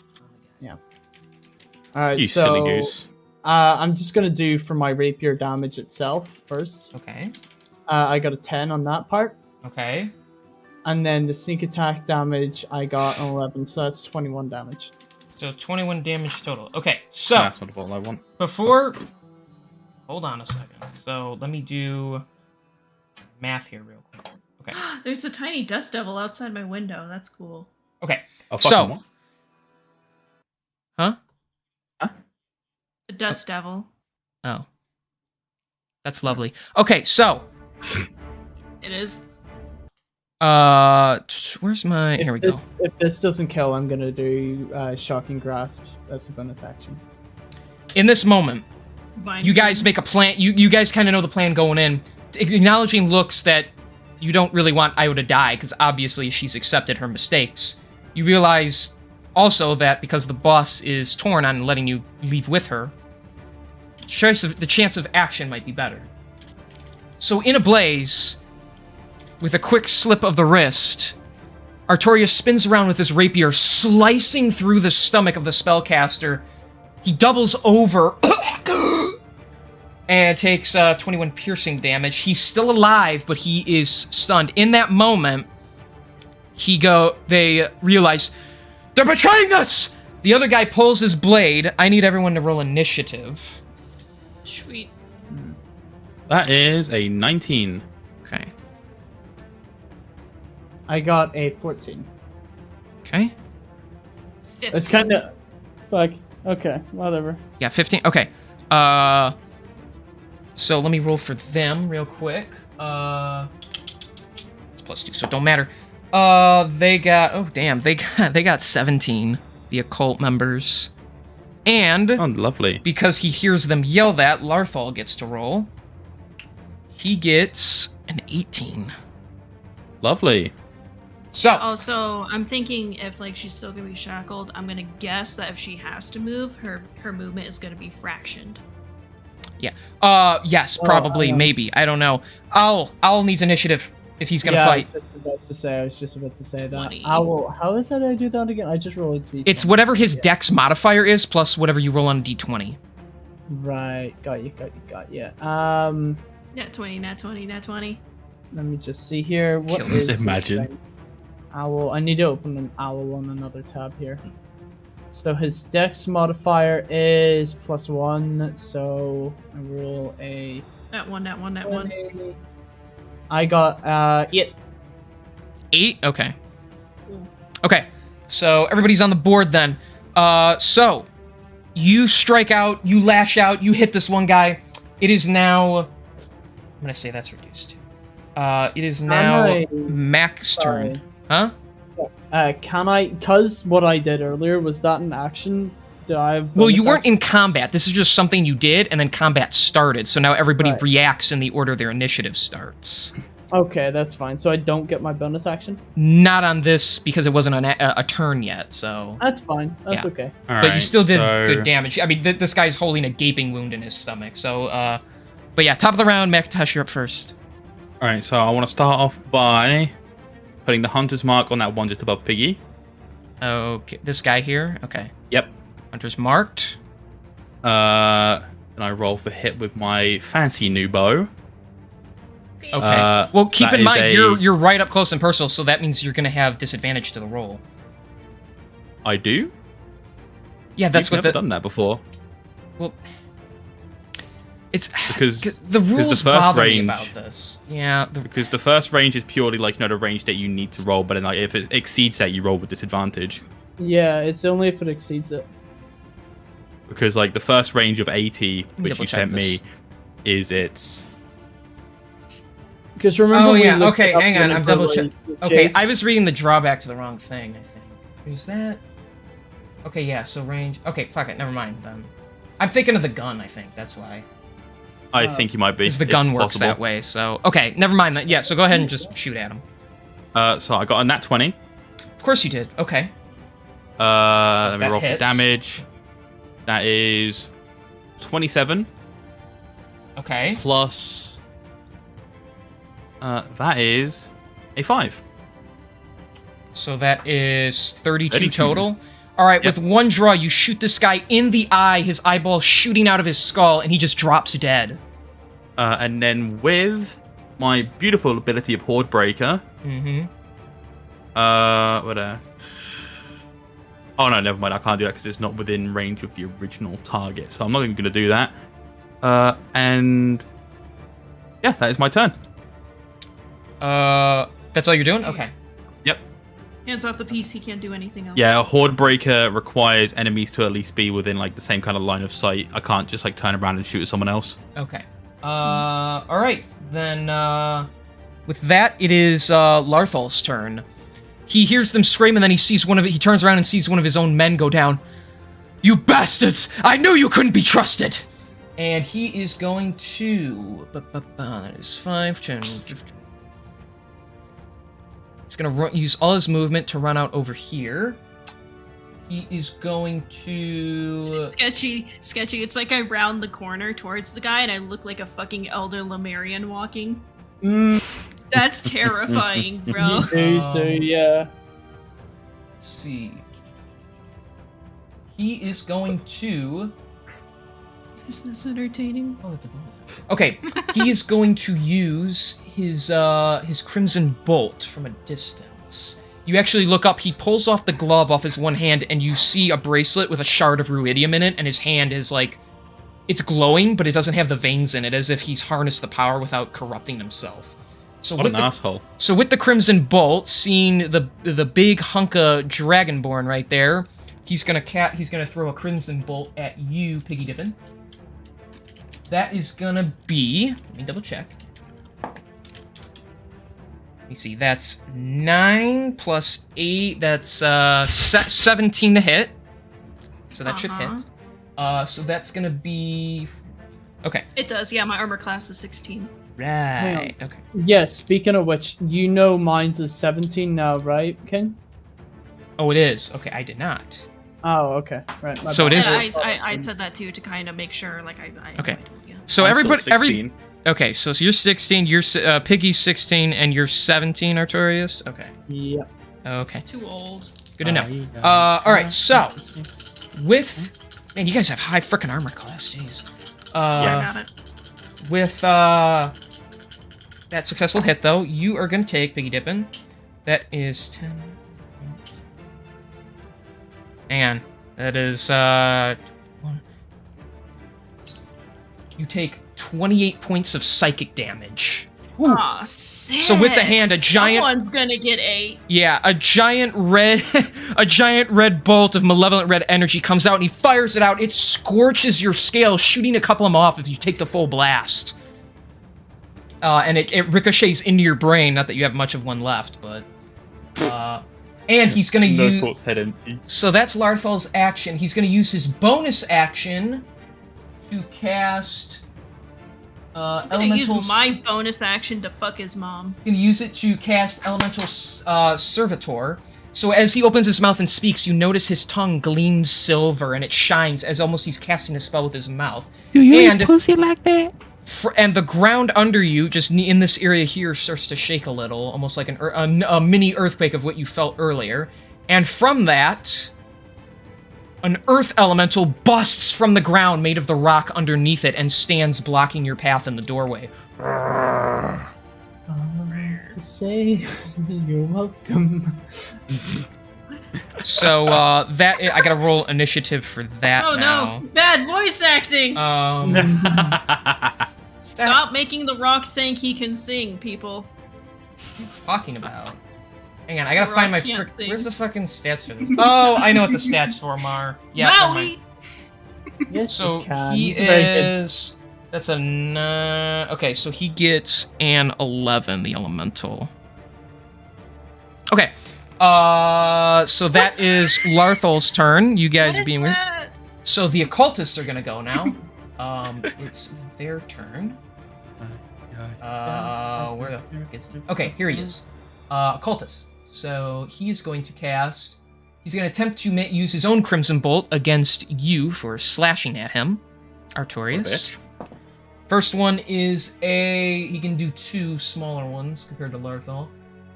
All right. You so silly goose. I'm just gonna do for my rapier damage itself first. Okay. I got a 10 on that part. Okay. And then the sneak attack damage, I got an 11, so that's 21 damage. So 21 damage total. Okay, so That's not what I want. before. Hold on a second. So let me do math here real quick. Okay. There's a tiny dust devil outside my window. That's cool. Okay. Oh, So- fucking what? Huh? A dust devil. Oh. That's lovely. Okay, so It is. where's my? Here we go. If this doesn't kill, I'm gonna do shocking grasp as a bonus action. In this moment, Vine you guys King. make a plan. You guys kind of know the plan going in. Acknowledging looks that you don't really want Io to die because obviously she's accepted her mistakes. You realize also that because the boss is torn on letting you leave with her, the chance of action might be better. So in a blaze, with a quick slip of the wrist, Artorias spins around with his rapier, slicing through the stomach of the spellcaster. He doubles over and takes 21 piercing damage. He's still alive, but he is stunned. In that moment, they realize, they're betraying us! The other guy pulls his blade. I need everyone to roll initiative. Sweet. That is a 19. Okay. I got a 14. Okay. 15. It's kind of fuck. Okay, whatever. Yeah, 15. Okay. So let me roll for them real quick. It's +2, so it don't matter. They got they got 17. The occult members, and Oh, lovely. because he hears them yell that, Larthal gets to roll. He gets an 18. Lovely. So Also, I'm thinking if like she's still gonna be shackled, I'm gonna guess that if she has to move, her movement is gonna be fractioned. yeah, yes, probably, maybe. I don't know. Owl needs initiative if he's gonna fight. I was just about to say that. 20. Owl, how is that I do that again? I just rolled a d20. It's whatever his dex modifier is plus whatever you roll on a d20. Right, got you. Nat 20, nat 20, nat 20. Let me just see here. What Kill is us. Imagine. his thing? Owl. I need to open an owl on another tab here. So his dex modifier is +1. So I roll a. Nat 1, nat 1, nat 1. 20. I got 8. 8? Okay. Cool. Okay. So everybody's on the board then. So you strike out, you lash out, you hit this one guy. It is now. I'm gonna say that's reduced. It is now Mac's turn. Huh? Can I? Cause what I did earlier was that an action? Do I have? Well, you bonus weren't action? in combat. This is just something you did, and then combat started. So now everybody Right. reacts in the order their initiative starts. Okay, that's fine. So I don't get my bonus action. Not on this because it wasn't a turn yet. So, That's fine. That's Yeah. okay. All but you right, still did so- good damage. I mean, this guy's holding a gaping wound in his stomach. So, but yeah, top of the round, Macintosh, you're up first. All right, so I want to start off by putting the hunter's mark on that one just above Piggy. Okay, this guy here. Okay, Yep. Hunter's marked. And I roll for hit with my fancy new bow. Okay. Well, keep that in is mind a- you're right up close and personal, so that means you're gonna have disadvantage to the roll. I do. Yeah, that's We've what never done that before. Well, it's Because the rules first bother me range- about this. Yeah, Because the first range is purely like, you know, the range that you need to roll, but then like if it exceeds that, you roll with disadvantage. Yeah, it's only if it exceeds it. Because like the first range of 80, Let me which double you check sent me, this. is it's Because remember. Oh we yeah. looked Okay, it up hang on. when I'm it double was checking. with Okay, Jace. I was reading the drawback to the wrong thing. I think. Is that? Okay, yeah. So range. Okay, fuck it. Never mind then. I'm thinking of the gun. I think that's why. I think you might be. Because the It's gun works possible. that way. So okay, never mind that. Yeah. So go ahead and just shoot at him. So I got a nat 20. Of course you did. Okay. Let me That roll hits. for damage. That is 27 Okay. plus. That is a 5. So that is 32 32. total. All right, Yep. with one draw, you shoot this guy in the eye, his eyeball shooting out of his skull, and he just drops dead. And then with my beautiful ability of Horde Breaker. Mm-hmm. Oh no, never mind. I can't do that because it's not within range of the original target. So I'm not even going to do that. And yeah, that is my turn. That's all you're doing? Okay. Yep. Hands off the piece, he can't do anything else. Yeah, a Horde Breaker requires enemies to at least be within like the same kind of line of sight. I can't just like turn around and shoot at someone else. Okay. All right. Then, with that, it is Larthal's turn. He hears them scream, and then he turns around and sees one of his own men go down. You bastards! I knew you couldn't be trusted! And he is going to... That is 5, 10, 15. He's going to use all his movement to run out over here. He is going to... Sketchy. It's like I round the corner towards the guy and I look like a fucking Elder Lemurian walking. That's terrifying, bro. Yeah. Let's see. He is going to... Is this entertaining? Okay, he is going to use his Crimson Bolt from a distance. You actually look up, he pulls off the glove off his one hand, and you see a bracelet with a shard of Ruidium in it, and his hand is, like, it's glowing, but it doesn't have the veins in it, as if he's harnessed the power without corrupting himself. So What an asshole. So with the Crimson Bolt, seeing the big hunk of Dragonborn right there, he's gonna throw a Crimson Bolt at you, Piggy Dippin'. That is gonna be, let me double check. Let me see, that's 9 plus 8, that's 17 to hit. So that should hit. So that's gonna be, okay. It does, yeah, my armor class is 16. Right, okay. Yes, speaking of which, you know mine's is 17 now, right, Ken? Oh, it is. Okay, I did not. Oh, okay. Right. my So it bad. is- I said that too to kind of make sure, like, I Okay. told you. So I'm still everybody, 16. okay, so you're 16, you're Piggy's 16, and you're 17, Artorias? Okay. Yeah. Okay. Too old. Good to know. Alright, so, with, man, you guys have high frickin' armor class, jeez. Got it. With, that successful hit, though, you are gonna take, Piggy Dippin', that is 10, hang on, that is, you take 28 points of psychic damage. Aw, sick. So with the hand, a giant- Someone's gonna get 8. Yeah, a giant red bolt of malevolent red energy comes out and he fires it out. It scorches your scales, shooting a couple of them off as you take the full blast. And it ricochets into your brain, not that you have much of one left, but... and he's gonna No use... thoughts, head empty. So that's Larthal's action. He's gonna use his bonus action to cast... I'm gonna use my bonus action to fuck his mom. He's gonna use it to cast Elemental Servitor. So as he opens his mouth and speaks, you notice his tongue gleams silver and it shines as almost he's casting a spell with his mouth. Do you eat pussy like that? And the ground under you, just in this area here, starts to shake a little, almost like a mini earthquake of what you felt earlier. And from that, an earth elemental busts from the ground made of the rock underneath it and stands blocking your path in the doorway. Say you're welcome. So, that I gotta roll initiative for that Oh now. no! Bad voice acting! Stop making the rock think he can sing, people. Talking about. Hang on, I gotta The find my rock can't sing. where's the fucking stats for this? Oh, I know what the stats for them are. Yeah, never mind. Maui! Yes, So you can. he It's very good. is. That's a okay. So he gets an 11, the elemental. Okay. So that is Larthal's turn. You guys What are is being weird. that? So the occultists are gonna go now. It's their turn. Where the fuck is he? Okay, here he is. Occultist. So he is going to cast. He's going to attempt to use his own Crimson Bolt against you for slashing at him, Artorias. First one is he can do 2 smaller ones compared to Larthal.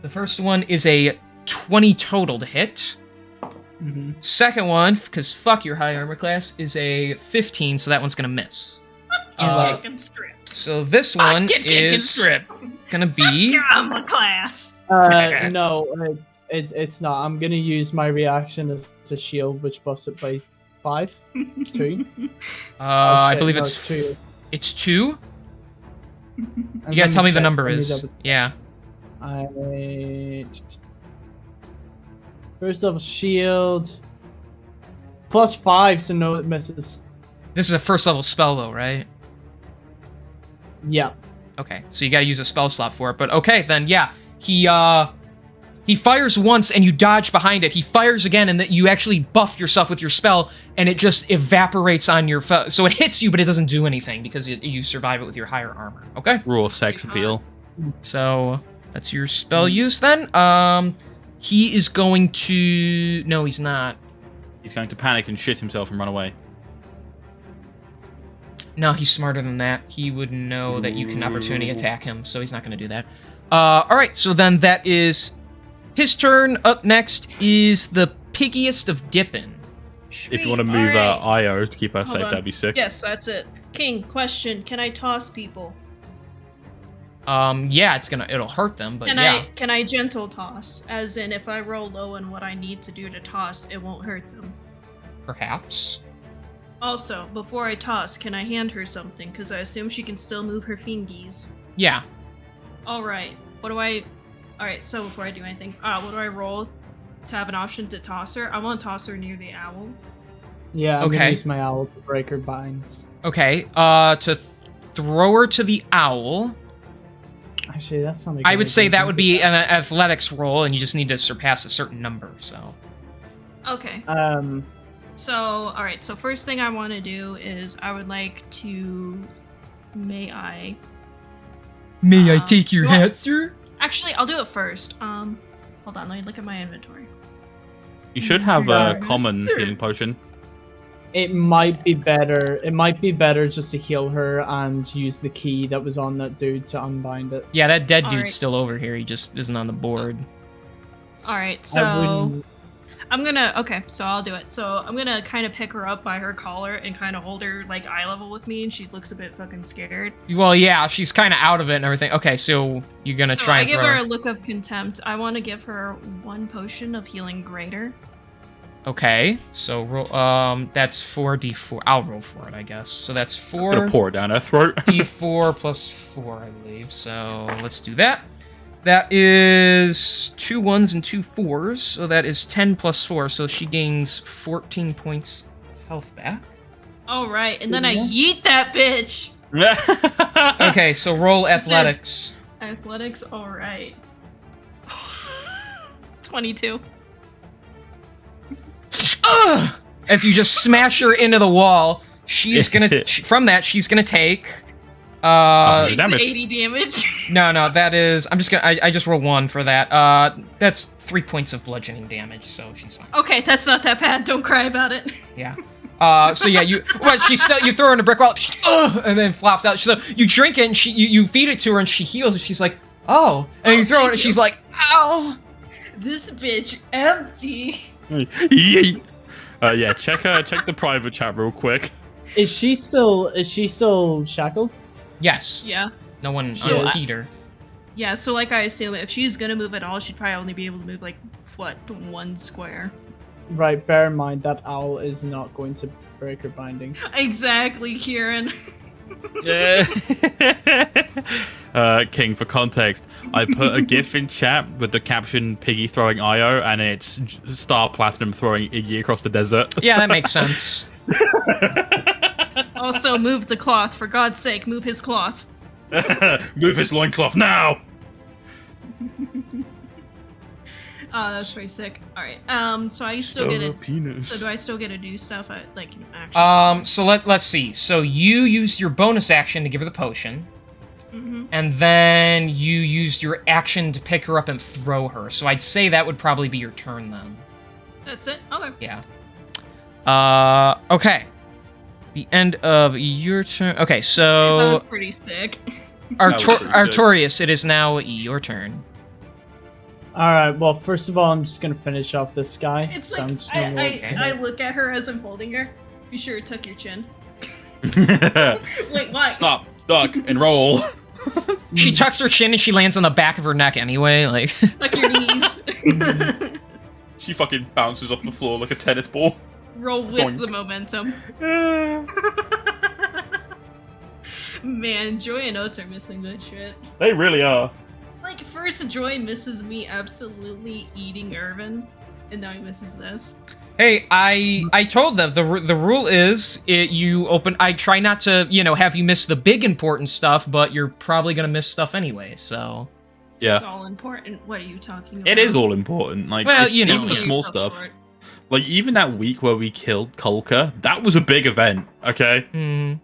The first one is a 20 total to hit. Mhm. Second one, because fuck your high armor class, is a 15, so that one's going to miss. Chicken strips. So this one is gonna be Your armor class. No, it's not. I'm gonna use my reaction as a shield, which buffs it by 5. 2. I shit, believe no, it's 2. it's 2. And You gotta tell me the check. number Let me is. double- Yeah. First level shield. +5, so no, it misses. This is a first level spell though, right? Yeah. Okay, so you gotta use a spell slot for it. But okay, then yeah, he fires once and you dodge behind it. He fires again and that you actually buff yourself with your spell and it just evaporates on your so it hits you, but it doesn't do anything because you survive it with your higher armor. Okay. Raw sex appeal. So that's your spell use then. He is going to. No, he's not. He's going to panic and shit himself and run away. No, he's smarter than that. He would know that you can opportunity attack him, so he's not going to do that. All right, so then that is his turn. Up next is the piggiest of Dippin'. If you want to move Io to keep her Hold safe, on. that'd be sick. Yes, that's it. King, question: can I toss people? Yeah, it'll hurt them, but yeah. Can I gentle toss? As in, if I roll low on what I need to do to toss, it won't hurt them. Perhaps. Also, before I toss, can I hand her something? Because I assume she can still move her fingies. Yeah. Alright. Alright, so before I do anything, what do I roll to have an option to toss her? I want to toss her near the owl. Yeah, I'm Okay. gonna use my owl to break her binds. Okay. To throw her to the owl. Actually, that's not a good I would say idea. that would be an athletics roll, and you just need to surpass a certain number. So. Okay. Uh, Alright, so first thing I want to do is I would like to... May I take your hat, sir? Actually, I'll do it first. Hold on, let me look at my inventory. You should have a Sure. common healing potion. It might be better. It might be better just to heal her and use the key that was on that dude to unbind it. Yeah, that dead dude's Alright. still over here. He just isn't on the board. Alright, I so wouldn't- so I'll do it. So I'm gonna kind of pick her up by her collar and kind of hold her like eye level with me, and she looks a bit fucking scared. Well, yeah, she's kind of out of it and everything. Okay, so you're gonna So try I and give throw her a look of contempt. I want to give her 1 potion of healing greater. Okay, so roll. That's 4d4. I'll roll for it, I guess. So that's I'm gonna 4d4 pour it down her throat. plus 4, I believe. So let's do that. That is 2 1s and 2 4s. So that is 10 plus 4. So she gains 14 points of health back. All right, and then I Yeah. yeet that bitch. Okay, so roll athletics. Athletics, all right. 22. Ugh! As you just smash her into the wall, she's gonna. From that, she's gonna take. Awesome. Takes damage. 80 damage. No, that is. I'm just gonna. I just roll 1 for that. That's 3 points of bludgeoning damage, so she's fine. Okay, that's not that bad. Don't cry about it. Yeah. So yeah, you. Well, you throw her in a brick wall, and then flops out. So you drink it, and you feed it to her, and she heals, and she's like, oh, and you throw it, thank and she's like, ow. This bitch empty. Yeet. Yeah, check the private chat real quick. Is she still shackled? Yes. Yeah. No one So, unpeed her. Yeah, so like I assume if she's gonna move at all, she'd probably only be able to move like, what, 1 square. Right, bear in mind that owl is not going to break her bindings. Exactly, Kieran. Yeah. King, for context, I put a GIF in chat with the caption "Piggy throwing Io," and it's Star Platinum throwing Iggy across the desert. Yeah, that makes sense. Also, move the cloth. For God's sake, move his cloth. Move his loincloth now. That's pretty sick. Alright, so I still get it. Penis. So do I still get to do stuff at, like, action? So let's see. So you used your bonus action to give her the potion, Mm-hmm. and then you used your action to pick her up and throw her. So I'd say that would probably be your turn then. That's it? Okay. Yeah. Okay. The end of your turn. Okay, That so was pretty sick. That was pretty good. Artorius, it is now your turn. Alright, well, first of all, I'm just gonna finish off this guy. It's so I'm like, just gonna walk to I her. look at her as I'm holding her. Be sure to tuck your chin. Wait, what? Stop, duck, and roll. She tucks her chin and she lands on the back of her neck anyway. Like, Tuck your knees. She fucking bounces off the floor like a tennis ball. Roll with Doink. the momentum. Man, Joy and Oates are missing that shit. They really are. Like, first Joy misses me absolutely eating Irvin, and now he misses this. hey, I told them the rule is I try not to have you miss the big important stuff, but you're probably gonna miss stuff anyway. So Yeah. It's all important. What are you talking about? It is all important. Like, Well, it's, you know. even the Sell small yourself stuff. short. Like, even that week where we killed Kulka, that was a big event, okay?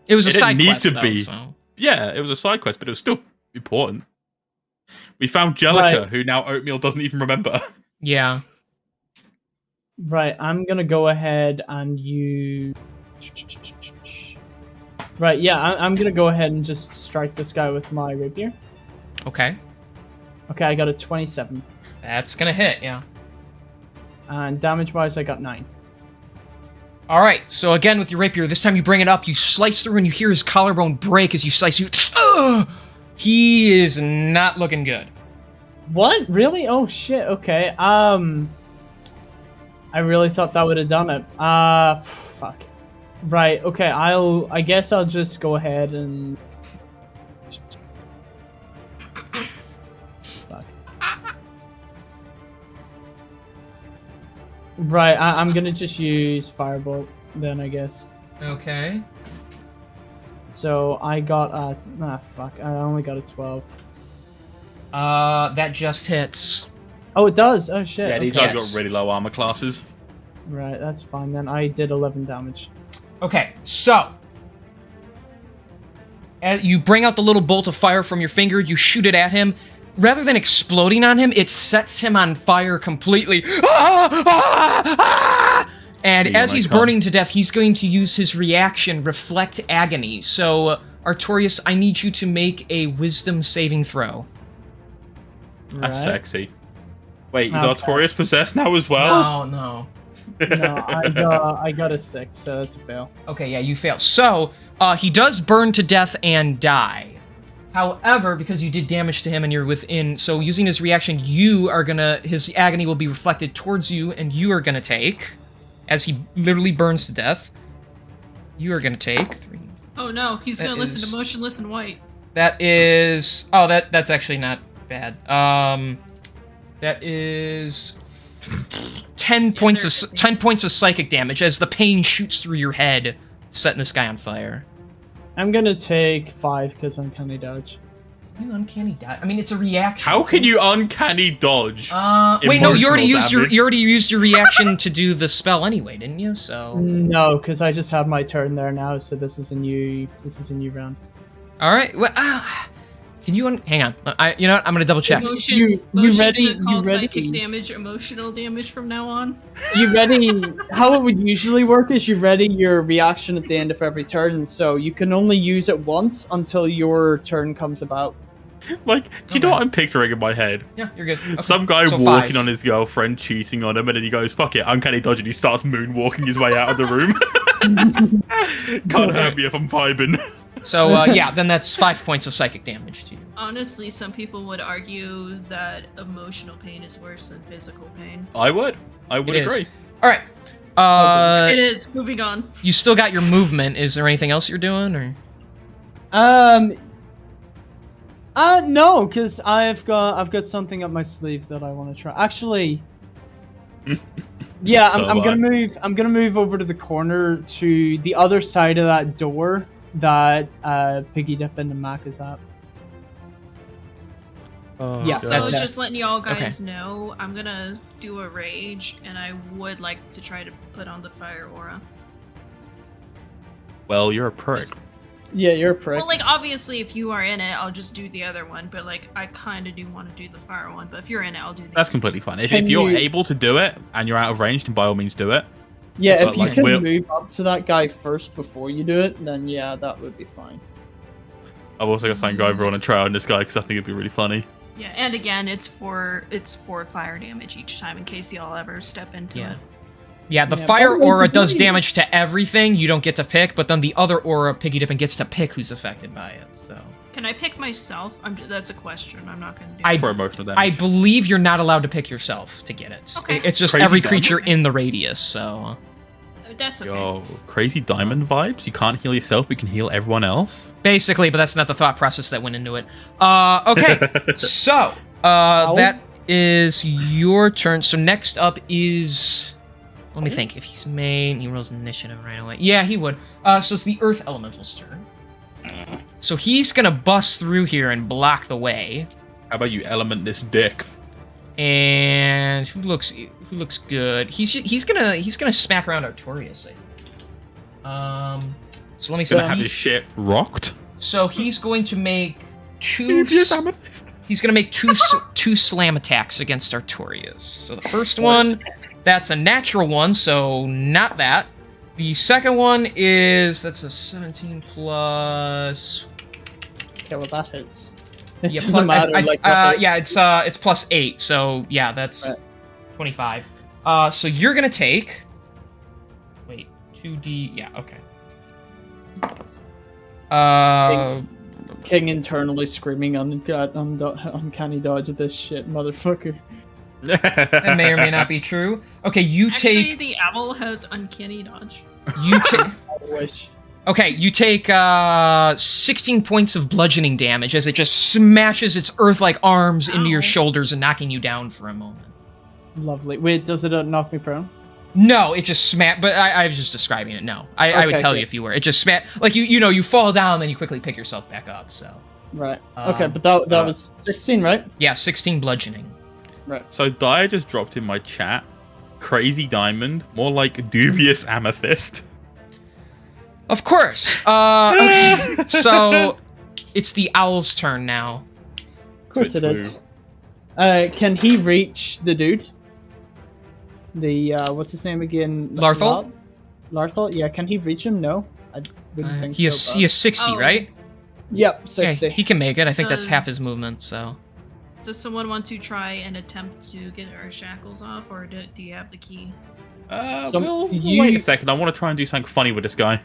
it was a It didn't side need quest to though, be. so. Yeah, it was a side quest, but it was still important. We found Jellica, Right. who now Oatmeal doesn't even remember. Yeah. Right, I'm gonna go ahead and use... Right, yeah, I'm gonna go ahead and just strike this guy with my rapier. Okay. Okay, I got a 27. That's gonna hit. Yeah. And damage-wise, I got 9. All right. So again with your rapier, this time you bring it up, you slice through, and you hear his collarbone break as you slice. He is not looking good. What? Really? Oh, shit, okay. I really thought that would have done it. Fuck. Right. Okay. I guess I'll just go ahead and. Fuck. Right. I'm gonna just use firebolt then, I guess. Okay. So I got fuck. I only got a 12. That just hits. Oh, it does. Oh shit. Yeah, these okay. guys Yes. got really low armor classes. Right. That's fine then. I did 11 damage. Okay, so you bring out the little bolt of fire from your finger, you shoot it at him. Rather than exploding on him, it sets him on fire completely. And as he's burning to death, he's going to use his reaction, Reflect Agony. So, Artorias, I need you to make a wisdom saving throw. That's Right. sexy. Wait, is Okay. Artorias possessed now as well? No. No, I got a 6, so that's a fail. Okay, yeah, you fail. So, he does burn to death and die. However, because you did damage to him and you're within, so using his reaction, his agony will be reflected towards you, and you are gonna take, as he literally burns to death, you are gonna take 3. Oh no, he's That gonna listen is- to Motionless in White. That is, that's actually not bad. That is 10 points of 10 points of psychic damage as the pain shoots through your head, setting this guy on fire. I'm gonna take 5 because uncanny dodge. You uncanny dodge. I mean, it's a reaction. How can you uncanny dodge? Wait, no, you already Emotional used your reaction to do the spell anyway, didn't you? So. No, because I just have my turn there now, so this is a new round. All right. Well, can you hang on? You know what? I'm gonna double check. You Motion ready? to call You ready? psychic damage emotional damage from now on. You ready? How it would usually work is you ready your reaction at the end of every turn, so you can only use it once until your turn comes about. Like, do you know what I'm picturing in my head? Yeah, you're good. Okay. Some guy So walking 5. on his girlfriend, cheating on him, and then he goes, fuck it, uncanny dodge, and he starts moonwalking his way out of the room. Can't hurt me if I'm vibing. So yeah, then that's 5 points of psychic damage to you. Honestly, some people would argue that emotional pain is worse than physical pain. I would It is. agree. All right. It is. Moving on. You still got your movement. Is there anything else you're doing, or? No, because I've got something up my sleeve that I want to try. Actually, yeah, I'm gonna move over to the corner to the other side of that door that Piggy Dip and the Mac is at. Yeah, So that's it. just letting y'all guys know, I'm gonna do a rage, and I would like to try to put on the fire aura. Well, you're a prick. Yeah, you're a prick. Well, like, obviously, if you are in it, I'll just do the other one, but, like, I kind of do want to do the fire one, but if you're in it, I'll do the That's completely fine. If Can you're you- able to do it, and you're out of range, then by all means do it. Yeah, But, if you like, can we'll- move up to that guy first before you do it, then yeah, that would be fine. I've also got something go over on a trail on this guy, because I think it'd be really funny. Yeah, and again, it's for fire damage each time in case y'all ever step into Yeah. it. Yeah, the Yeah, fire but it's aura a does pretty- damage to everything. You don't get to pick, but then the other aura, Piggy Dippin, gets to pick who's affected by it. So Can I pick myself? That's a question. I'm not gonna do. I- it. For emotional I damage. believe you're not allowed to pick yourself to get it. Okay. It's just Crazy every diamond. creature in the radius. So That's okay. Yo, crazy diamond vibes? You can't heal yourself, but you can heal everyone else? basically, but that's not the thought process that went into it. Okay, so that is your turn. So next up is. Let me think. If he's main, he rolls initiative right away. Yeah, he would. So it's the Earth Elemental's turn. So he's gonna bust through here and block the way. How about you element this dick? And who looks good? He's gonna smack around Artorias, I think. So let me Gonna have see. his shit rocked? So he's going to make two. Devious amethyst. He's gonna make two slam attacks against Artorias. So the first one, that's a natural one, so not that. The second one that's a 17 plus. Okay, well that hits. It Yeah, doesn't plus, matter. Like, what hits. it's plus 8. So yeah, that's Right. 25. So you're gonna take. Wait, 2d. Yeah, okay. King internally screaming uncanny dodge at this shit, motherfucker. That may or may not be true. Okay, you Actually, take the owl has uncanny dodge. you take. I wish. Okay, you take 16 points of bludgeoning damage as it just smashes its earth-like arms into your Ow. shoulders and knocking you down for a moment. Lovely. Wait, does it knock me prone? No, it just smack. But I was just describing it. No, I would Okay, tell good. you if you were. It just smack. Like you fall down, then you quickly pick yourself back up. So Right. Okay, Um, but that was 16, right? yeah, 16 bludgeoning. Right. So Dyer just dropped in my chat. Crazy diamond, more like dubious amethyst. Of course. Okay. So it's the owl's turn now. Of course it is. Can he reach the dude? The what's his name again? Larthol? Larthol? Yeah, can he reach him? No, I wouldn't think He is so. he is 60, Oh. right? Yep, Yeah, 60. he can make it. I think that's half his Does- movement. So Does someone want to try and attempt to get our shackles off, or do you have the key? So We'll you- wait a second. I want to try and do something funny with this guy.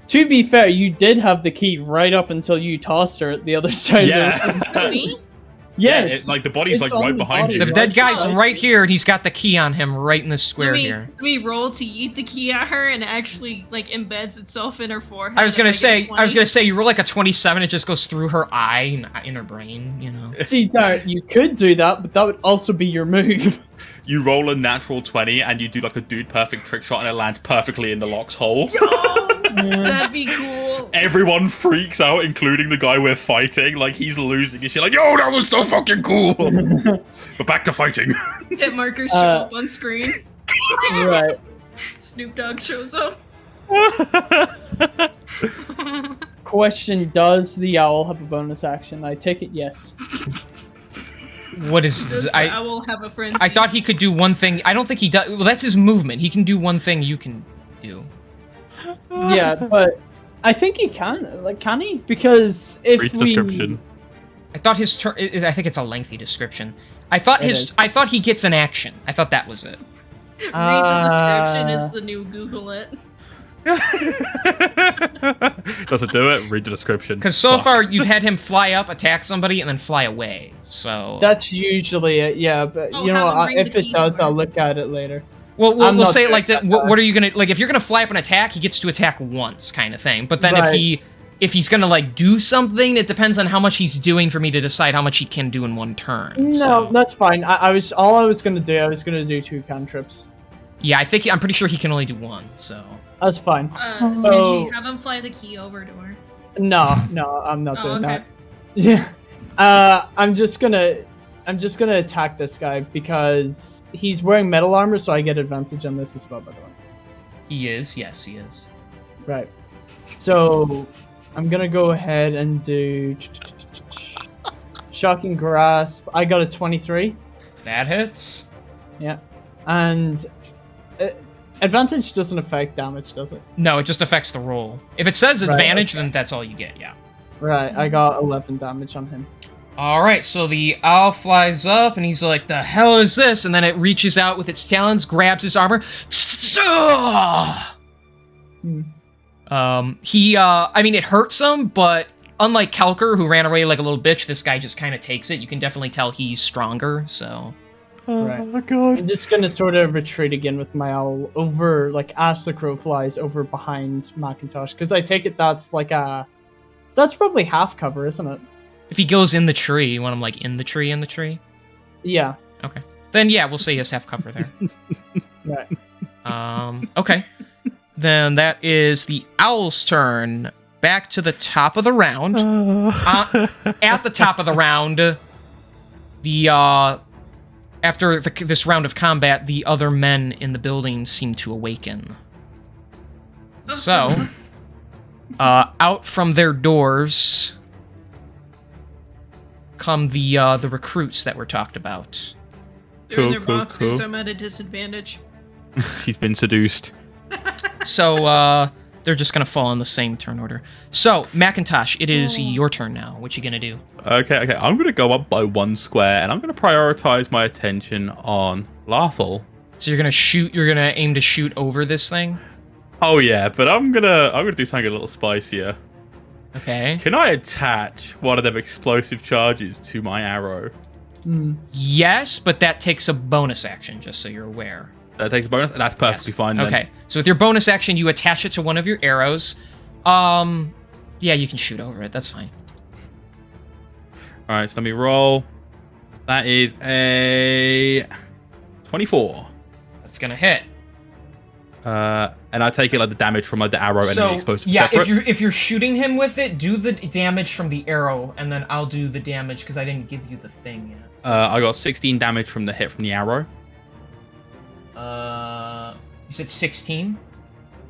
To be fair, you did have the key right up until you tossed her at the other side. Yeah. Me? Yes. Yeah, like the body's It's like on right the behind body. the you. dead guy's Right. right here, and he's got the key on him right in this square let me, here. Let me roll to yeet the key at her, and it actually like embeds itself in her forehead. I was gonna and say, get a I was 20. gonna say, you roll like a 27, it just goes through her eye and in her brain, you know. See, Darren, you could do that, but that would also be your move. You roll a natural 20 and you do like a dude perfect trick shot and it lands perfectly in the lock's hole. That'd be cool. Everyone freaks out, including the guy we're fighting. Like he's losing his shit. Like, yo, that was so fucking cool. But back to fighting. Hit markers show up on screen. Right. Snoop Dogg shows up. Question: does the owl have a bonus action? I take it yes. What is Does this? the owl have a frenzy? I thought he could do one thing. I don't think he does. Well, that's his movement. He can do one thing you can do. Yeah, but I think he can. Like, can he? Because if Read we description. I thought his turn. I think it's a lengthy description. I thought It his. is. I thought he gets an action. I thought that was it. Read the description is Uh, the new Google it. Does it do it? Read the description. Because so Fuck. far you've had him fly up, attack somebody, and then fly away. So That's usually it. Yeah, but Oh, you know have what? him bring If the it keys does, over. I'll look at it later. we'll I'm we'll not say it doing like that. that. What are you gonna like? If you're gonna fly up and attack, he gets to attack once, kind of thing. But then Right. if he's gonna like do something, it depends on how much he's doing for me to decide how much he can do in one turn. No, So, that's fine. I was all I was gonna do. I was gonna do 2 cantrips. yeah, I'm pretty sure he can only do one. So That's fine. So Oh. have him fly the key over to her. No, I'm not Oh, doing okay. that. Yeah. I'm just gonna attack this guy because he's wearing metal armor, so I get advantage on this as well. By the way. he is. Yes, he is. Right. So I'm gonna go ahead and do shocking grasp. I got a 23. That hits. Yeah. And advantage doesn't affect damage, does it? No, it just affects the roll. If it says Right, advantage, okay. then that's all you get. Yeah. Right. I got 11 damage on him. All right, so the owl flies up, and he's like, "The hell is this?" And then it reaches out with its talons, grabs his armor. I mean, it hurts him, but unlike Kelker, who ran away like a little bitch, this guy just kind of takes it. You can definitely tell he's stronger. So Right. Oh god. I'm just gonna sort of retreat again with my owl over, like, as the crow flies over behind Macintosh, because I take it that's like that's probably half cover, isn't it? if he goes in the tree, you want him like in the tree? Yeah. Okay. Then yeah, we'll say he has half cover there. Right. Okay. Then that is the owl's turn. Back to the top of the round. At the top of the round, after this round of combat, the other men in the building seem to awaken. So, out from their doors come the recruits that were talked about. They're in their Cool, boxers. cool. I'm at a disadvantage. He's been seduced. So, they're just gonna fall in the same turn order. So, Macintosh, it is your turn now. What you gonna do? Okay. I'm gonna go up by 1 square, and I'm gonna prioritize my attention on Larthel. So you're gonna aim to shoot over this thing? Oh yeah, but I'm gonna do something a little spicier. Okay. Can I attach one of them explosive charges to my arrow? Yes, but that takes a bonus action, just so you're aware. That takes a bonus? That's perfectly fine then. Okay, so with your bonus action, you attach it to one of your arrows. Yeah, you can shoot over it. That's fine. Alright, so let me roll. That is a 24. That's gonna hit. And I take it like the damage from like the arrow and So the explosive yeah, separate. if you're shooting him with it, do the damage from the arrow, and then I'll do the damage because I didn't give you the thing yet. I got 16 damage from the hit from the arrow. You said 16?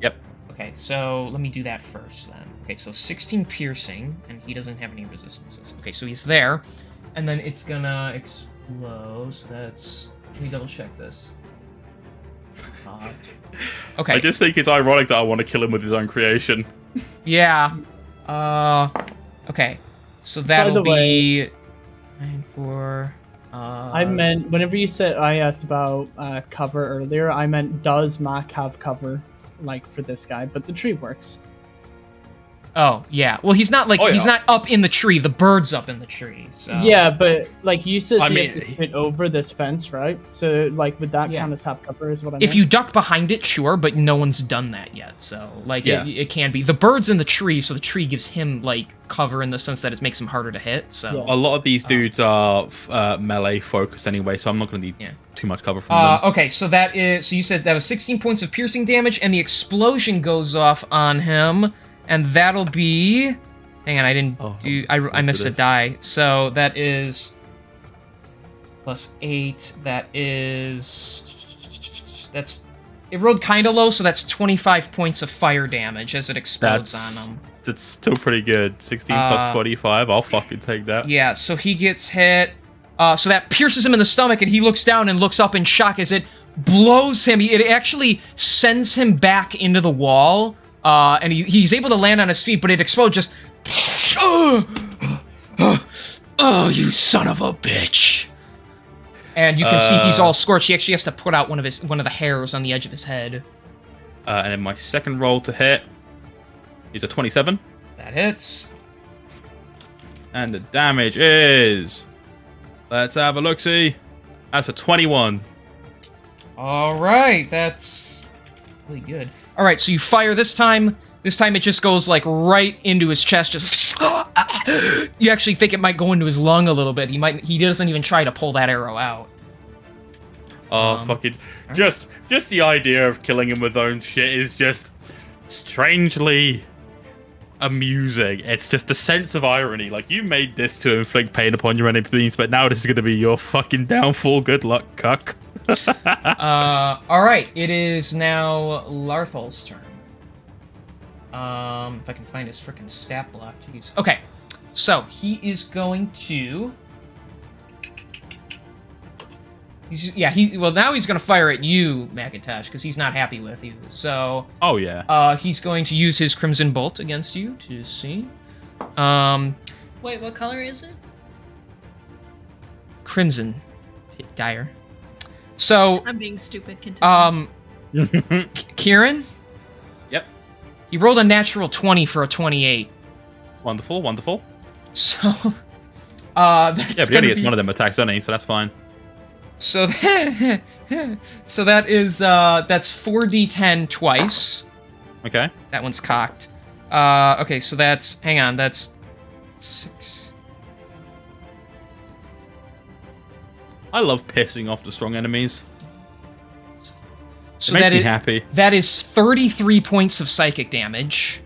Yep. Okay, so let me do that first then. Okay, so 16 piercing, and he doesn't have any resistances. Okay, so he's there, and then it's gonna explode. So that's. Let me double check this. Okay. I just think it's ironic that I want to kill him with his own creation. Yeah. Okay. So that'll be way, 9, 4. I meant whenever you said I asked about cover earlier, I meant does Mac have cover like for this guy? But the tree works. Oh yeah. Well, he's not like he's not up in the tree. The bird's up in the tree. So Yeah, but like you said, I he mean, has to fit over this fence, right? So like, would that count as have cover? Is what I meant? if you duck behind it, sure, but no one's done that yet. So like, Yeah. it can be the bird's in the tree, so the tree gives him like cover in the sense that it makes him harder to hit. So A lot of these dudes are melee focused anyway, so I'm not going to need too much cover from them. Okay, so that is. So you said that was 16 points of piercing damage, and the explosion goes off on him, and that'll be. Hang on, I didn't do. I missed a die. So that is plus 8. That is. That's. It rolled kind of low, so that's 25 points of fire damage as it explodes on him. That's still pretty good. 16 plus 25. I'll fucking take that. Yeah, so he gets hit. So that pierces him in the stomach, and he looks down and looks up in shock as it blows him. It actually sends him back into the wall, and he's able to land on his feet, but it explodes just... Oh, you son of a bitch. And you can see he's all scorched. He actually has to put out one of the hairs on the edge of his head. And then my second roll to hit is a 27. That hits. And the damage is... Let's have a look-see. That's a 21. All right, that's really good. All right, so you fire this time. This time it just goes like right into his chest. Just you actually think it might go into his lung a little bit. He doesn't even try to pull that arrow out. Oh, fucking... Just the idea of killing him with own shit is just strangely amusing. It's just a sense of irony. Like, you made this to inflict pain upon your enemies, but now this is going to be your fucking downfall. Good luck, cuck. All right, it is now Larthal's turn. If I can find his frickin' stat block, jeez. Okay, so he is going to. Well, now he's gonna fire at you, Macintosh, because he's not happy with you. So. Oh yeah. He's going to use his Crimson Bolt against you to see. Wait, what color is it? Crimson, dire. So. I'm being stupid. Continue. Kieran. Yep. He rolled a natural 20 for a 28. Wonderful, wonderful. So. That's yeah, but he only gets be... one of them attacks, doesn't he? So that's fine. So that, so that is that's 4d10 twice. Okay. That one's cocked. Okay, so that's hang on, that's 6. I love pissing off the strong enemies. So it makes me is, happy. That is 33 points of psychic damage.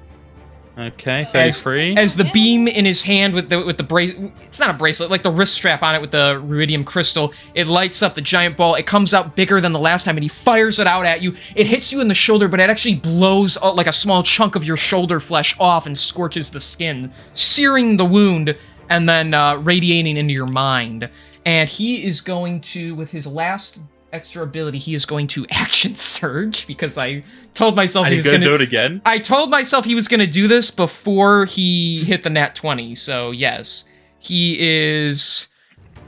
Okay, 33. As the beam in his hand with the bracelet, it's not a bracelet, like the wrist strap on it with the ruidium crystal, it lights up the giant ball. It comes out bigger than the last time, and he fires it out at you. It hits you in the shoulder, but it actually blows like a small chunk of your shoulder flesh off and scorches the skin, searing the wound, and then radiating into your mind. And he is going to, with his last extra ability, he is going to action surge, because I told myself he was going to do it again. I told myself he was going to do this before he hit the nat 20. So yes, he is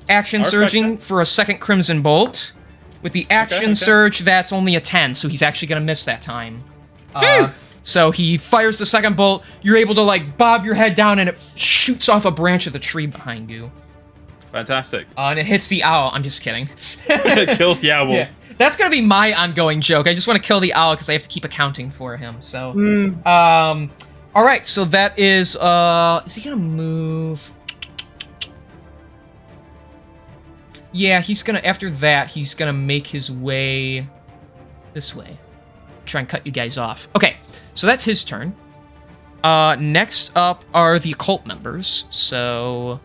action surging for a second Crimson Bolt. With the action surge, that's only a 10, so he's actually going to miss that time. So he fires the second bolt. You're able to like bob your head down, and it shoots off a branch of the tree behind you. Fantastic. And it hits the owl. I'm just kidding. Kills the owl. Yeah. That's gonna be my ongoing joke. I just want to kill the owl because I have to keep accounting for him. So, all right. So that is he gonna move? Yeah, he's gonna. After that, he's gonna make his way this way. Try and cut you guys off. Okay, so that's his turn. Next up are the occult members. So,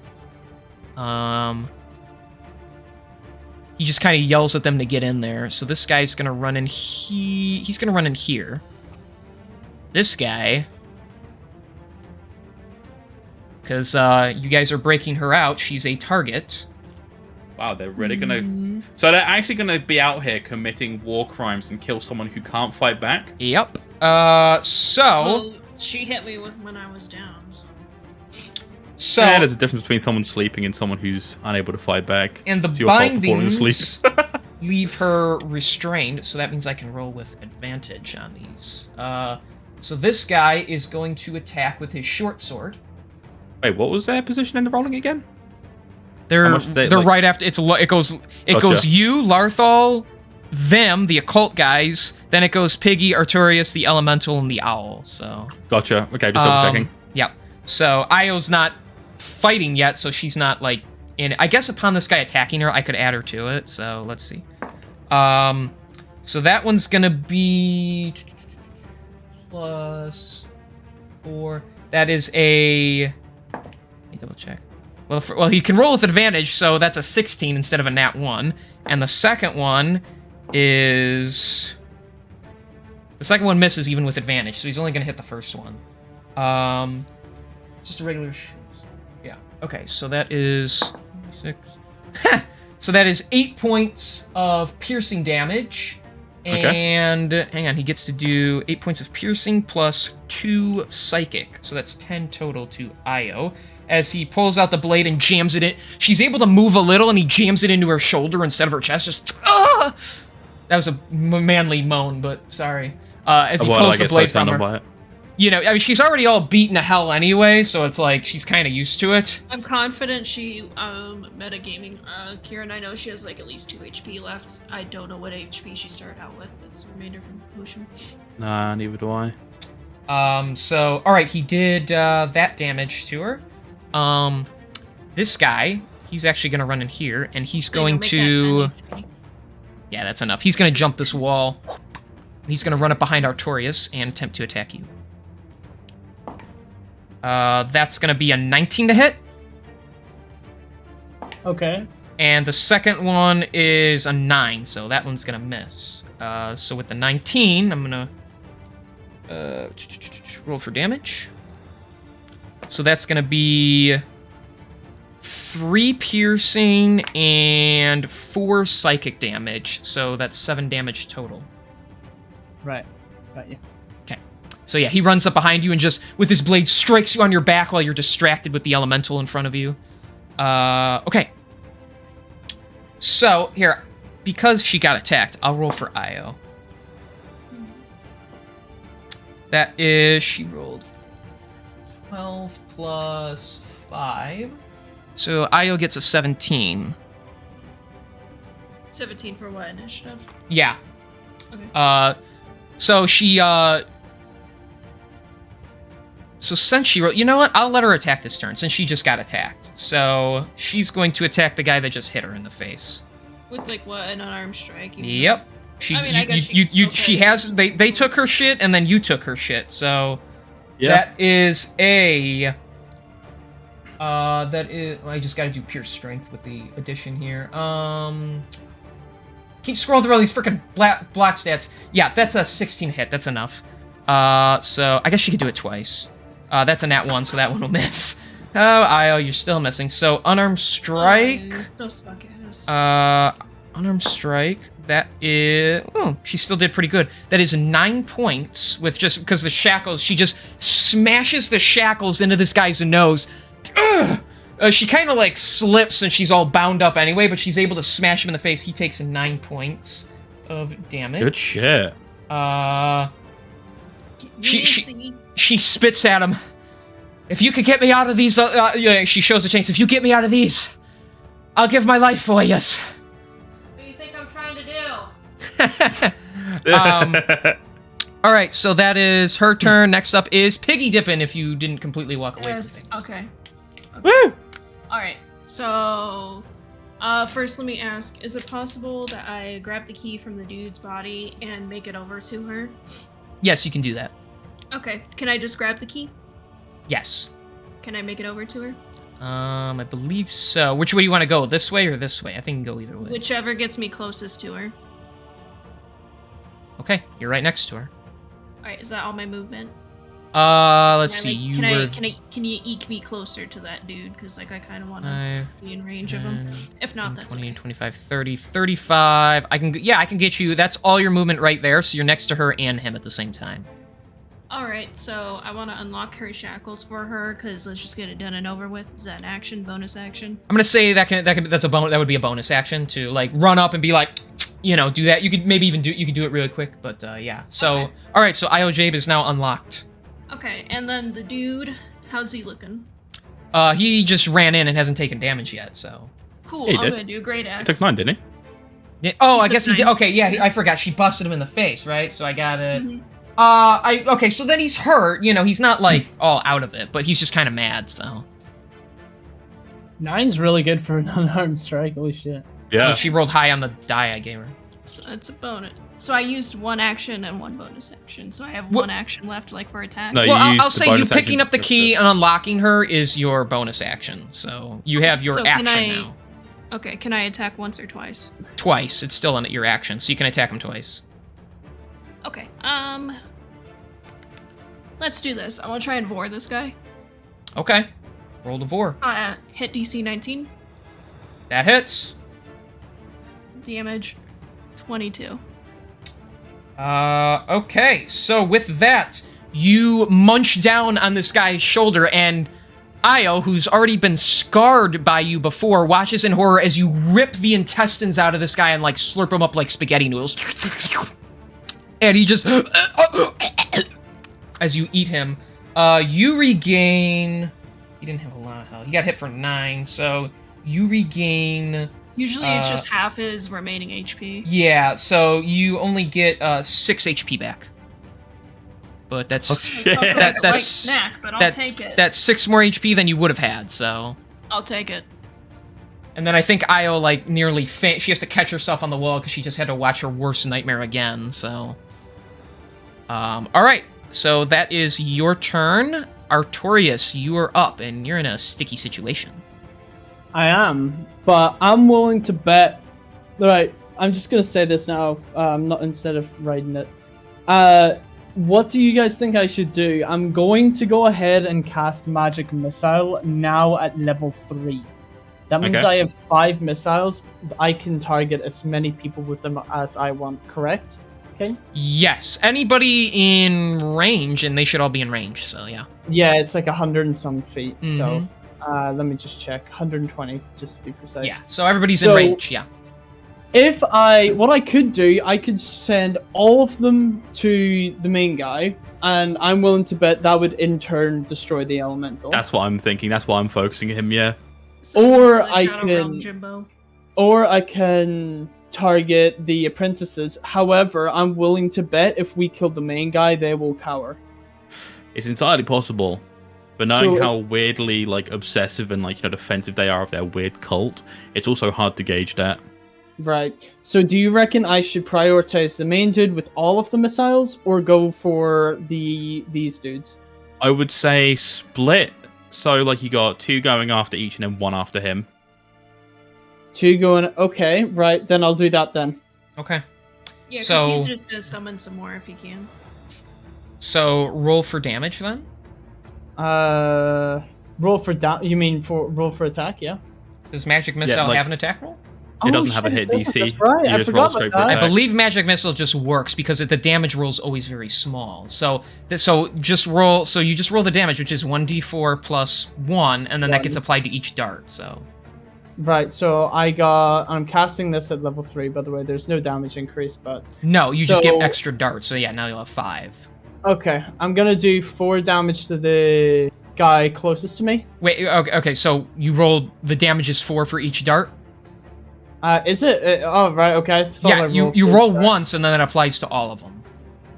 he just kind of yells at them to get in there. So this guy's gonna run in. He's gonna run in here. This guy, because you guys are breaking her out. She's a target. Wow, they're really gonna. So they're actually gonna be out here committing war crimes and kill someone who can't fight back. Yep. Well, she hit me with when I was down. So Yeah, there's a difference between someone sleeping and someone who's unable to fight back. and the It's your fault for falling bindings asleep. leave her restrained, so that means I can roll with advantage on these. So this guy is going to attack with his short sword. Wait, what was their position in the rolling again? They're much did they, they're like- right after it goes Gotcha. you, Larthal, them, the occult guys, then it goes Piggy, Artorias, the elemental, and the owl. So Gotcha. Okay, just double checking. Yep. So Io's not fighting yet, so she's not like in. I guess upon this guy attacking her, I could add her to it. So let's see. So that one's gonna be +4. That is a. Let me double check. Well, he can roll with advantage, so that's a 16 instead of a nat 1. And the second one is. The second one misses even with advantage, so he's only gonna hit the first one. Just a regular. Yeah. Okay. So that is 6. So that is 8 points of piercing damage, and hang on, he gets to do 8 points of piercing plus 2 psychic, so that's 10 total to Io. As he pulls out the blade and jams it in, she's able to move a little, and he jams it into her shoulder instead of her chest. Just That was a manly moan, but sorry. As he pulls the blade from her. You know, I mean, she's already all beaten to hell anyway, so it's like she's kind of used to it. I'm confident she metagaming Kieran. I know she has like at least 2 HP left. I don't know what HP she started out with. It's the remainder from potion. Nah, neither do I. So all right, he did that damage to her. This guy, he's actually gonna run in here, and he's going to. Yeah, that's enough. He's gonna jump this wall. He's gonna run up behind Artorias and attempt to attack you. That's gonna be a 19 to hit. Okay. And the second one is a 9, so that one's gonna miss. So with the 19, I'm gonna roll for damage. So that's gonna be 3 piercing and 4 psychic damage. So that's 7 damage total. Right. Got you. So yeah, he runs up behind you and just, with his blade, strikes you on your back while you're distracted with the elemental in front of you. Okay. So, here, because she got attacked, I'll roll for Io. That is, she rolled 12 plus 5. So Io gets a 17. 17 for what initiative? Yeah. Okay. So she, So since she rolled, you know what? I'll let her attack this turn, since she just got attacked. So she's going to attack the guy that just hit her in the face. With like what, an unarmed strike? Yep. I mean, I guess She has. They took her shit, and then you took her shit. So that is a. That is. Well, I just got to do pure strength with the addition here. Keep scrolling through all these freaking block stats. Yeah, that's a 16 hit. That's enough. So I guess she could do it twice. That's a nat 1, so that one will miss. Oh, Io, you're still missing. So unarmed strike. No suck ass. Unarmed strike. That is. Oh, she still did pretty good. That is 9 points with just because the shackles. She just smashes the shackles into this guy's nose. She kind of like slips and she's all bound up anyway, but she's able to smash him in the face. He takes 9 points of damage. Good shit. She spits at him. If you could get me out of these, she shows a chance. If you get me out of these, I'll give my life for yous. What do you think I'm trying to do? All right, so that is her turn. Next up is Piggy Dippin', if you didn't completely walk away from Yes. things. Okay. Woo! All right. So, first, let me ask: is it possible that I grab the key from the dude's body and make it over to her? Yes, you can do that. Okay. Can I just grab the key? Yes. Can I make it over to her? I believe so. Which way do you want to go? This way or this way? I think you can go either way. Whichever gets me closest to her. Okay, you're right next to her. All right. Is that all my movement? Let's Can I, see. like, You can were. can you eke me closer to that dude? Because like I kind of want to 5, be in range of him. 10, If not, that's 20, okay. 25, 30, 35. I can get you. That's all your movement right there. So you're next to her and him at the same time. All right. So I want to unlock her shackles for her because let's just get it done and over with. Is that an action? Bonus action? I'm gonna say that's a bonus. That would be a bonus action to like run up and be like, do that. You could maybe even do it really quick, but yeah. So Okay. all right. So Iojabe is now unlocked. Okay. And then the dude, how's he looking? He just ran in and hasn't taken damage yet. So. Cool. Yeah, he I'm did. gonna do a great He axe. took 9, didn't he? Yeah, oh, I took guess he did. 9. Okay, yeah, I forgot. She busted him in the face, right? So I got it. Mhm. Okay, so then he's hurt. He's not like all out of it, but he's just kind of mad. So 9's really good for an unarmed strike. Holy shit. Yeah. she rolled high on the die I gave her. So it's a bonus. So I used one action and one bonus action. So I have What- one action left, like for attack. No, Well, you I'll used the say you bonus picking action up the just key to- and unlocking her is your bonus action. So you have your So can action I- now. Okay. Can I attack once or twice? Twice. It's still your action, so you can attack him twice. Okay. Let's do this. I want to try and vor this guy. Okay. Roll the vor. Hit DC 19. That hits. Damage 22. Okay, so with that, you munch down on this guy's shoulder, and Io, who's already been scarred by you before, watches in horror as you rip the intestines out of this guy and, like, slurp them up like spaghetti noodles. And he just... as you eat him, you regain... He didn't have a lot of health. He got hit for 9, so you regain... Usually it's just half his remaining HP. Yeah, so you only get 6 HP back. But that's Oh, I shit. thought that was a light that's snack, but I'll that- take it. that's 6 more HP than you would have had. So, I'll take it. and then I think Io like nearly she has to catch herself on the wall because she just had to watch her worst nightmare again. So, all right, so that is your turn, Artorias. You are up, and you're in a sticky situation. I am, but I'm willing to bet. Right, I'm just gonna say this now. Not instead of writing it. What do you guys think I should do? I'm going to go ahead and cast Magic Missile now at level 3. That means Okay. I have 5 missiles. I can target as many people with them as I want. Correct? Okay. Yes, anybody in range, and they should all be in range. So yeah. Yeah, it's like 100 and some feet. Mhm. So let me just check. 120, just to be precise. Yeah, so everybody's in So- range. Yeah. What I could do, I could send all of them to the main guy, and I'm willing to bet that would in turn destroy the elemental. That's what I'm thinking. That's why I'm focusing him, yeah. So Or really I Shadow Realm can- Jimbo. Or I can target the apprentices. However, I'm willing to bet if we kill the main guy, they will cower. It's entirely possible. But knowing So how weirdly, like, obsessive and, like, defensive they are of their weird cult, it's also hard to gauge that. Right. So do you reckon I should prioritize the main dude with all of the missiles, or go for these dudes? I would say split. So, like, you got 2 going after each and then 1 after him. 2 going. Okay, right. Then I'll do that then. Okay. Yeah, because So- he's just gonna summon some more if he can. So roll for damage then. Roll for You mean for roll for attack? Yeah. Does Magic Missile like- have an attack roll? It doesn't have a shit, hit it doesn't. DC. That's right. You I just forgot roll about straight for that. I attack. believe Magic Missile just works because the damage roll is always very small. So just roll. So you just roll the damage, which is 1d4 plus 1, and then that gets applied to each dart. So Right, so I'm casting this at level 3, by the way. There's no damage increase, but... no, you just get So- extra darts. So yeah, now you'll have 5. Okay, I'm gonna do 4 damage to the guy closest to me. Wait, okay. So you rolled the damage is 4 for each dart. Is it? Oh, right. Okay. I thought Yeah, I rolled you first, roll right? once, and then it applies to all of them.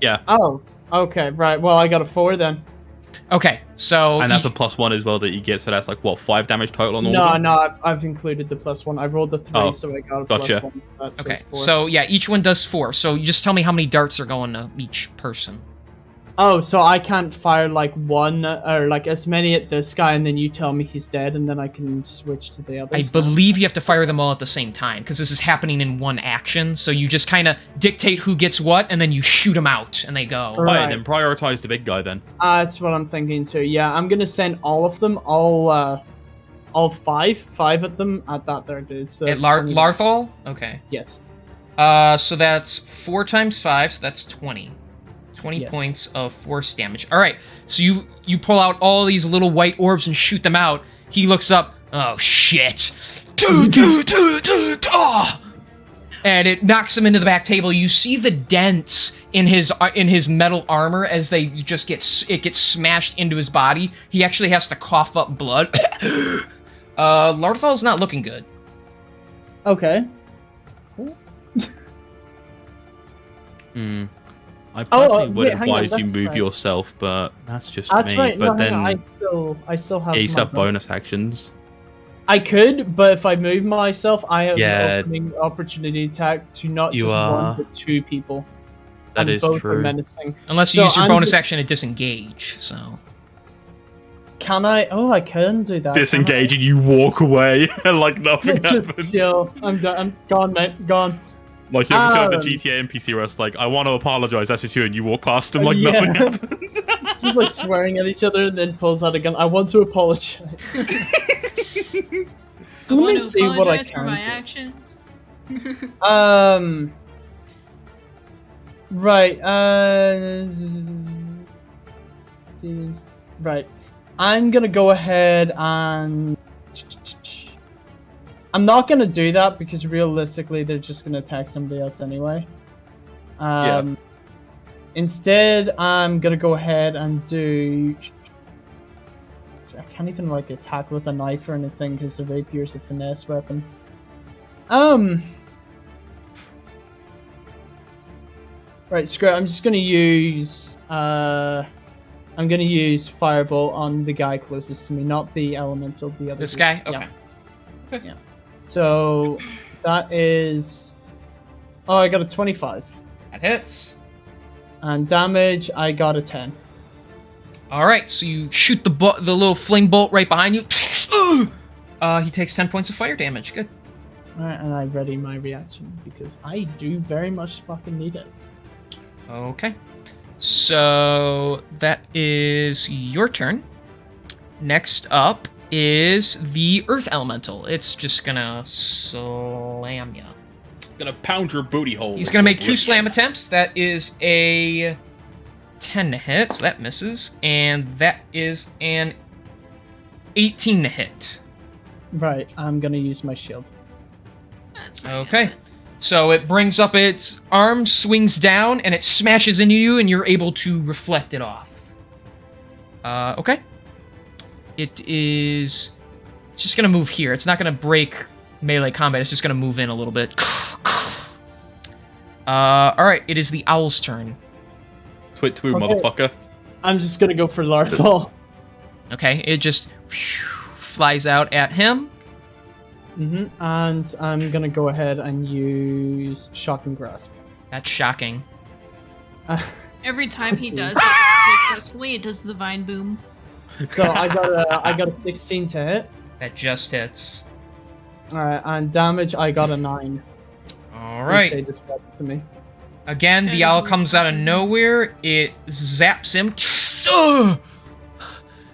Yeah. Oh, okay. Right. Well, I got a 4 then. Okay, so And that's a +1 as well that you get, so that's like, what, 5 damage total on all of No, them? no. I've included the +1. I rolled the 3, Oh, so I got a gotcha. +1. That's okay, 4. so yeah, each one does 4. So you just tell me how many darts are going to each person. Oh, so I can't fire like one or like as many at this guy, and then you tell me he's dead, and then I can switch to the others. I believe you have to fire them all at the same time, because this is happening in one action, so you just kind of dictate who gets what, and then you shoot them out, and they go. Right. Right, then prioritize the big guy then. That's what I'm thinking too. Yeah, I'm gonna send all of them, all five at them at that there, dude. So At that's 20. Larthol? Okay. Yes. So that's 4 times 5, so that's 20. 20 Yes. points of force damage. All right, so you pull out all these little white orbs and shoot them out. He looks up. Oh, shit. Oh! And it knocks him into the back table. You see the dents in his metal armor as they just gets smashed into his body. He actually has to cough up blood. Larthal's not looking good. Okay. I personally would wait, hang on, advise you that's move right. yourself, but that's just That's me. right. But No, then hang on, I still have. yeah, you my still have bonus actions. I could, but if I move myself, I have Yeah. an opening opportunity attack to not You just are- one but 2 people. That and is both are true. menacing. Unless you So use your I'm bonus ju- action to disengage, so... Can I? Oh, I can do that. Disengage and you walk away like nothing Just happened. chill. I'm done. I'm gone, mate. Gone. Like you ever see like the Um, GTA NPC where it's like, I want to apologize, that's just you, and you walk past them like Yeah. nothing happened. Just like swearing at each other and then pulls out a gun. I want to apologize. I Let me want to see what I apologize for can my do. actions. Right. Right. I'm gonna go ahead and. I'm not gonna do that because realistically, they're just gonna attack somebody else anyway. Yeah. Instead, I'm gonna go ahead and do. I can't even like attack with a knife or anything because the rapier is a finesse weapon. Right, screw it. I'm just gonna use. I'm gonna use Firebolt on the guy closest to me, not the elemental. The other. This dude. guy? Okay. Yeah. So that is. Oh, I got a 25. That hits. And damage, I got a 10. Alright, so you shoot the little flame bolt right behind you. He takes 10 points of fire damage. Good. Alright, and I ready my reaction because I do very much fucking need it. Okay. So that is your turn. Next up is the Earth Elemental. It's just gonna slam ya. Gonna pound your booty hole. He's gonna make 2 slam attempts. That is a 10 to hit, so that misses. And that is an 18 to hit. Right, I'm gonna use my shield. That's pretty Okay. good. So it brings up its arm, swings down, and it smashes into you, and you're able to reflect it off. Okay. It's just gonna move here. It's not gonna break melee combat. It's just gonna move in a little bit. Alright, it is the owl's turn. Twit twoo, Okay. motherfucker. I'm just gonna go for Larthal. Okay, it just flies out at him. And I'm gonna go ahead and use Shock and Grasp. That's shocking. Every time he does it successfully, it does the vine boom. So I got a 16 to hit. That just hits. Alright, and damage I got a 9. Alright. Say describe it to me. Again, the owl comes out of nowhere. It zaps him.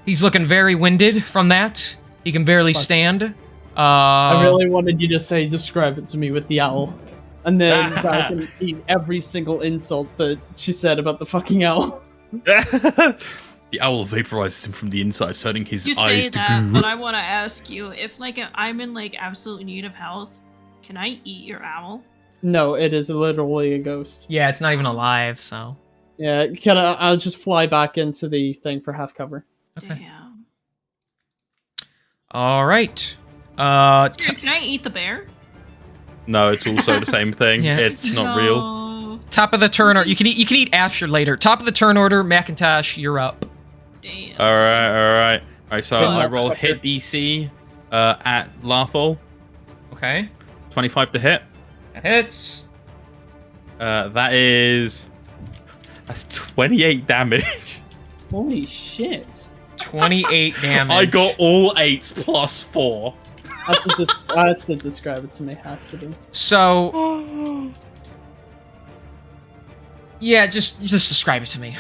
He's looking very winded from that. He can barely stand. I really wanted you to say describe it to me with the owl. And then I can eat every single insult that she said about the fucking owl. The owl vaporizes him from the inside, turning his You say eyes to that, goo. but I want to ask you if I'm in like absolute need of health, can I eat your owl? No, it is literally a ghost. Yeah, it's not even alive, so. Yeah, I'll just fly back into the thing for half cover. Okay. Damn. Alright. Dude, can I eat the bear? No, it's also the same thing. Yeah. It's not real. No. Top of the turn order. You can eat Asher later. Top of the turn order, Macintosh, you're up. Damn. All right. So Good I luck, roll fucker. hit DC at Larthol. Okay. 25 to hit. That hits. That's 28 damage. Holy shit. 28 damage. I got all 8s plus 4. That's a describe it to me. Has to be. So, yeah, just describe it to me.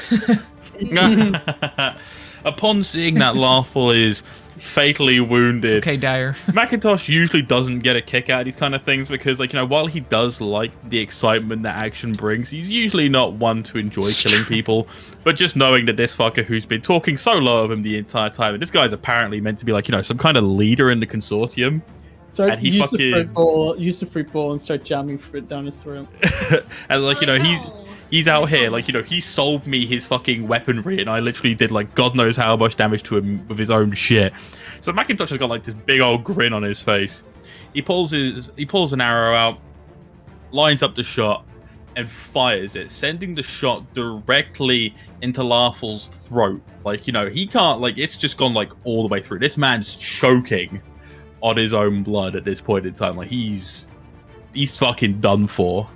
Upon seeing that Larthol is fatally wounded, Okay, Dyer. Macintosh usually doesn't get a kick out of these kind of things because, like, you know, while he does like the excitement that action brings, he's usually not one to enjoy killing people. But just knowing that this fucker who's been talking so low of him the entire time, and this guy's apparently meant to be like, you know, some kind of leader in the consortium. Start use the fruit bowl and start jamming fruit down his throat. And like, you know, No. he's out here, like, you know, he sold me his fucking weaponry, and I literally did like God knows how much damage to him with his own shit. So Macintosh has got like this big old grin on his face. He pulls an arrow out, lines up the shot, and fires it, sending the shot directly into Larthel's throat. Like, you know, he can't, like, it's just gone like all the way through. This man's choking on his own blood at this point in time. Like, he's fucking done for.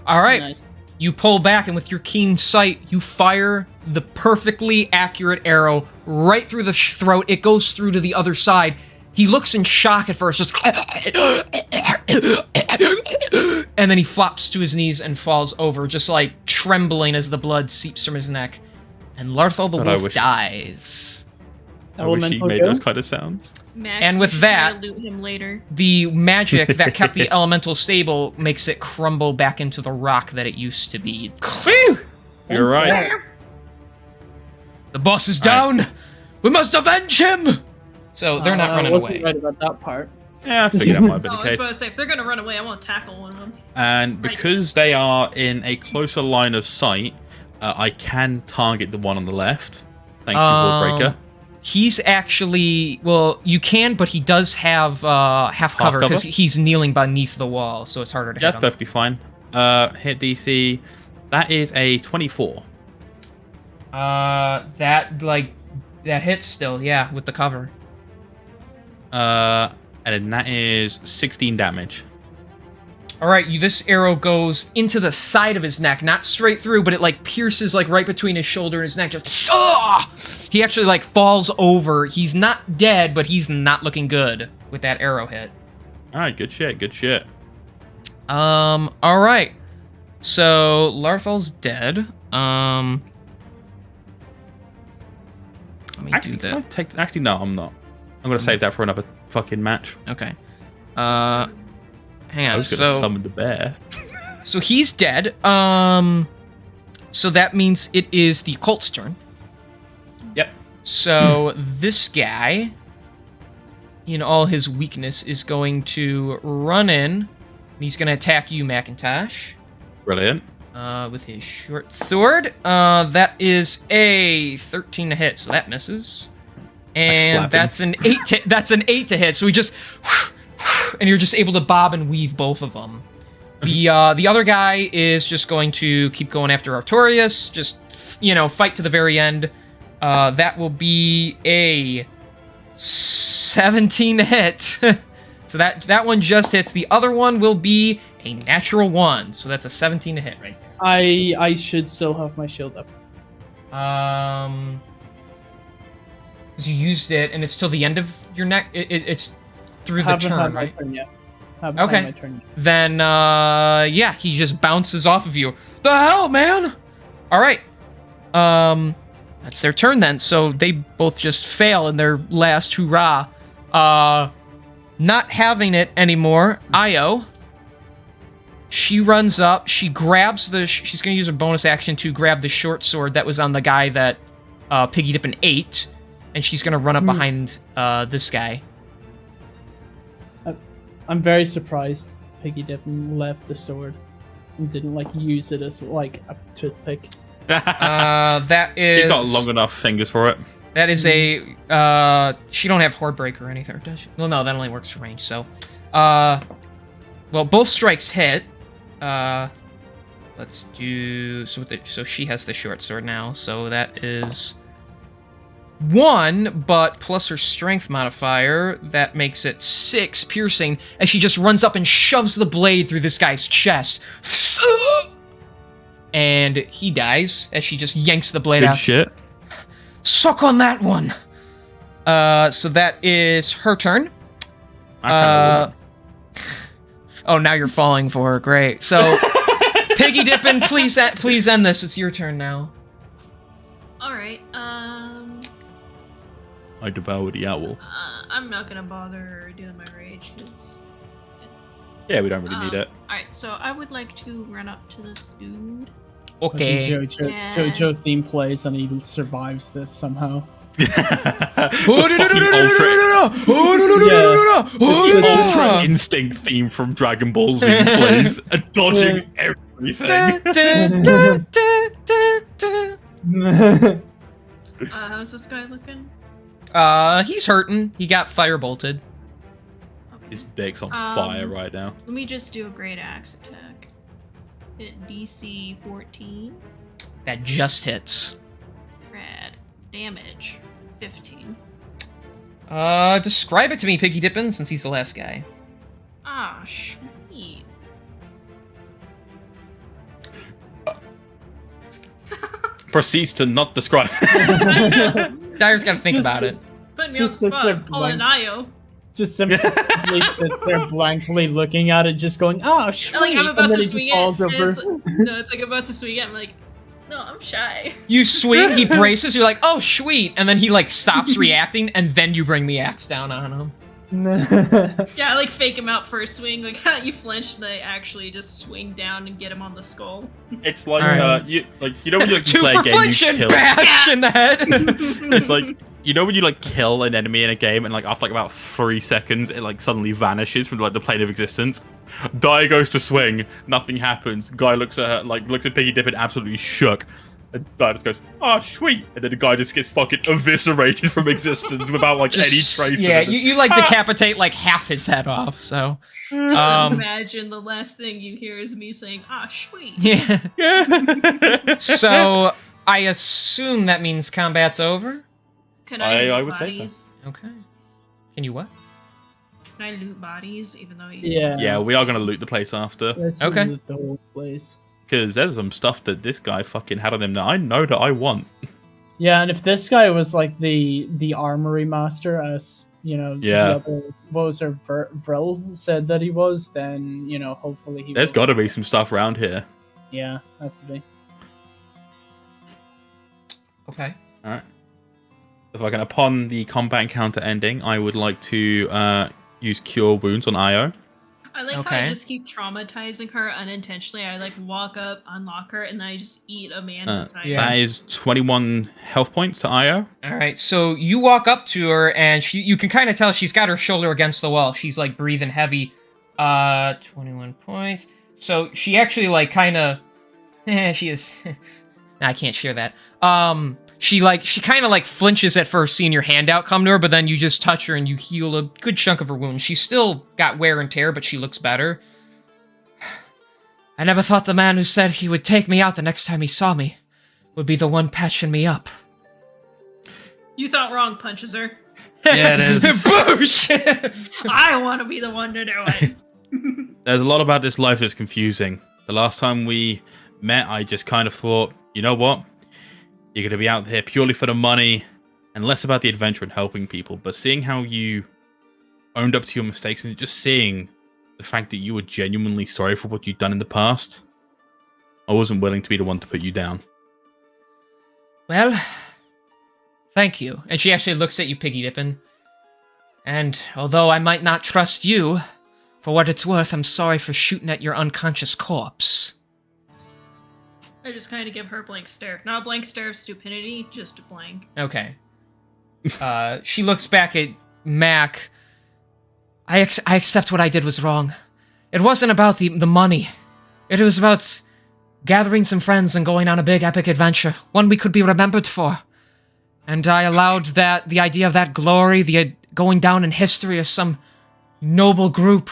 All right. Nice. You pull back, and with your keen sight, you fire the perfectly accurate arrow right through the throat. It goes through to the other side. He looks in shock at first, just and then he flops to his knees and falls over, just like trembling as the blood seeps from his neck. And Larthol the God, I wolf wish- dies. I wish he Elemental made go? those kind of sounds. Max, And we with should try that- to loot him later. The magic that kept the elemental stable makes it crumble back into the rock that it used to be. You're right. The boss is down! We must avenge him! So they're not running I wasn't away. right about that part. Yeah, I figured that might have been Oh, the I was case. about to say, if they're gonna run away, I want to tackle one of them. And because they are in a closer line of sight, I can target the one on the left. Thank you, Warbreaker. He's actually, well, you can, but he does have half cover because cover? he's kneeling beneath the wall, so it's harder to That's hit him. perfectly fine. Hit DC. That is a 24. That hits still, yeah, with the cover. And then that is 16 damage. All right, this arrow goes into the side of his neck, not straight through, but it like pierces like right between his shoulder and his neck. Just he actually like falls over. He's not dead, but he's not looking good with that arrow hit. All right, good shit, good shit. All right. So Larthol's dead. Let me do Actually, that. actually, no, I'm not. I'm gonna save that for another fucking match. Okay. Hang I on. was gonna So summon the bear. so he's dead. So that means it is the Colt's turn. Yep. So this guy, in all his weakness, is going to run in. He's going to attack you, Macintosh, Brilliant. with his short sword. That is a 13 to hit, so that misses. And slap that's an 8 to, that's an 8 to hit. So we just and you're just able to bob and weave both of them. The other guy is just going to keep going after Artorias, just fight to the very end. That will be a 17 to hit. So that one just hits. The other one will be a natural 1. So that's a 17 to hit right there. I should still have my shield up. 'Cause you used it, and it's till the end of your neck. It's through the Haven't turn, had my right? turn yet. Haven't Okay. had my turn yet. Then yeah, he just bounces off of you. The hell, man! All right, that's their turn then. So they both just fail in their last hurrah. Not having it anymore. Io. She runs up. She grabs she's gonna use a bonus action to grab the short sword that was on the guy that Piggy Dippin ate, and she's gonna run up behind this guy. I'm very surprised Piggy Dippin left the sword and didn't use it as a toothpick. That is. She's got long enough fingers for it. That is a. She don't have Hordebreaker or anything, does she? Well, no, that only works for range. So, Well, both strikes hit. Let's do so she has the short sword now, so that is 1, but plus her strength modifier, that makes it 6 piercing, as she just runs up and shoves the blade through this guy's chest. And he dies as she just yanks the blade Good out. shit. Suck on that one. So that is her turn. I Oh, now you're falling for her. Great. So, Piggy Dippin', please end this. It's your turn now. All right. I devour the owl. I'm not gonna bother doing my rage because. Yeah, we don't really need it. All right, so I would like to run up to this dude. Okay. JoJo theme plays and he survives this somehow. The Ultra Instinct theme from Dragon Ball Z plays, dodging everything. How's this guy looking? He's hurting. He got fire bolted. Okay. His dick's on fire right now. Let me just do a great axe attack. Hit DC 14. That just hits. Rad. Damage 15. Describe it to me, Piggy Dippin', since he's the last guy. Ah, sweet. Proceeds to not describe. Dyer's gotta think about it. Put me on the Just sits there spot. Call an IO. Just simply sits there blankly looking at it, just going, "Oh, sweet," Like, I'm about and then to he swing just falls it. over. It's like about to swing it. I'm like, no, I'm shy. You swing, he braces, you're like, oh, sweet, and then he, like, stops reacting, and then you bring the axe down on him. Yeah, I like fake him out for a swing. Like, you flinch, and I actually just swing down and get him on the skull. It's like Alright. you know when you Two play for a game, you flinching, kill. bash in the head. It's like, you know when you like kill an enemy in a game and like after like about 3 seconds it like suddenly vanishes from like the plane of existence. Dai goes to swing, nothing happens. Guy looks at her, looks at Piggy Dippin', absolutely shook. And Dai just goes, "Oh, sweet," and then the guy just gets fucking eviscerated from existence without like any trace. Yeah, of it. you like decapitate like half his head off. So Just imagine the last thing you hear is me saying, "Ah, sweet." yeah. Yeah. So I assume that means combat's over. Can I I loot would say so. bodies? Okay. Can you what? Can I loot bodies, even though you... Yeah, we are gonna loot the place after. Let's Okay. loot the whole place. Because there's some stuff that this guy fucking had on him that I know that I want. Yeah, and if this guy was like the armory master, as you know, Yeah. the other, what was her Vril said that he was, then you know, hopefully he. There's will. got to be some stuff around here. Yeah, has to be. Okay. All right. If I can, upon the combat encounter ending, I would like to use Cure Wounds on Io. I like how Okay. I just keep traumatizing her unintentionally. I like walk up, unlock her, and then I just eat a man beside yeah. her. That is 21 health points to Io. All right. So you walk up to her, and you can kind of tell she's got her shoulder against the wall. She's like breathing heavy. 21 points. So she actually like kind of. She is. Nah, I can't share that. She kind of like flinches at first seeing your handout come to her, but then you just touch her and you heal a good chunk of her wound. She's still got wear and tear, but she looks better. I never thought the man who said he would take me out the next time he saw me would be the one patching me up. You thought wrong, punches her. Yeah, it is. Boosh! I want to be the one to do it. There's a lot about this life that's confusing. The last time we met, I just kind of thought, you know what? You're going to be out here purely for the money and less about the adventure and helping people. But seeing how you owned up to your mistakes and just seeing the fact that you were genuinely sorry for what you'd done in the past, I wasn't willing to be the one to put you down. Well, thank you. And she actually looks at you, Piggy Dippin'. And although I might not trust you, for what it's worth, I'm sorry for shooting at your unconscious corpse. I just kind of give her a blank stare. Not a blank stare of stupidity, just a blank. Okay. She looks back at Mac. I accept what I did was wrong. It wasn't about the money. It was about gathering some friends and going on a big epic adventure, one we could be remembered for. And I allowed the idea of that glory, the going down in history as some noble group,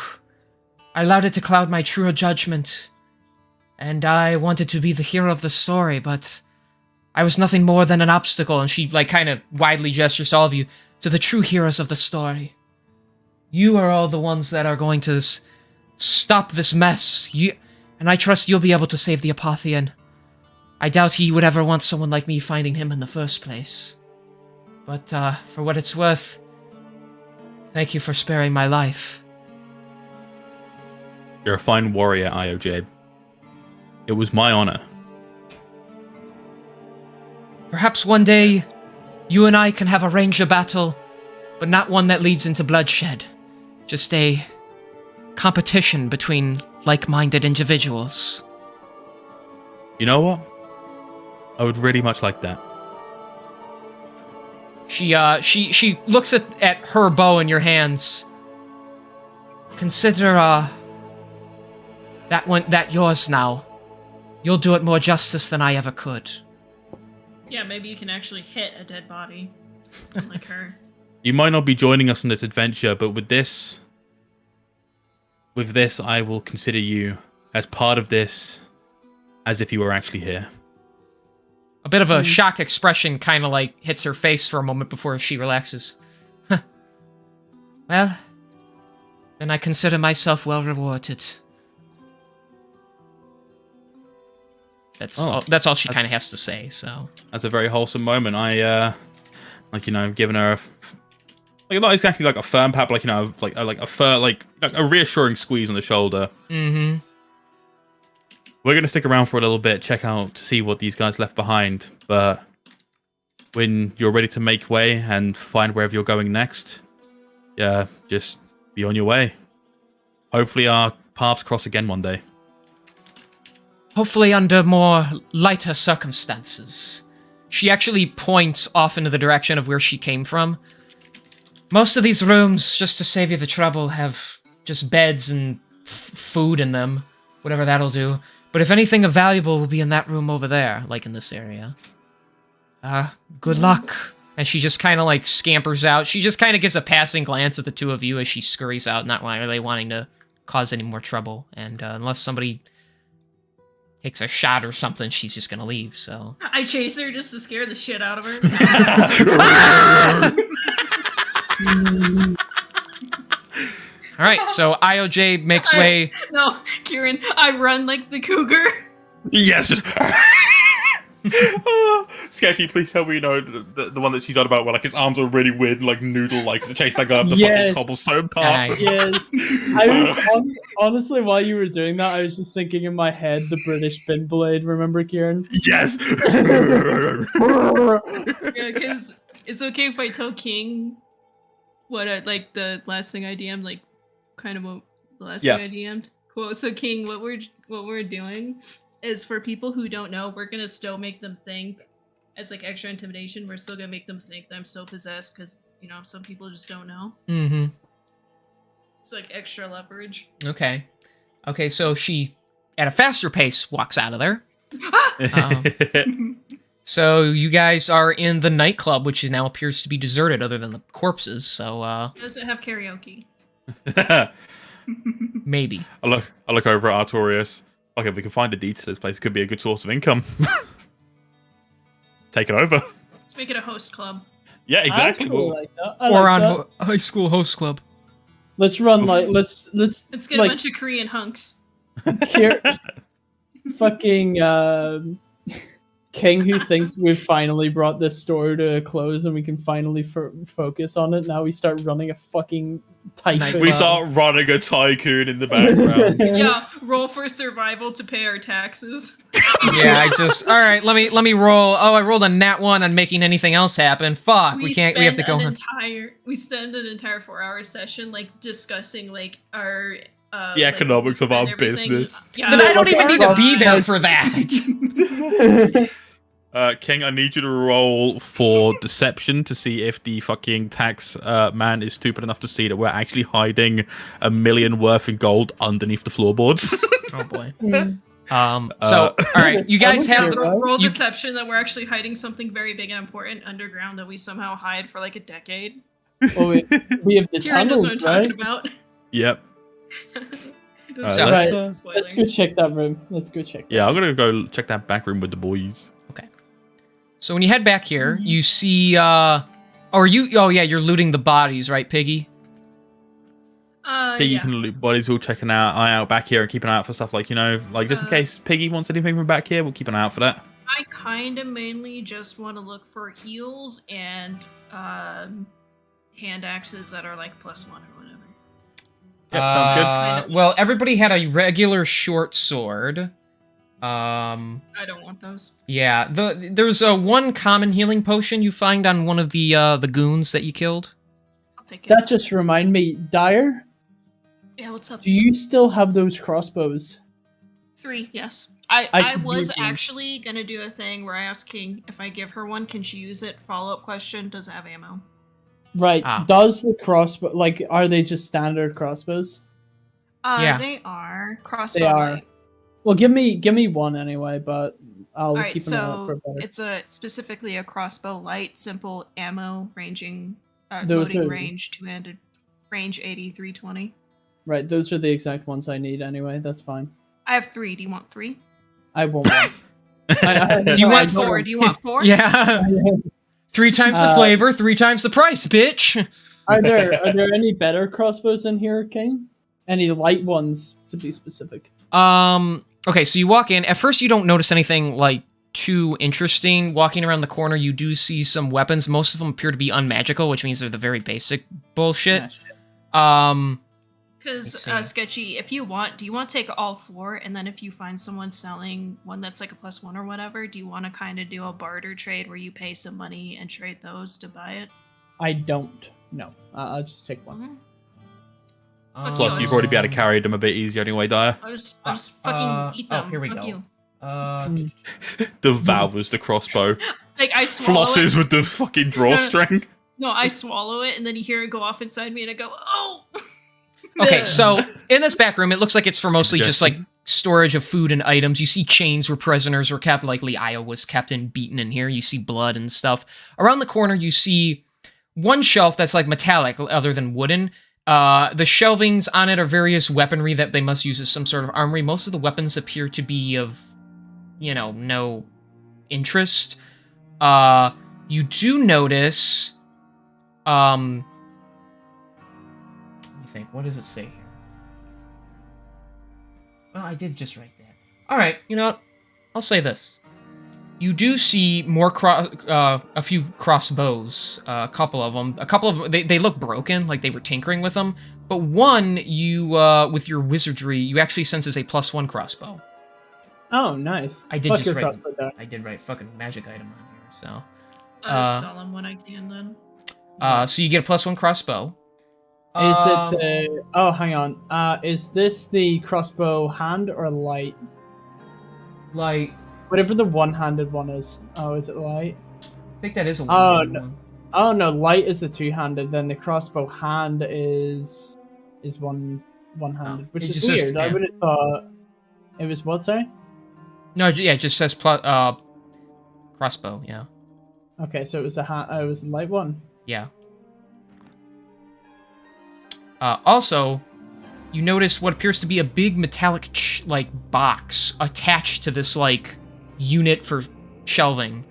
I allowed it to cloud my true judgment. And I wanted to be the hero of the story, but I was nothing more than an obstacle. And she, like, kind of widely gestures to all of you, to the true heroes of the story. You are all the ones that are going to stop this mess. And I trust you'll be able to save the Apotheon. I doubt he would ever want someone like me finding him in the first place. But, for what it's worth, thank you for sparing my life. You're a fine warrior, IOJ. It was my honor. Perhaps one day, you and I can have a ranger battle, but not one that leads into bloodshed. Just a competition between like-minded individuals. You know what? I would really much like that. She looks at her bow in your hands. Consider, that yours now. You'll do it more justice than I ever could. Yeah, maybe you can actually hit a dead body. Like her. You might not be joining us on this adventure, but with this, I will consider you as part of this, as if you were actually here. A bit of a shocked expression kind of like hits her face for a moment before she relaxes. Well, then I consider myself well rewarded. That's all she kind of has to say. So That's a very wholesome moment. I, giving her not exactly like a firm pat, but a reassuring squeeze on the shoulder. Mm-hmm. We're gonna stick around for a little bit, check out to see what these guys left behind. But when you're ready to make way and find wherever you're going next, yeah, just be on your way. Hopefully, our paths cross again one day. Hopefully under more lighter circumstances. She actually points off into the direction of where she came from. Most of these rooms, just to save you the trouble, have just beds and food in them. Whatever that'll do. But if anything of valuable will be in that room over there, like in this area. Good luck. And she just kind of like scampers out. She just kind of gives a passing glance at the two of you as she scurries out, not really wanting to cause any more trouble. And unless somebody takes a shot or something, she's just gonna leave, so... I chase her just to scare the shit out of her. Alright, so IOJ makes way... No, Kieran, I run like the cougar. Yes, just... Sketchy, please tell me, the one that she's on about where like his arms are really weird, like noodle-like, to chase that guy up the fucking cobblestone path. Yes. I was honestly, while you were doing that, I was just thinking in my head the British bin blade. Remember, Kieran? Yes. Yeah, because it's okay if I tell King what like the last thing I DM'd, like kind of what the last thing I DM'd. Cool. So King, what we're doing is, for people who don't know, we're gonna still make them think, as like extra intimidation, we're still gonna make them think that I'm still possessed, because some people just don't know. Mm-hmm. It's like extra leverage. Okay, so she, at a faster pace, walks out of there. So you guys are in the nightclub, which now appears to be deserted, other than the corpses. So Does it have karaoke? Maybe. I look over at Artorius. Okay, we can find the deeds to this place. Could be a good source of income. Take it over. Let's make it a host club. Yeah, exactly. Like that. Or on high school host club. Let's run like let's get a bunch of Korean hunks. Fucking King, who thinks we've finally brought this story to a close and we can finally focus on it. Now we start running a fucking tycoon. We start running a tycoon in the background. Yeah, roll for survival to pay our taxes. Yeah, all right, let me roll. Oh, I rolled a nat 1 on making anything else happen. Fuck, we have to go. We spend an entire 4-hour session like discussing like our the economics of our business. Yeah, but I don't even need to be there for that. King, I need you to roll for deception to see if the fucking tax man is stupid enough to see that we're actually hiding $1 million worth in gold underneath the floorboards. Oh boy. So, all right, you guys have roll deception that we're actually hiding something very big and important underground that we somehow hide for like a decade. Well, we have the Kieran tunnels, knows what I'm right? talking about. Yep. Alright, So- Right, let's, let's go check that room. Let's go check. yeah, I'm gonna go check that back room with the boys. So when you head back here, you see, oh, yeah, you're looting the bodies, right, Piggy? Piggy Yeah. can loot bodies. We'll check an eye out back here and keep an eye out for stuff like, like just in case Piggy wants anything from back here, we'll keep an eye out for that. I kind of mainly just want to look for heals and hand axes that are like +1 or whatever. Yep, sounds good. Well, everybody had a regular short sword. I don't want those. Yeah, there's one common healing potion you find on one of the goons that you killed. I'll take it. That just remind me, Dyer. Yeah, what's up? Do you still have those crossbows? 3, yes. I I was use them. actually gonna do a thing where I asked King if I give her one, can she use it? Follow-up question, does it have ammo? Right. Ah. Does the crossbow are they just standard crossbows? Yeah. They are. Crossbow They are. light. Well, give me one anyway, but I'll Alright, keep an eye out for so better. it's specifically a crossbow light, simple ammo, ranging, Those loading are- range, two-handed, range 80, 320. Right, those are the exact ones I need anyway. That's fine. I have 3. Do you want 3? I won't. I Do you I want don't 4? Do you want 4? Yeah, 3 times the flavor, 3 times the price, bitch. Are there any better crossbows in here, King? Any light ones, to be specific? Okay, so you walk in. At first, you don't notice anything like too interesting. Walking around the corner, you do see some weapons. Most of them appear to be unmagical, which means they're the very basic bullshit. Ah, shit. Because, Let's see. Sketchy, if you want, do you want to take all 4, and then if you find someone selling one that's like a +1 or whatever, do you want to kind of do a barter trade where you pay some money and trade those to buy it? I don't. No, I'll just take one. Okay. Plus, you've already been able to carry them a bit easier anyway, Dyer. I'll just fucking eat them. Oh, here we Fuck go. you. The valve was the crossbow. Like, I swallow Flosses it. with the fucking drawstring. No, I swallow it, and then you hear it go off inside me, and I go, oh! Okay, so in this back room, it looks like it's for mostly just like Justin. storage of food and items. You see chains where prisoners were kept, likely Io was kept and beaten in here. You see blood and stuff. Around the corner, you see one shelf that's like metallic other than wooden. The shelvings on it are various weaponry that they must use as some sort of armory. Most of the weapons appear to be of, no interest. You do notice, let me think, what does it say here? Well, I did just write that. All right, you know what? I'll say this. You do see more a few crossbows, a couple of them. They look broken, like they were tinkering with them. But one, you with your wizardry, you actually sense is a +1 crossbow. Oh, nice. I did Fuck just your write. crossbow there. I did write fucking magic item on here, so. I'll just sell them when I can, then. So you get a +1 crossbow. Is it the? Oh, hang on. Is this the crossbow hand or light? Light? Whatever the one-handed one is. Oh, is it light? I think that is a Oh, one. no. Oh no, light is the two-handed. Then the crossbow hand is one-handed, which It is just says- weird. I yeah. would have thought it was what? Sorry. No, yeah, it just says crossbow. Yeah, Okay, so it was it was a light one. yeah. Also, you notice what appears to be a big metallic box attached to this like unit for shelving.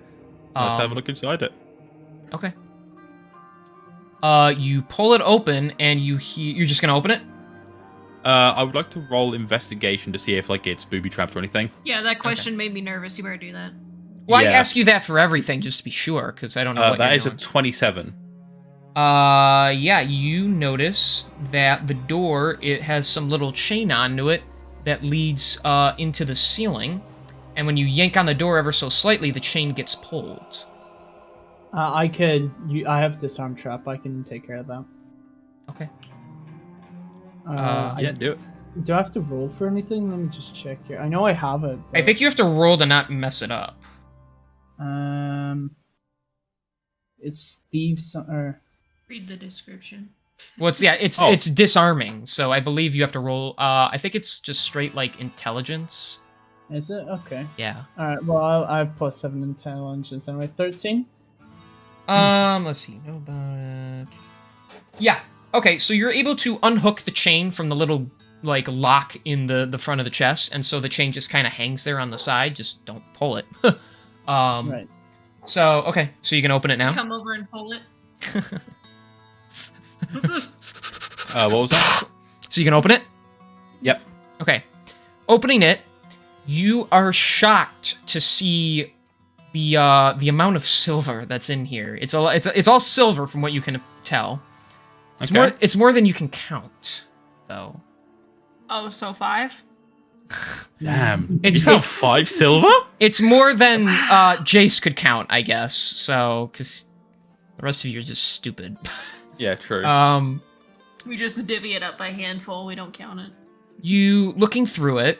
Let's have a look inside it. Okay. You pull it open and you're just gonna open it? I would like to roll investigation to see if like it's booby trapped or anything. Yeah, that question made me nervous. You better do that. Well, I Yeah. ask you that for everything just to be sure, because I don't know what That you're is a doing. 27. Yeah, you notice that the door, it has some little chain onto it that leads into the ceiling, and when you yank on the door ever so slightly, the chain gets pulled. I have disarm trap. I can take care of that. Okay. Yeah, do it. Do I have to roll for anything? Let me just check here. I know I have it. I think you have to roll to not mess it up. It's Steve's or Read the description. Well, it's disarming, so I believe you have to roll. I think it's just straight like intelligence. is it? Okay. Yeah. All right. Well, I have +7 intelligence anyway. 13. Let's see. Know about it. Yeah. Okay, so you're able to unhook the chain from the little like lock in the front of the chest, and so the chain just kind of hangs there on the side. Just don't pull it. Right. So okay, so you can open it now. Come over and pull it. What's this? What was that? So you can open it. Yep. Okay, opening it, you are shocked to see the amount of silver that's in here. It's all silver from what you can tell. It's more than you can count, though. Oh, so 5? Damn. It's You got 5 silver? It's more than Jace could count, I guess. So, because the rest of you are just stupid. Yeah, true. We just divvy it up by handful. We don't count it. You looking through it,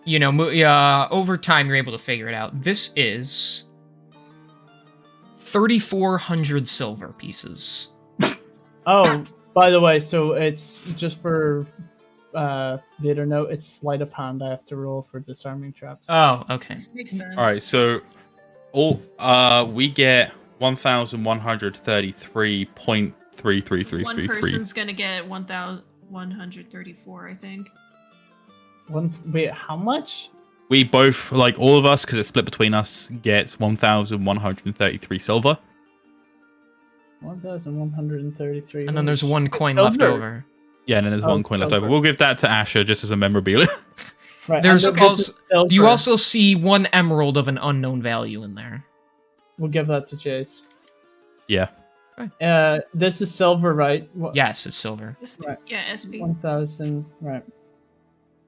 you know, over time you're able to figure it out. This is 3,400 silver pieces. Oh, by the way, so it's just for later note. It's sleight of hand. I have to roll for disarming traps. Oh, okay. Makes sense. All right, so we get 1,133.33333. One person's gonna get 1,134, I think. Wait, how much? We both, like all of us, because it's split between us, gets 1,133 silver. 1,133. And then there's one coin Silver. left over. Yeah, and then there's one coin left silver. over. We'll give that to Asher just as a memorabilia. Right. There's and this also is silver. you also see one emerald of an unknown value in there. We'll give that to Jace. Yeah. This is silver, right? Yes, it's silver. Right. Yeah, SB. 1,000. Right.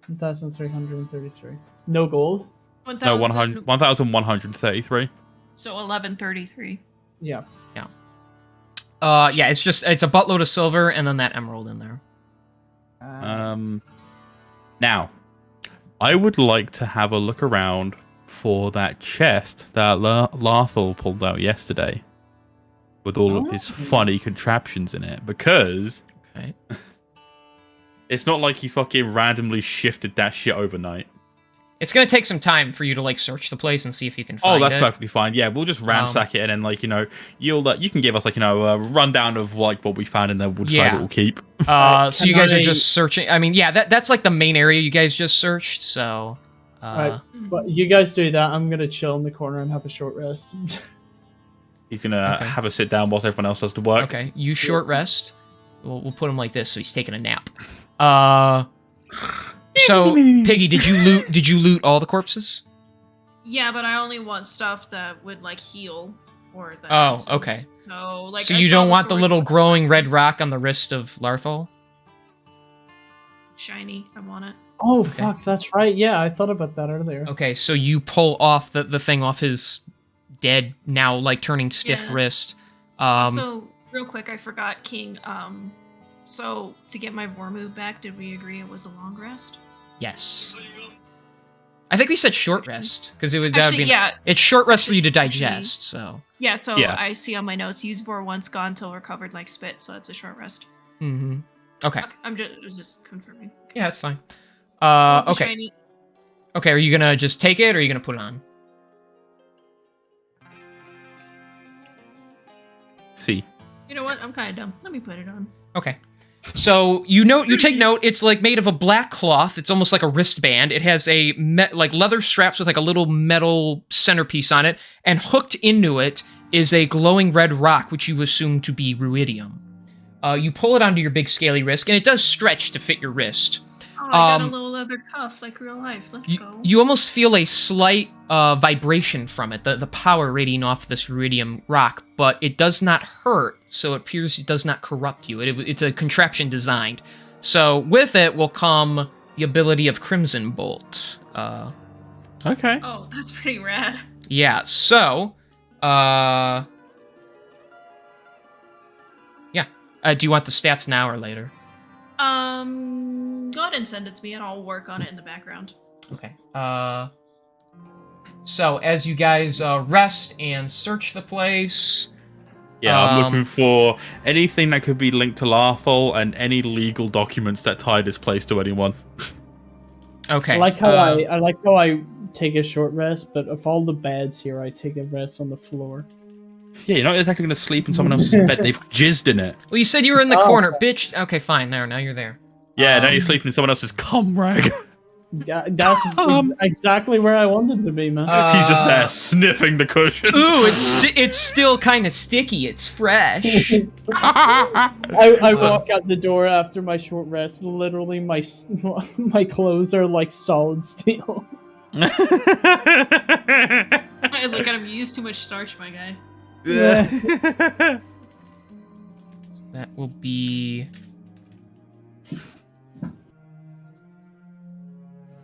1,333. No gold. No, 1,133. So 1133. Yeah. Yeah, it's a buttload of silver and then that emerald in there. Now, I would like to have a look around for that chest that Larthel pulled out yesterday with all of his funny contraptions in it, because Okay. it's not like he's fucking randomly shifted that shit overnight. It's gonna take some time for you to like search the place and see if you can find Oh, that's it. perfectly fine. Yeah, we'll just ransack it, and then like you can give us like a rundown of like what we found, and then we'll decide what we'll keep. So you guys are I- just searching. I mean, yeah, that's like the main area you guys just searched. So, Right. But you guys do that. I'm gonna chill in the corner and have a short rest. He's gonna Okay. have a sit down whilst everyone else does the work. okay, you short rest. We'll put him like this, so he's taking a nap. So Piggy, did you loot all the corpses? Yeah, but I only want stuff that would like heal or the Oh, houses. okay. So like So I you saw don't want the swords little with glowing red rock on the wrist of Larthol? shiny. I want it. Oh fuck, that's right. Yeah, I thought about that earlier. Okay, so you pull off the thing off his dead, now like turning stiff Yeah. wrist. So real quick, I forgot, King. So to get my Vormooth back, did we agree it was a long rest? Yes. I think we said short rest because it would that would Actually, be yeah. it's short rest for you to Actually- digest. So. Yeah, so Yeah. I see on my notes, use Vor once, gone till recovered like spit, so that's a short rest. Mm-hmm. Okay. Okay, I'm just confirming. Yeah, that's fine. Want the Okay. shiny- Okay, are you gonna just take it or are you gonna put it on? See. You know what? I'm kind of dumb. Let me put it on. Okay. So you take note. It's like made of a black cloth. It's almost like a wristband. It has a like leather straps with like a little metal centerpiece on it, and hooked into it is a glowing red rock, which you assume to be ruidium. You pull it onto your big scaly wrist, and it does stretch to fit your wrist. Oh, I got a Um, little leather cuff like real life. Let's go. You almost feel a slight vibration from it, the power radiating off this ruidium rock, but it does not hurt, so it appears it does not corrupt you. It's a contraption designed. So with it will come the ability of Crimson Bolt. Okay. Oh, that's pretty rad. Yeah, so... yeah. Do you want the stats now or later? Go ahead and send it to me, and I'll work on it in the background. Okay. So as you guys rest and search the place... Yeah, I'm looking for anything that could be linked to Larthol and any legal documents that tie this place to anyone. Okay. I like how I take a short rest, but of all the beds here, I take a rest on the floor. Yeah, you're not exactly going to sleep in someone else's bed. They've jizzed in it. Well, you said you were in the corner, bitch. Okay, fine. Now you're there. Yeah, now you're sleeping in someone else's cum rag. That's exactly where I wanted to be, man. He's just there sniffing the cushions. Ooh, it's still kind of sticky. It's fresh. I walk out the door after my short rest. Literally, my clothes are like solid steel. I look at him. You use too much starch, my guy. Yeah. That will be.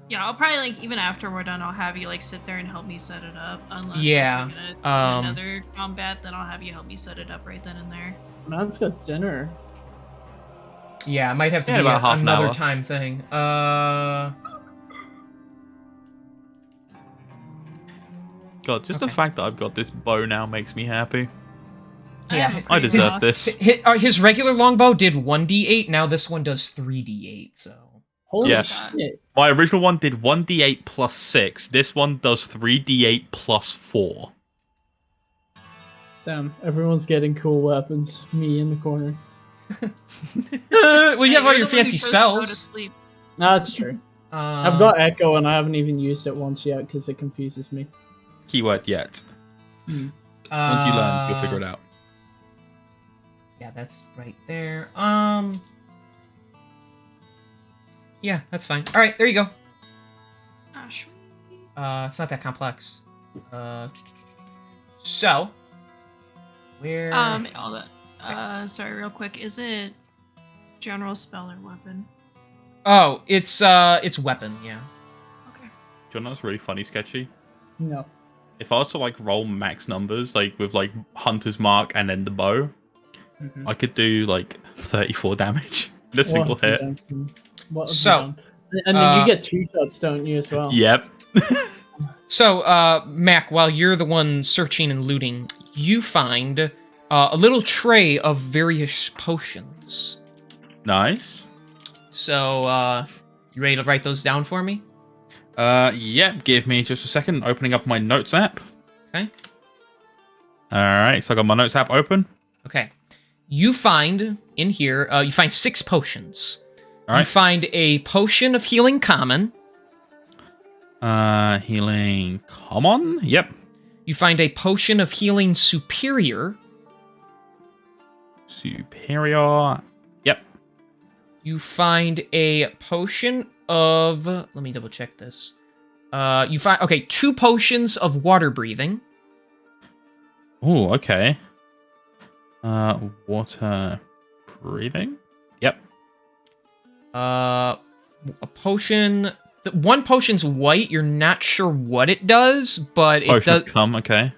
Yeah, I'll probably like even after we're done, I'll have you like sit there and help me set it up. Unless Yeah, we're gonna do another combat, then I'll have you help me set it up right then and there. Man's got dinner. Yeah, it might have to Yeah, be about half an another hour. time thing. God, just the Okay. fact that I've got this bow now makes me happy. Yeah, have a I great deserve boss. this. His regular longbow did 1d8. Now this one does 3d8. So. Holy Yeah. shit. My original one did 1d8 plus 6. This one does 3d8 plus 4. Damn, everyone's getting cool weapons. Me in the corner. Well, you have all Hey, your you're the one who fancy chose to go to spells. sleep. Nah, that's true. I've got Echo and I haven't even used it once yet because it confuses me. Keyword yet. Once you learn, you'll figure it out. Yeah, that's right there. Yeah, that's fine. All right, there you go. Ah, sweet. It's not that complex. So, where? All that. Sorry, real quick. Is it general spell or weapon? Oh, it's weapon. Yeah. Okay. Do you know what's really funny, Sketchy? No. If I was to like roll max numbers, like with like Hunter's Mark and then the bow, I could do like 34 damage in a single hit. What have So, you done? And then you get 2 shots, don't you, as well? Yep. So, Mac, while you're the one searching and looting, you find a little tray of various potions. Nice. So, you ready to write those down for me? Yep. Give me just a second. Opening up my notes app. Okay. All right. So I got my notes app open. Okay. You find in here, you find 6 potions. All You right. find a potion of healing common. Healing common. Yep. You find a potion of healing superior. Superior. Yep. You find a potion of... Let me double check this. You find... Okay, 2 potions of water breathing. Oh, okay. Water breathing. Yep. A potion... One potion's white. You're not sure what it does, but it Potion does... of cum. Okay.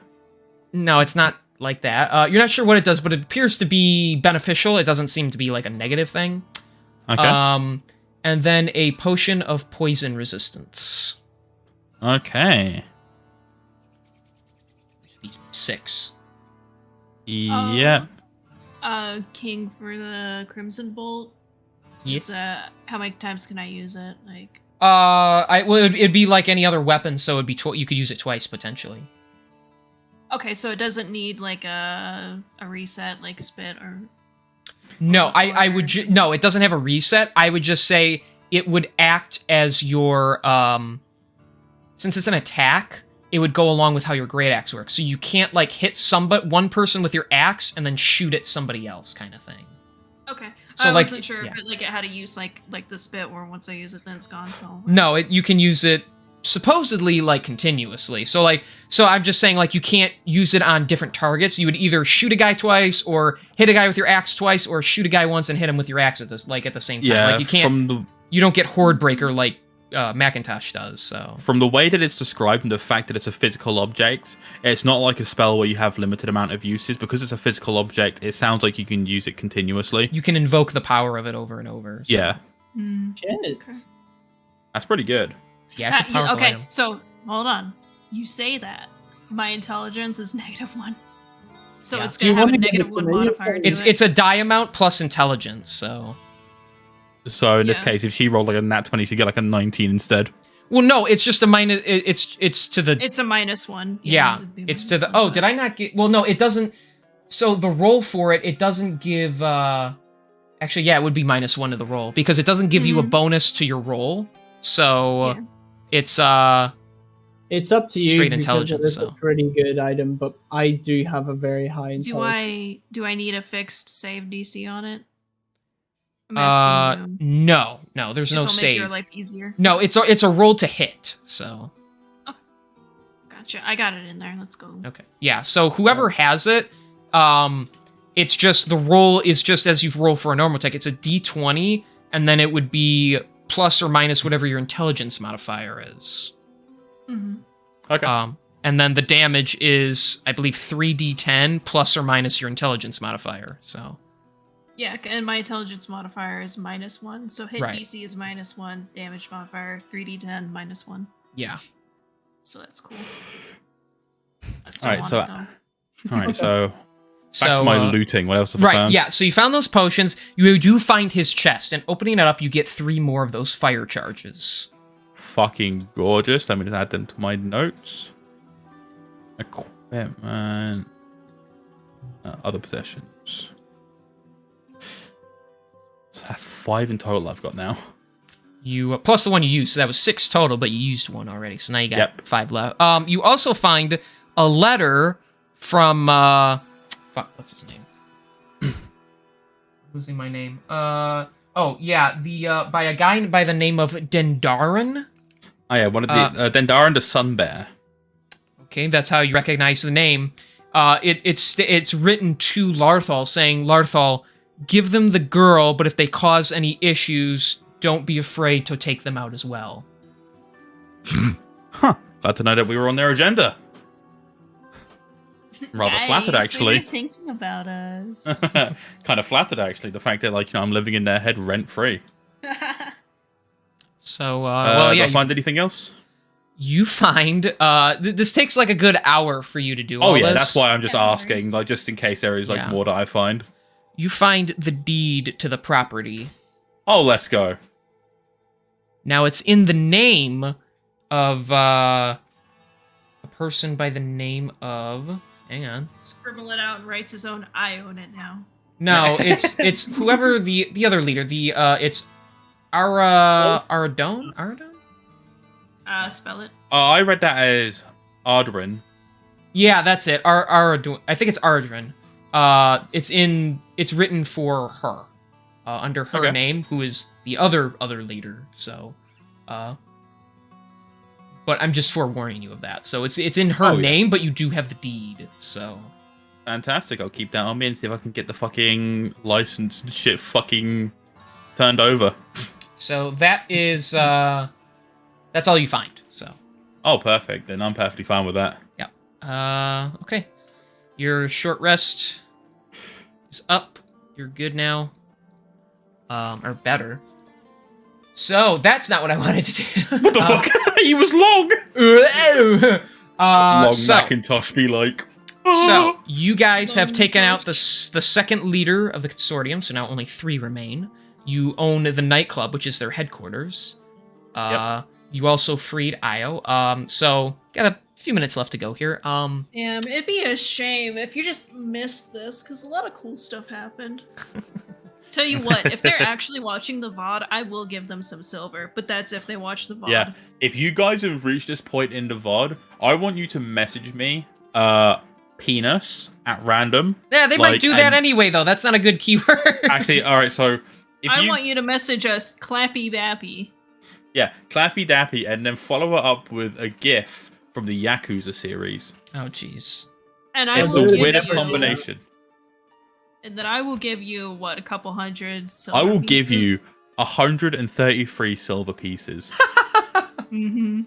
No, it's not like that. You're not sure what it does, but it appears to be beneficial. It doesn't seem to be like a negative thing. Okay. And then a potion of poison resistance. Okay. Should be 6. Yep. King for the Crimson Bolt. Yes. How many times can I use it? Like. It'd be like any other weapon, so it'd be you could use it twice potentially. Okay, so it doesn't need like a reset, like spit or. No, I would no, it doesn't have a reset. I would just say it would act as your since it's an attack, it would go along with how your great axe works. So you can't like hit one person with your axe and then shoot at somebody else, kind of thing. Okay. So, I like, wasn't sure yeah. if it had to use like the spit, where once I use it, then it's gone. Till No, you can use it supposedly like continuously. So I'm just saying like you can't use it on different targets. You would either shoot a guy twice or hit a guy with your axe twice or shoot a guy once and hit him with your axe at the same time. Yeah. Like you can't you don't get Horde Breaker like Macintosh does, so From the way that it's described and the fact that it's a physical object, it's not like a spell where you have limited amount of uses. Because it's a physical object, it sounds like you can use it continuously. you can invoke the power of it over and over. So. Yeah. Shit. Okay. That's pretty good. Yeah, it's a powerful okay, item. so hold on. You say that my intelligence is -1, so Yeah. it's Do you gonna have a wanna give it to -1 me or modifier. something? to it. It's a die amount plus intelligence, so So in this Yeah. case, if she rolled like a nat 20, she'd get like a 19 instead. well, no, it's just a minus. It's to the It's a -1. yeah. it'd be It's to the. -1, Oh, so- did I not get? Well, no, it doesn't. So the roll for it doesn't give. Actually, yeah, it would be -1 to the roll because it doesn't give you a Mhm. bonus to your roll. So Yeah. it's It's up to you. Straight because intelligence, It is so. a pretty good item, but I do have a very high intelligence. Do I need a fixed save DC on it? I'm asking you. No, there's If no it'll make your save. life easier. No, it's a roll to hit. So Gotcha. I got it in there. Let's go. okay, yeah. So whoever has it, it's just the roll is just as you roll for a normal attack. It's a D20, and then it would be plus or minus whatever your intelligence modifier is. Mm-hmm. Okay. And then the damage is, I believe, 3d10 plus or minus your intelligence modifier. So Yeah, and my intelligence modifier is -1, so hit Right. DC is -1, damage modifier 3d10 -1. yeah. So that's cool. I still Alright, want so it, though. All right, so back So to my looting. What else have I right, found? yeah. So you found those potions. You do find his chest, and opening it up, you get 3 more of those fire charges. Fucking gorgeous. Let me just add them to my notes. Equipment. Other possessions. So that's 5 in total I've got now. You plus the one you used, so that was 6 total, but you used 1 already, so now you got Yep. 5 left. You also find a letter from fuck, what's his name? Losing my name. Oh yeah, the by a guy by the name of Dendaran. Oh yeah, one of the Dendaran the Sun Bear. Okay, that's how you recognize the name. It's written to Larthal, saying, Larthal, give them the girl, but if they cause any issues, don't be afraid to take them out as well. Huh. Glad to know that we were on their agenda. I'm rather Guys, flattered, they actually. were thinking about us. Kind of flattered, actually. The fact that, like, I'm living in their head rent free. So, well, Did yeah, I find anything else? you find this takes like a good hour for you to do all Oh yeah, this. that's why I'm just Yeah, no asking, worries. like, just in case there is like Yeah. more that I find. You find the deed to the property. Oh, let's go. Now it's in the name of a person by the name of. Hang on. Scribble it out and writes his own. I own it now. No, it's whoever the other leader. It's Aradon. Spell it. I read that as Ardrin. Yeah, that's it. Aradon. I think it's Ardrin. It's written for her, under her Okay. name, who is the other leader. So, but I'm just forewarning you of that. So it's in her Oh, yeah. name, but you do have the deed. So Fantastic. I'll keep that on me and see if I can get the fucking license and shit fucking turned over. so that is that's all you find. So Oh, perfect. Then I'm perfectly fine with that. okay, your short rest is up. You're good now, or better. So that's not what I wanted to do. What the fuck? He was long. Long so, Macintosh be like. so you guys have taken out the second leader of the consortium, so now only 3 remain. You own the nightclub, which is their headquarters. You also freed Io. So got a few minutes left to go here. Damn, it'd be a shame if you just missed this, because a lot of cool stuff happened. Tell you what, if they're actually watching the VOD, I will give them some silver, but that's if they watch the VOD. Yeah, if you guys have reached this point in the VOD, I want you to message me, penis at random. Yeah, they might Like, do that and- anyway, though. That's not a good keyword. Actually, all right. So if I want you to message us Clappy Bappy. yeah, Clappy Dappy, and then follow it up with a GIF from the Yakuza series. Oh, jeez. And I It's will the give weirdest you, combination. And then I will give you, what, a couple hundred I silver will give pieces? you 133 silver pieces. Mm-hmm.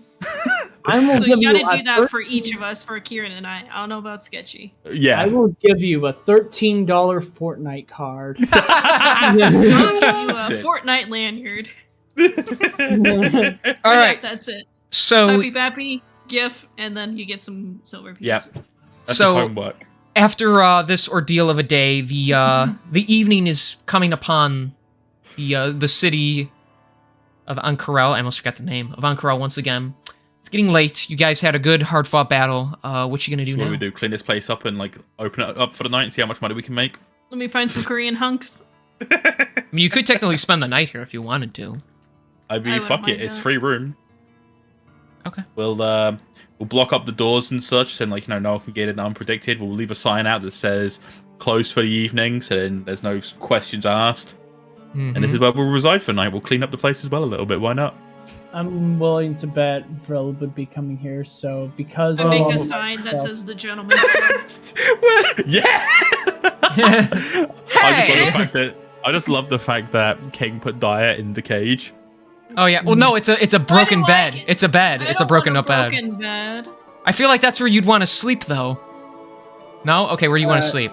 I will So give you gotta a do that for 13 each of us, for Kieran and I. I don't know about Sketchy. Yeah. I will give you a $13 Fortnite card. I'll give you Shit. a Fortnite lanyard. All right. That's it. So Clappy Bappy, GIF, and then you get some silver pieces. Yep. That's So- your homework. after this ordeal of a day, the evening is coming upon the city of Ankarel. I almost forgot the name of Ankarel once again. It's getting late. You guys had a good, hard-fought battle. What you gonna do So what now? do we do? Clean this place up and like open it up for the night and see how much money we can make? Let me find some Korean hunks. I mean, you could technically spend the night here if you wanted to. I mean, I fuck wouldn't it, mind it's that. free room. Okay. We'll block up the doors and such, so like no one can get in unpredicted. We'll leave a sign out that says closed for the evening, so then there's no questions asked. And this is where we'll reside for the night. We'll clean up the place as well a little bit. Why not? I'm willing to bet Vril would be coming here, so because I make of a sign that says the gentleman's club. Yeah. Hey! I just love the fact that King put Diet in the cage. Oh yeah. Well, no, it's a broken like bed. it. It's a bed. I It's a don't broken want up a bed. broken bed. I feel like that's where you'd want to sleep, though. No? Okay, where do you want to sleep?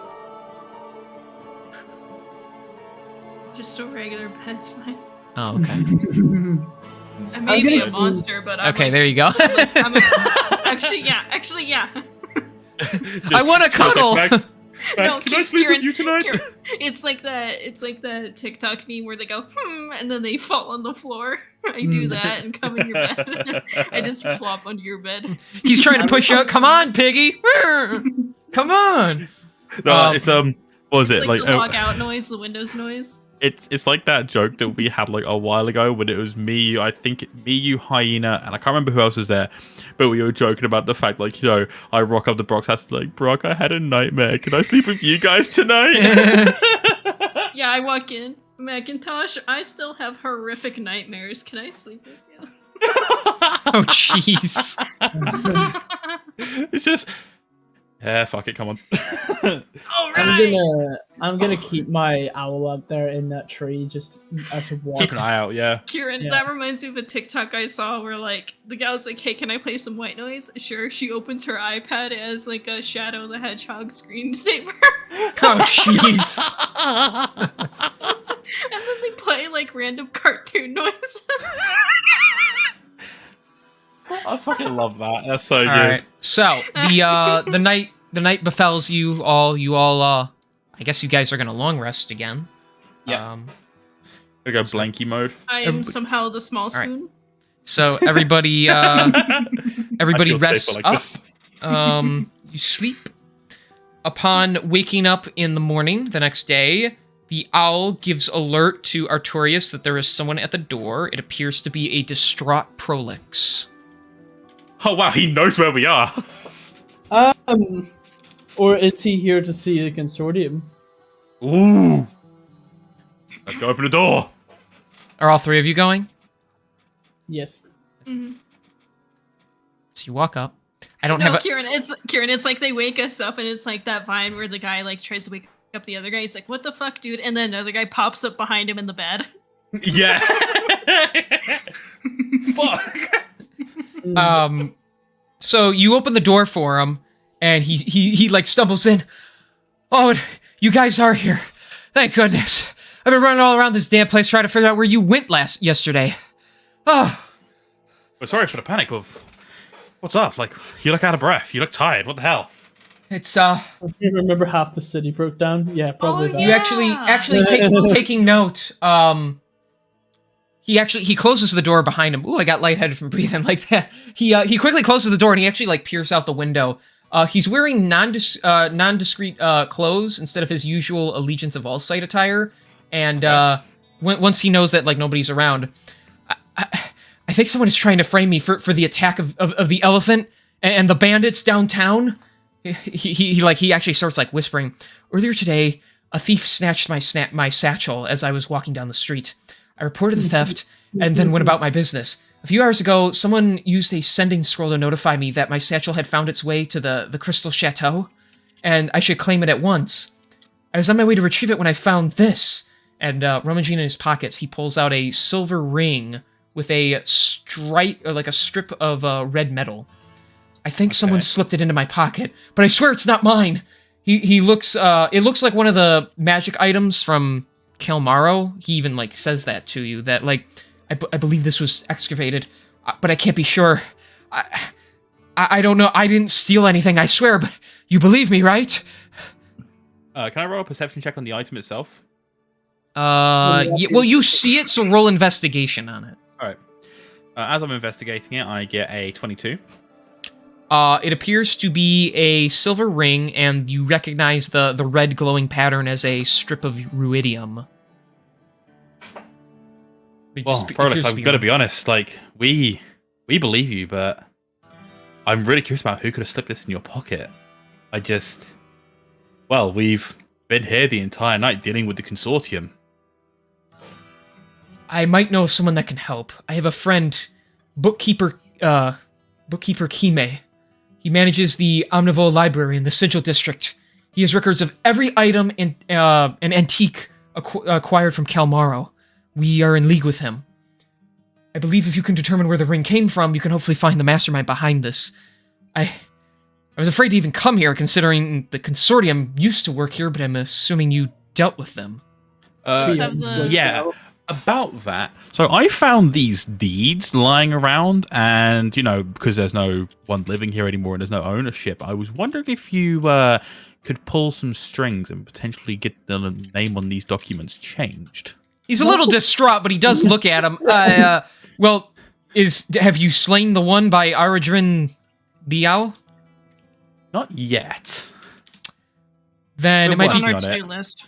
Just a regular bed's fine. Oh, okay. I may be a gonna- monster, but I'm Okay, like, there you go. actually, yeah. I want to cuddle. No, can I sleep Kieran, with you tonight? Kieran, it's like the TikTok meme where they go and then they fall on the floor. I do that and come in your bed. I just flop under your bed. He's trying to push you out. Come on, piggy. Come on. No, it's what was it Like the log out noise, the Windows noise. It's like that joke that we had like a while ago when it was me, I think me, you, Hyena, and I can't remember who else was there, but we were joking about the fact like, I rock up to Brock's house like, Brock, I had a nightmare. Can I sleep with you guys tonight? Yeah, I walk in. Macintosh, I still have horrific nightmares. Can I sleep with you? Oh, jeez. It's just, yeah, fuck it, come on. All right. I'm gonna keep my owl up there in that tree just as a walk. Keep an eye out, yeah. Kieran, Yeah. that reminds me of a TikTok I saw where like the gal was like, "Hey, can I play some white noise?" Sure. She opens her iPad as like a Shadow the Hedgehog screensaver, Oh, jeez. and then they play like random cartoon noises. I fucking love that. That's so All good. right. So the night befalls you all. I guess you guys are gonna long rest again. Yeah. We go blanky mode. I am somehow the small right. spoon. So everybody everybody I feel rests safer up. this. You sleep. Upon waking up in the morning the next day, the owl gives alert to Artorias that there is someone at the door. It appears to be a distraught Prolix. Oh wow, he knows where we are. Or is he here to see the consortium? Ooh. Let's go open the door. Are all three of you going? Yes. Mhm. So you walk up. I don't No, have a... Kieran. It's like they wake us up, and it's like that Vine where the guy like tries to wake up the other guy. He's like, "What the fuck, dude?" And then another guy pops up behind him in the bed. Yeah. Fuck. So you open the door for him, and he like stumbles in. Oh, you guys are here. Thank goodness. I've been running all around this damn place trying to figure out where you went yesterday. Oh, We're sorry for the panic, but what's up? Like, you look out of breath. You look tired. What the hell? it's Do you remember half the city broke down? Yeah, probably. Oh, that. you actually taking note. He closes the door behind him. Ooh, I got lightheaded from breathing like that. He quickly closes the door and he actually like peers out the window. He's wearing nondiscreet clothes instead of his usual Allegiance of All Sight attire. And once he knows that like nobody's around, I think someone is trying to frame me for the attack of the elephant and the bandits downtown. He actually starts like whispering. Earlier today, a thief snatched my satchel as I was walking down the street. I reported the theft and then went about my business. A few hours ago, someone used a sending scroll to notify me that my satchel had found its way to the Crystal Chateau, and I should claim it at once. I was on my way to retrieve it when I found this. And rummaging in his pockets, he pulls out a silver ring with a stripe, or like a strip of red metal. I think someone slipped it into my pocket, but I swear it's not mine. He looks, it looks like one of the magic items from Kelmaro. He even like says that to you, that like, I believe this was excavated, but I can't be sure. I don't know. I didn't steal anything, I swear, but you believe me, right? Can I roll a perception check on the item itself? Yeah, well, you see it, so roll investigation on it. All right. As I'm investigating it, I get a 22. It appears to be a silver ring, and you recognize the red glowing pattern as a strip of ruidium. Well, Prolix, I've got to be honest. Like, we believe you, but I'm really curious about who could have slipped this in your pocket. Well, we've been here the entire night dealing with the consortium. I might know of someone that can help. I have a friend, bookkeeper Kime. He manages the Omnivore Library in the Sigil District. He has records of every item and an antique acquired from Kalmaro. We are in league with him. I believe if you can determine where the ring came from, you can hopefully find the mastermind behind this. I was afraid to even come here, considering the consortium used to work here, but I'm assuming you dealt with them. Yeah, about that. So I found these deeds lying around, and, because there's no one living here anymore and there's no ownership, I was wondering if you could pull some strings and potentially get the name on these documents changed. He's a little distraught, but he does look at him. Have you slain the one by Aradrin Liao? Not yet. Then it might be on our to-do list.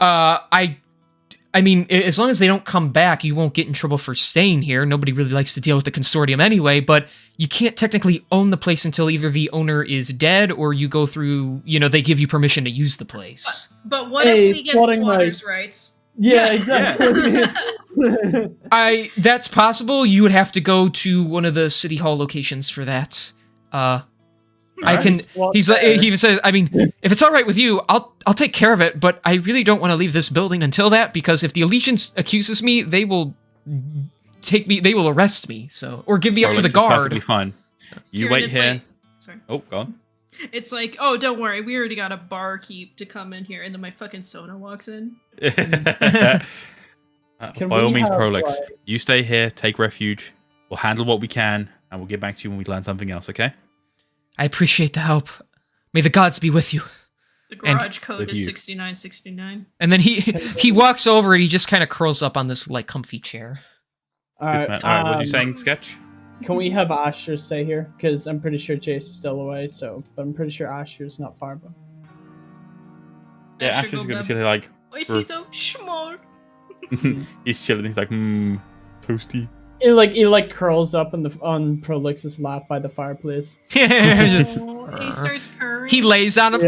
I mean, as long as they don't come back, you won't get in trouble for staying here. Nobody really likes to deal with the consortium anyway, but you can't technically own the place until either the owner is dead or you go through, they give you permission to use the place. But what if we get squatters' rights? Yeah, exactly. That's possible. You would have to go to one of the city hall locations for that. I can. He even says, I mean, if it's all right with you, I'll take care of it. But I really don't want to leave this building until that, because if the Allegiance accuses me, they will take me. They will arrest me. Or give me up to the guard. Perfectly fine. You wait here. Sorry. Oh, go on. It's like, oh, don't worry, we already got a barkeep to come in here, and then my fucking Sona walks in. By all means, Prolix, you stay here, take refuge. We'll handle what we can, and we'll get back to you when we learn something else, okay? I appreciate the help. May the gods be with you. The garage code is 6969. And then he walks over and he just kind of curls up on this comfy chair. All right. What are you saying, Sketch? Can we have Asher stay here? Because I'm pretty sure Jace is still away. But I'm pretty sure Asher's not far. But yeah, Asher's gonna be like. Why is he so small? He's chilling. He's like, toasty. He curls up on Prolix's lap by the fireplace. He starts purring. He lays on him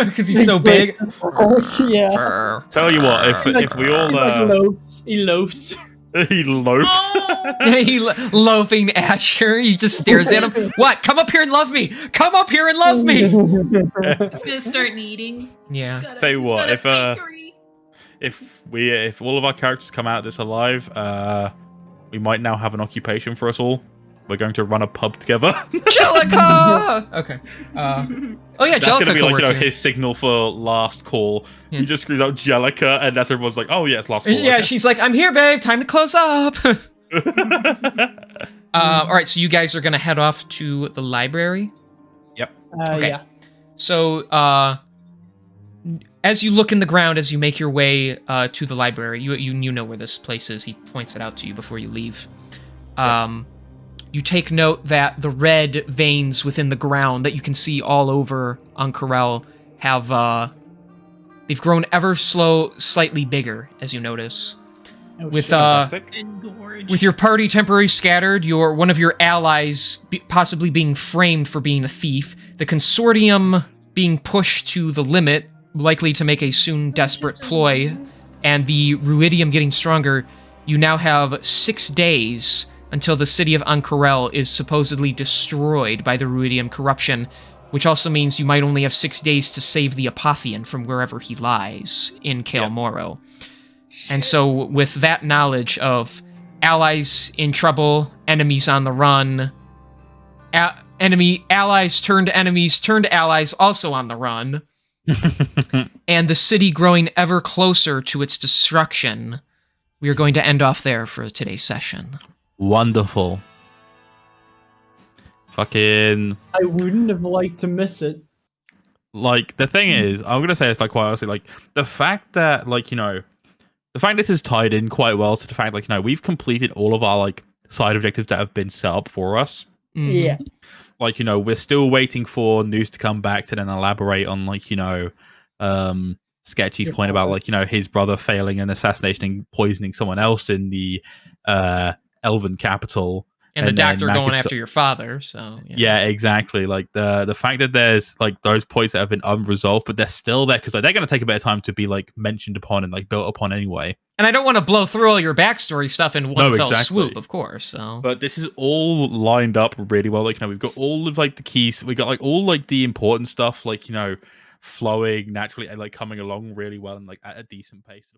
because he's so big. Yeah. Tell you what, if we all he loafs. He loafs. Oh! He loafing Asher. He just stares at him. What? Come up here and love me. Come up here and love me. He's gonna start kneading. Yeah. Tell you what, if all of our characters come out of this alive, we might now have an occupation for us all. We're going to run a pub together. Jellica! Okay. Oh yeah, that's Jellica gonna be can like work his signal for last call. Yeah. He just screams out Jellica, and that's everyone's like, "Oh yeah, it's last call." Yeah, okay. she's like, "I'm here, babe. Time to close up." All right, so you guys are gonna head off to the library. Yep. Okay. Yeah. So, as you look in the ground, as you make your way to the library, you know where this place is. He points it out to you before you leave. You take note that the red veins within the ground that you can see all over on Corel have they've grown ever slightly bigger, as you notice. With your party temporarily scattered, one of your allies possibly being framed for being a thief, the consortium being pushed to the limit, likely to make a soon desperate ploy, and the Ruidium getting stronger, you now have 6 days until the city of Ankarel is supposedly destroyed by the Ruidium corruption, which also means you might only have 6 days to save the Apotheon from wherever he lies in Kael Moro. And so with that knowledge of allies in trouble, enemies on the run, allies turned allies also on the run, and the city growing ever closer to its destruction, we are going to end off there for today's session. Wonderful. Fucking. I wouldn't have liked to miss it. Like, the thing is, I'm gonna say it's quite honestly, the fact that the fact this is tied in quite well to the fact we've completed all of our side objectives that have been set up for us. Yeah. We're still waiting for news to come back to then elaborate on Sketchy's Your point about father. like, you know, his brother failing and assassinating, poisoning someone else in the Elven capital. And the then doctor going Maggots- after your father, so Yeah, exactly. Like the fact that there's like those points that have been unresolved, but they're still there because like they're going to take a bit of time to be like mentioned upon and like built upon anyway. And I don't want to blow through all your backstory stuff in one No, fell exactly. swoop, of course. So, But this is all lined up really well. Like, you know, we've got all of like the keys. We got like all like the important stuff, like, you know, flowing naturally and like coming along really well and like at a decent pace.